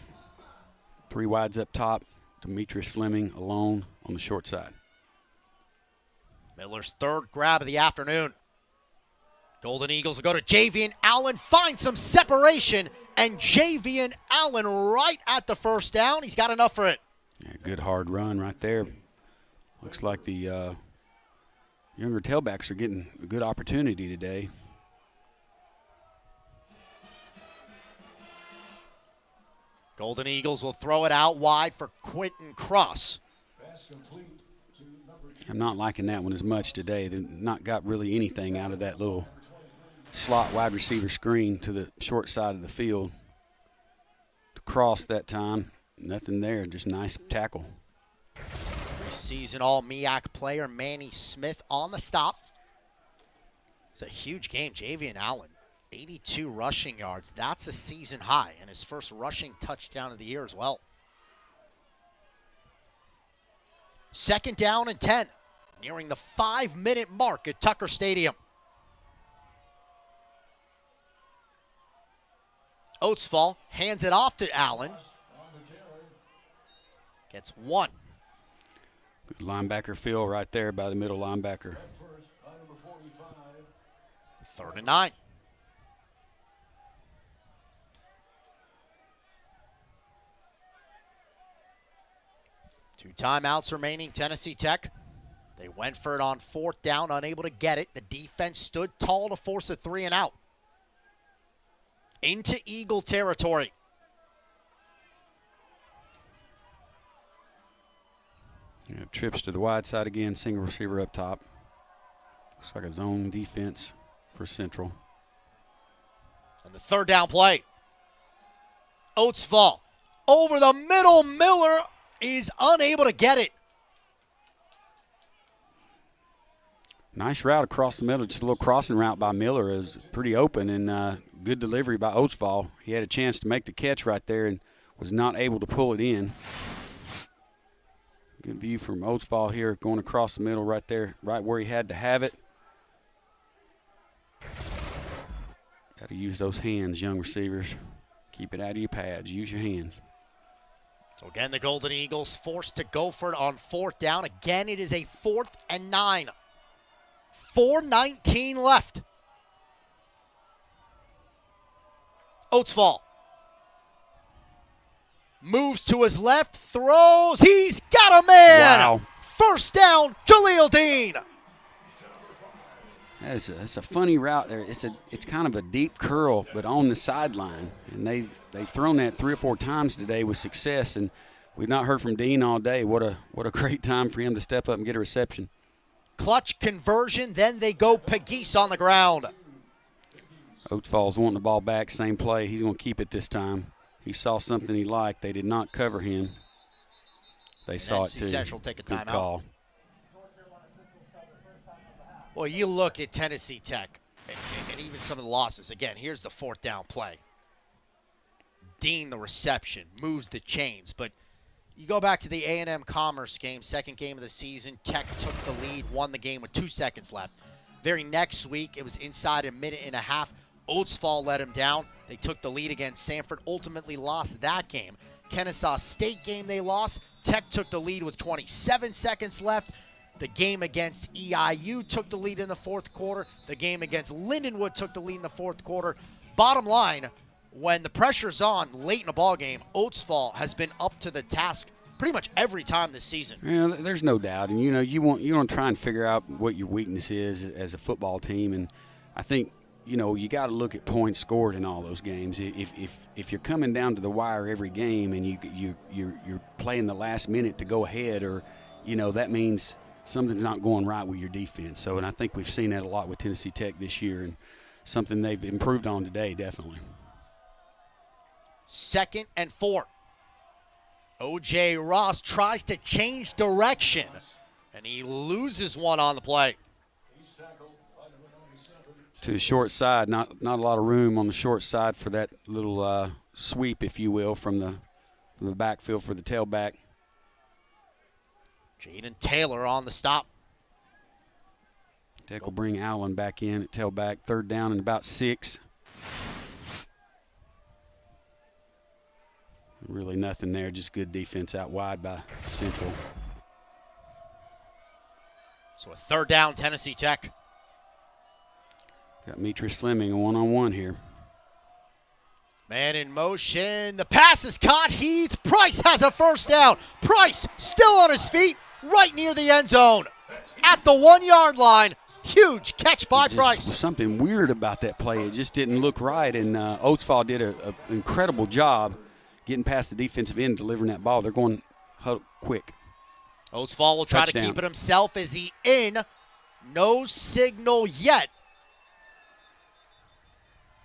3 wides up top. Demetrius Fleming alone on the short side. Miller's third grab of the afternoon. Golden Eagles will go to Javian Allen, find some separation, and Javian Allen right at the first down. He's got enough for it. Yeah, good hard run right there. Looks like the younger tailbacks are getting a good opportunity today. Golden Eagles will throw it out wide for Quentin Cross. I'm not liking that one as much today. They've not got really anything out of that little slot wide receiver screen to the short side of the field. To Cross that time, nothing there, just nice tackle. Preseason All MEAC player Manny Smith on the stop. It's a huge game. Javian Allen, 82 rushing yards. That's a season high, and his first rushing touchdown of the year as well. Second down and 10, nearing the 5-minute mark at Tucker Stadium. Oatsfall hands it off to Allen. Gets one. Good linebacker feel right there by the middle linebacker. 3rd and 9. Two timeouts remaining, Tennessee Tech. They went for it on 4th down, unable to get it. The defense stood tall to force a 3 and out. Into Eagle territory. Yeah, trips to the wide side again, single receiver up top. Looks like a zone defense for Central. And the 3rd down play. Oatsfall over the middle. Miller is unable to get it. Nice route across the middle, just a little crossing route by Miller. It was pretty open and good delivery by Oatsfall. He had a chance to make the catch right there and was not able to pull it in. Good view from Oatsfall here, going across the middle right there, right where he had to have it. Got to use those hands, young receivers. Keep it out of your pads. Use your hands. So again, the Golden Eagles forced to go for it on 4th down. Again, it is a 4th and 9. 4:19 left. Oatsfall moves to his left, throws. He's got a man. Wow. First down, Jaleel Dean. That's a funny route there. It's kind of a deep curl, but on the sideline. And they've thrown that 3 or 4 times today with success, and we've not heard from Dean all day. What a great time for him to step up and get a reception. Clutch conversion, then they go Pegues on the ground. Oatsfall's wanting the ball back, same play. He's going to keep it this time. He saw something he liked. They did not cover him. They saw it too. NC Central take a Good timeout. call. Well, you look at Tennessee Tech and even some of the losses. Again, here's the 4th down play. Dean, the reception, moves the chains. But you go back to the A&M Commerce game, 2nd game of the season. Tech took the lead, won the game with 2 seconds left. Very next week, it was inside a minute and a half. Oatsfall let him down. They took the lead against Sanford, ultimately lost that game. Kennesaw State game they lost. Tech took the lead with 27 seconds left. The game against EIU took the lead in the 4th quarter. The game against Lindenwood took the lead in the 4th quarter. Bottom line, when the pressure's on late in the ball game, Oatsfall has been up to the task pretty much every time this season. Yeah, there's no doubt. And, you want to try and figure out what your weakness is as a football team. And I think, you got to look at points scored in all those games. If you're coming down to the wire every game and you're playing the last minute to go ahead, or, that means something's not going right with your defense. So, and I think we've seen that a lot with Tennessee Tech this year, and something they've improved on today, definitely. 2nd and 4. O.J. Ross tries to change direction, and he loses one on the play. To the short side, not a lot of room on the short side for that little sweep, if you will, from the backfield for the tailback. Jaden Taylor on the stop. Tech will bring Allen back in at tailback. 3rd down and about 6. Really nothing there, just good defense out wide by Central. So a third down, Tennessee Tech. Got Mitris Fleming a one-on-one here. Man in motion. The pass is caught. Heath Price has a first down. Price still on his feet right near the end zone. At the 1-yard line. Huge catch by Price. Something weird about that play. It just didn't look right, and Oatsfall did an incredible job getting past the defensive end, delivering that ball. They're going quick. Oatsfall will try Touchdown. to keep it himself. Is he in? No signal yet.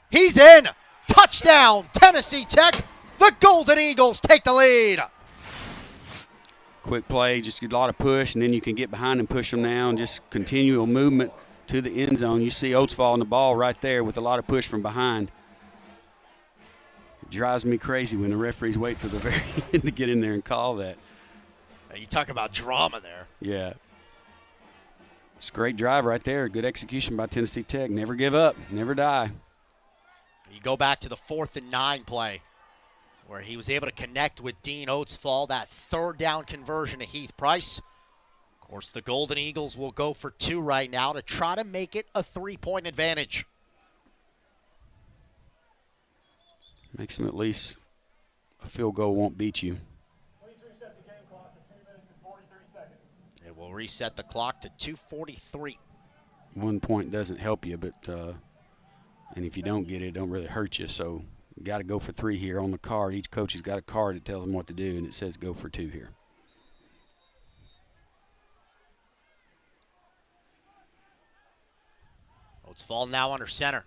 He's in. Touchdown, Tennessee Tech. The Golden Eagles take the lead. Quick play, just a lot of push, and then you can get behind and push them now and just continual movement to the end zone. You see Oatsfall on the ball right there with a lot of push from behind. It drives me crazy when the referees wait till the very end to get in there and call that. You talk about drama there. Yeah. It's a great drive right there. Good execution by Tennessee Tech. Never give up, never die. You go back to the 4th and 9 play where he was able to connect with Dean Oatsfall, that third down conversion to Heath Price. Of course, the Golden Eagles will go for 2 right now to try to make it a 3-point advantage. Makes them at least a field goal won't beat you. It will reset the clock to 2:43. 1 point doesn't help you, but and if you don't get it, it don't really hurt you. So you got to go for 3 here on the card. Each coach has got a card that tells them what to do, and it says go for 2 here. Oatsfall now under center.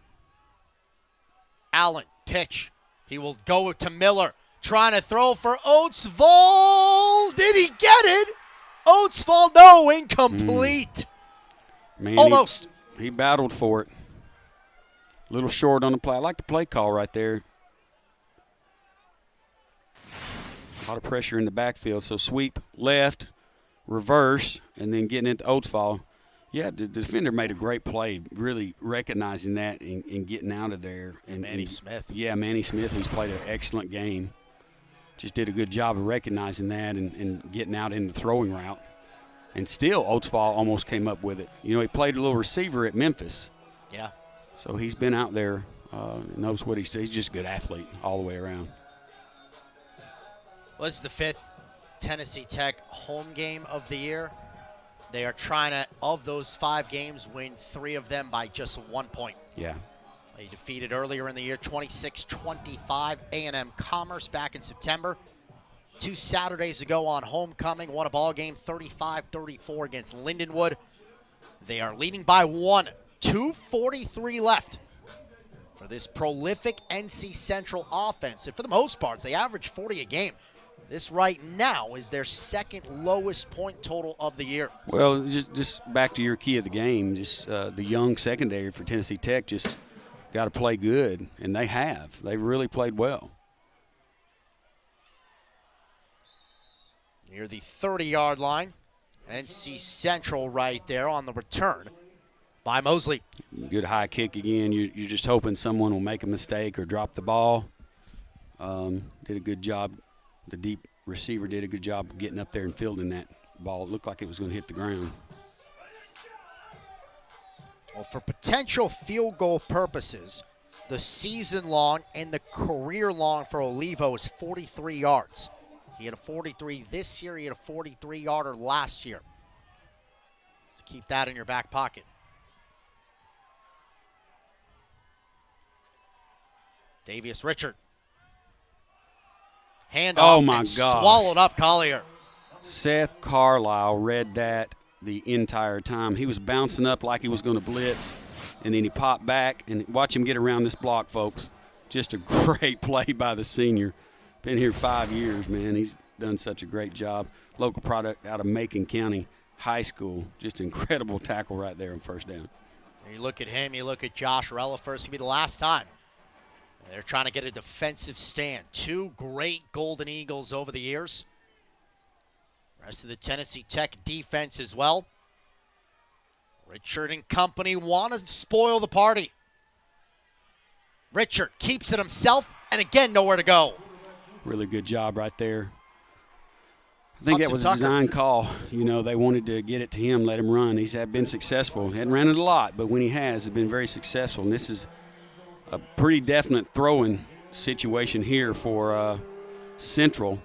Allen, pitch. He will go to Miller. Trying to throw for Oatsfall. Did he get it? Oatsfall, no, incomplete. Man, almost. He battled for it. A little short on the play. I like the play call right there. A lot of pressure in the backfield. So sweep left, reverse, and then getting into Oatsfall. Yeah, the defender made a great play, really recognizing that and getting out of there. And Manny Smith. Yeah, Manny Smith, who's played an excellent game. Just did a good job of recognizing that and getting out in the throwing route. And still, Oatsfall almost came up with it. You know, he played a little receiver at Memphis. Yeah. So he's been out there, knows what he's just a good athlete all the way around. Well, this is the 5th Tennessee Tech home game of the year. They are trying to, of those 5 games, win 3 of them by just 1 point. Yeah. They defeated earlier in the year 26-25 A&M Commerce back in September. 2 Saturdays ago on homecoming, won a ball game 35-34 against Lindenwood. They are leading by 1. 2:43 left for this prolific NC Central offense. And for the most part, they average 40 a game. This right now is their second lowest point total of the year. Well, just back to your key of the game, just the young secondary for Tennessee Tech just got to play good, and they have. They've really played well. Near the 30-yard line, NC Central right there on the return by Mosley. Good high kick again. You're just hoping someone will make a mistake or drop the ball. Did a good job. The deep receiver did a good job of getting up there and fielding that ball. It looked like it was going to hit the ground. Well, for potential field goal purposes, the season-long and the career-long for Olivo is 43 yards. He had a 43 this year. He had a 43-yarder last year. So keep that in your back pocket. Davius Richard. Handoff. Oh, my and gosh. Swallowed up Collier. Seth Carlisle read that the entire time. He was bouncing up like he was going to blitz, and then he popped back. And watch him get around this block, folks. Just a great play by the senior. Been here 5 years, man. He's done such a great job. Local product out of Macon County High School. Just incredible tackle right there on first down. And you look at him, you look at Josh Rella. First, it's going to be the last time. They're trying to get a defensive stand. 2 great Golden Eagles over the years. Rest of the Tennessee Tech defense as well. Richard and company want to spoil the party. Richard keeps it himself, and again, nowhere to go. Really good job right there. I think that was a Tucker. design call. You know, they wanted to get it to him, let him run. He's been successful. He hadn't ran it a lot, but when he has been very successful. And this is a pretty definite throwing situation here for Central.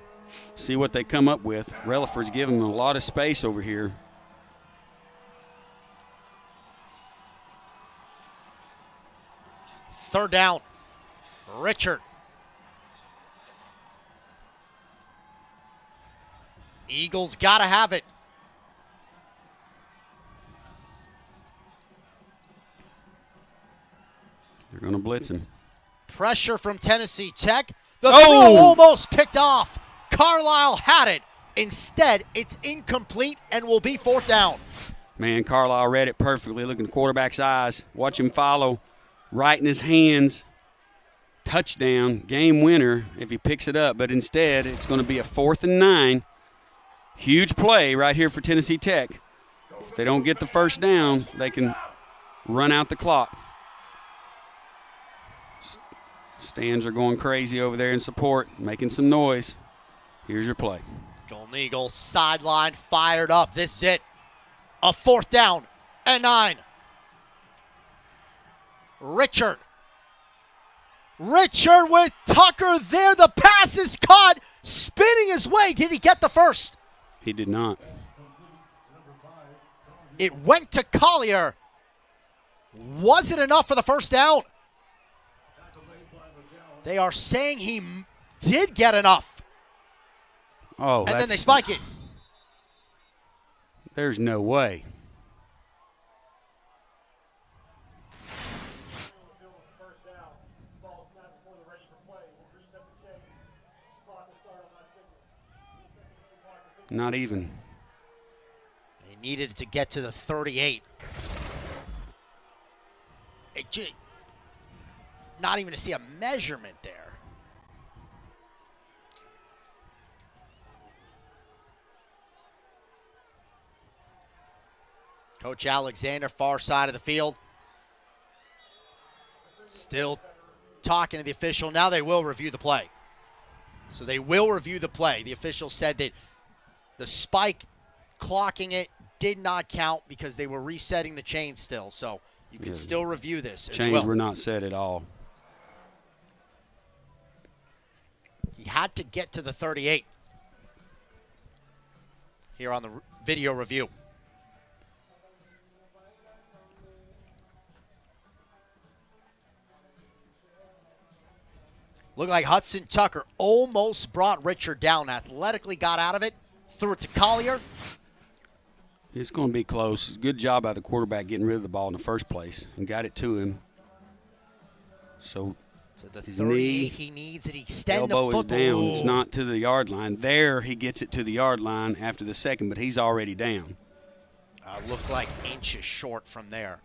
See what they come up with. Relaford's giving them a lot of space over here. Third down. Richard. Eagles got to have it. They're going to blitz him. Pressure from Tennessee Tech. The throw almost picked off. Carlisle had it. Instead, it's incomplete and will be fourth down. Man, Carlisle read it perfectly. Look in the quarterback's eyes. Watch him follow. Right in his hands. Touchdown. Game winner if he picks it up. But instead, it's going to be a 4th and 9. Huge play right here for Tennessee Tech. If they don't get the first down, they can run out the clock. Stands are going crazy over there in support, making some noise. Here's your play. Golden Eagles sideline fired up. This is it. A 4th down and 9. Richard with Tucker there. The pass is caught, spinning his way. Did he get the first? He did not. It went to Collier. Was it enough for the first down? They are saying he did get enough. Oh, and then they spike it. There's no way. Not even. They needed to get to the 38. Not even to see a measurement there. Coach Alexander, far side of the field. Still talking to the official. Now they will review the play. So they will review the play. The official said that the spike clocking it did not count because they were resetting the chain still. So you can still review this. Chains were not set at all. He had to get to the 38 here on the video review. Looked like Hudson Tucker almost brought Richard down. Athletically got out of it, threw it to Collier. It's going to be close. Good job by the quarterback getting rid of the ball in the first place and got it to him. So the his 38 knee, he needs it. Extend the elbow football. is down. It's not to the yard line. There he gets it to the yard line after the second, but he's already down. Looked like inches short from there.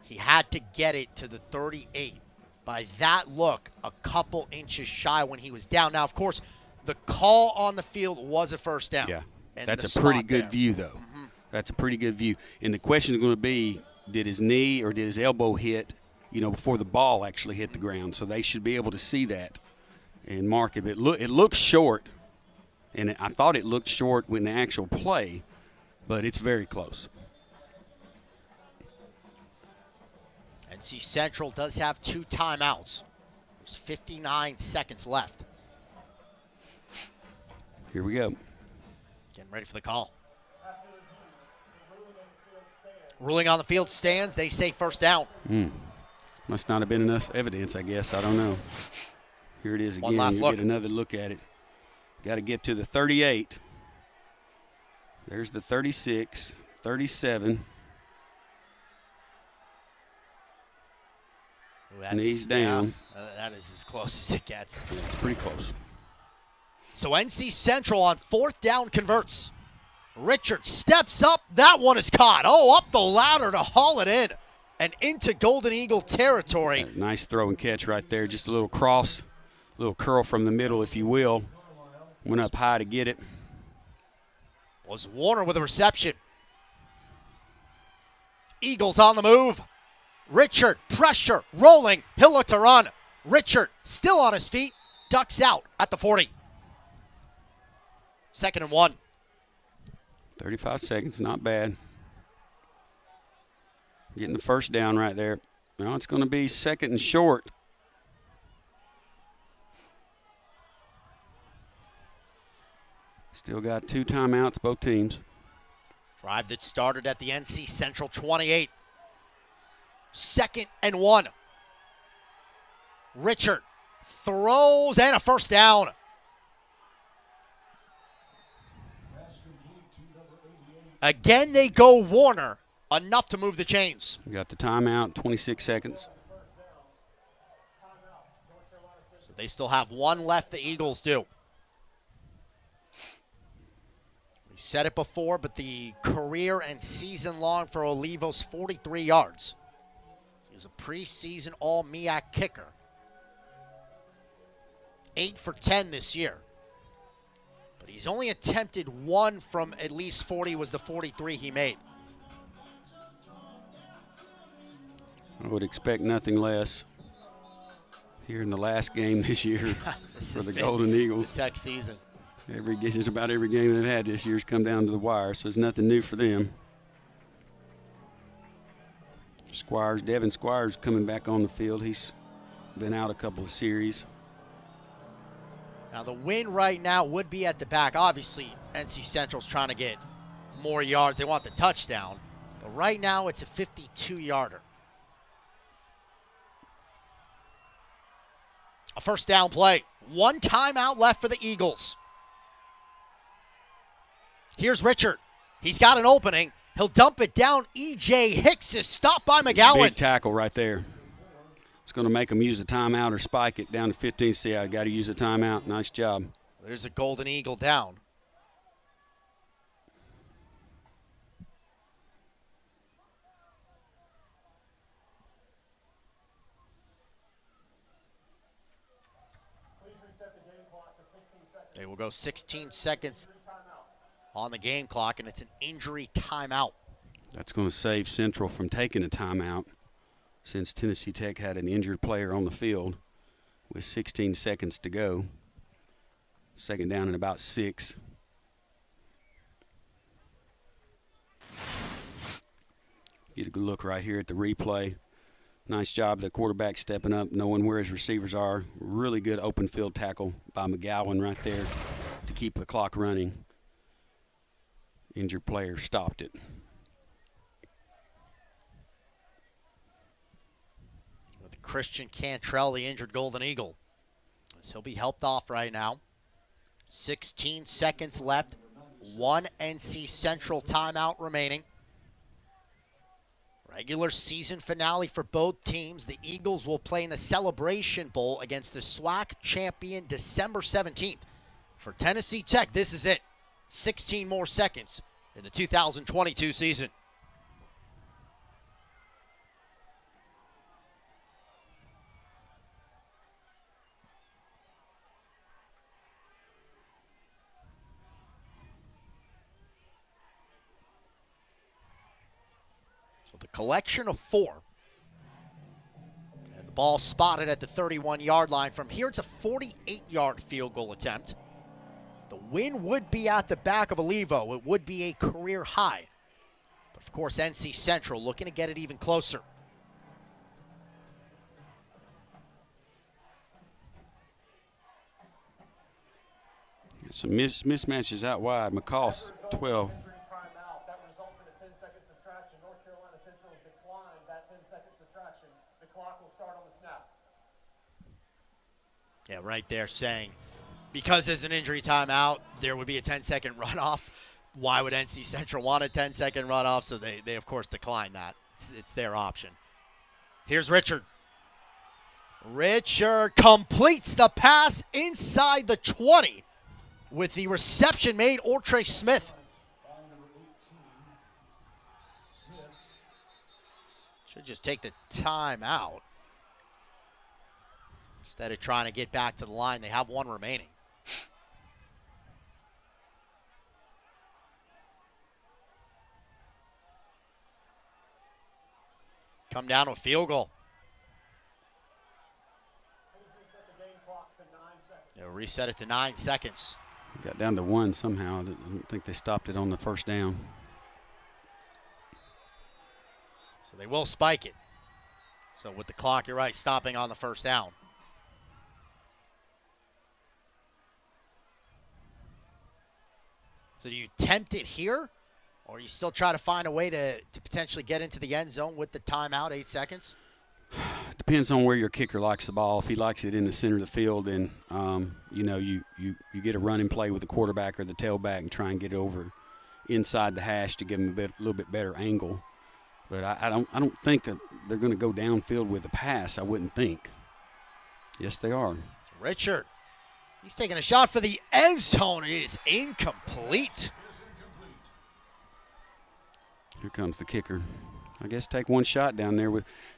He had to get it to the 38. By that look, a couple inches shy when he was down. Now, of course, the call on the field was a first down. Yeah, And that's the a pretty spot good there. view, though. Mm-hmm. That's a pretty good view. And the question is going to be, did his knee or did his elbow hit, before the ball actually hit the ground? So they should be able to see that and mark it. But it looks short, and I thought it looked short when the actual play, but it's very close. NC Central does have 2 timeouts. There's 59 seconds left. Here we go. Getting ready for the call. Ruling on the field stands. They say first down. Must not have been enough evidence, I guess. I don't know. Here it is again. One last You look. get another look at it. Got to get to the 38. There's the 36, 37. Knees down. That is as close as it gets. Yeah, it's pretty close. So NC Central on 4th down converts. Richard steps up. That one is caught. Oh, up the ladder to haul it in and into Golden Eagle territory. Nice throw and catch right there. Just a little cross, a little curl from the middle, if you will. Went up high to get it. Was Warner with a reception. Eagles on the move. Richard, pressure, rolling. He'll look to run. Richard, still on his feet, ducks out at the 40. 2nd and 1. 35 seconds, not bad. Getting the first down right there. Now it's going to be 2nd and short. Still got 2 timeouts, both teams. Drive that started at the NC Central 28. 2nd and 1. Richard throws and a first down. Again, they go Warner, enough to move the chains. You got the timeout, 26 seconds. So they still have 1 left, the Eagles do. We said it before, but the career and season long for Olivo's 43 yards. He's a preseason all MEAC kicker. 8 for 10 this year. But he's only attempted 1 from at least 40, was the 43 he made. I would expect nothing less here in the last game this year for the Golden Eagles. The Tech season. Just about every game they've had this year's come down to the wire, so it's nothing new for them. Devin Squires coming back on the field. He's been out a couple of series. Now the win right now would be at the back. Obviously, NC Central's trying to get more yards. They want the touchdown. But right now it's a 52-yarder. A first down play. 1 timeout left for the Eagles. Here's Richard. He's got an opening. He'll dump it down. E.J. Hicks is stopped by McGowan. Big tackle right there. It's going to make them use a timeout or spike it down to 15. See, I got to use a timeout. Nice job. There's a Golden Eagle down. They will go 16 seconds on the game clock, and it's an injury timeout. That's going to save Central from taking a timeout since Tennessee Tech had an injured player on the field with 16 seconds to go. 2nd down and about 6. Get a good look right here at the replay. Nice job, the quarterback stepping up, knowing where his receivers are. Really good open field tackle by McGowan right there to keep the clock running. Injured player stopped it. With Christian Cantrell, the injured Golden Eagle. So he'll be helped off right now. 16 seconds left. 1 NC Central timeout remaining. Regular season finale for both teams. The Eagles will play in the Celebration Bowl against the SWAC champion December 17th. For Tennessee Tech, this is it. 16 more seconds in the 2022 season. So the collection of 4. And the ball spotted at the 31-yard line. From here, it's a 48-yard field goal attempt. The win would be at the back of Olivo. It would be a career high. But, of course, NC Central looking to get it even closer. Some mismatches out wide. McCall 12. Yeah, right there saying, because there's an injury timeout, there would be a 10-second runoff. Why would NC Central want a 10-second runoff? So they of course, decline that. It's their option. Here's Richard. Richard completes the pass inside the 20 with the reception made, Ortre Smith. Should just take the timeout. Instead of trying to get back to the line, they have 1 remaining. Come down to a field goal. They'll reset it to 9 seconds. Got down to 1 somehow. I don't think they stopped it on the first down. So they will spike it. So with the clock, you're right, stopping on the first down. So do you tempt it here? Or you still try to find a way to potentially get into the end zone with the timeout, 8 seconds? Depends on where your kicker likes the ball. If he likes it in the center of the field, then you get a running play with the quarterback or the tailback and try and get it over inside the hash to give him a little bit better angle. But I don't think that they're going to go downfield with a pass. I wouldn't think. Yes, they are. Richard, he's taking a shot for the end zone. It is incomplete. Here comes the kicker. I guess take one shot down there.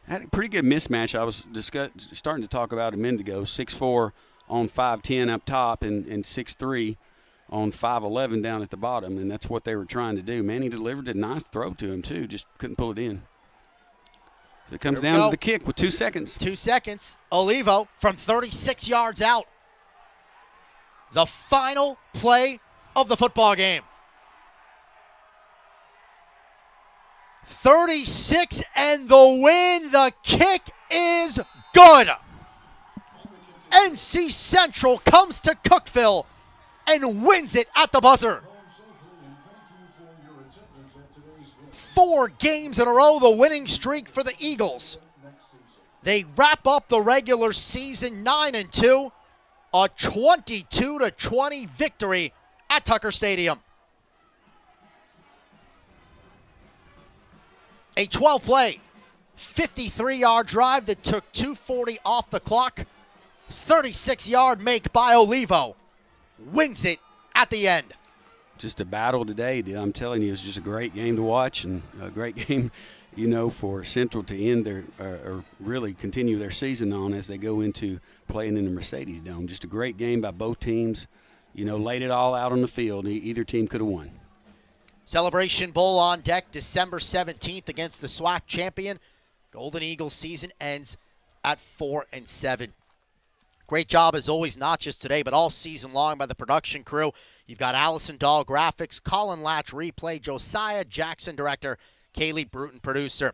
Had a pretty good mismatch. I was starting to talk about a minute ago. 6'4" on 5'10" up top and 6'3" on 5'11" down at the bottom, and that's what they were trying to do. Manny delivered a nice throw to him, too. Just couldn't pull it in. So it comes down to the kick with 2 seconds. 2 seconds. Olivo from 36 yards out. The final play of the football game. 36 and the win. The kick is good. NC Central comes to Cookeville and wins it at the buzzer. 4 games in a row, the winning streak for the Eagles. They wrap up the regular season 9-2, a 22-20 victory at Tucker Stadium. A 12-play, 53-yard drive that took 2:40 off the clock. 36-yard make by Olivo. Wins it at the end. Just a battle today. I'm telling you, it was just a great game to watch and a great game, for Central to end their or really continue their season on as they go into playing in the Mercedes Dome. Just a great game by both teams. Laid it all out on the field. Either team could have won. Celebration Bowl on deck December 17th against the SWAC champion. Golden Eagles season ends at 4-7. Great job as always, not just today, but all season long by the production crew. You've got Allison Dahl graphics, Colin Latch replay, Josiah Jackson director, Kaylee Bruton producer.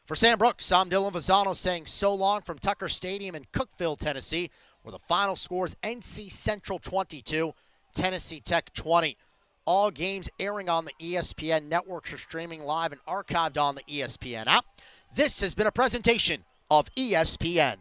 For Sam Brooks, I'm Dylan Vazano saying so long from Tucker Stadium in Cookeville, Tennessee, where the final score is NC Central 22, Tennessee Tech 20. All games airing on the ESPN networks are streaming live and archived on the ESPN app. This has been a presentation of ESPN.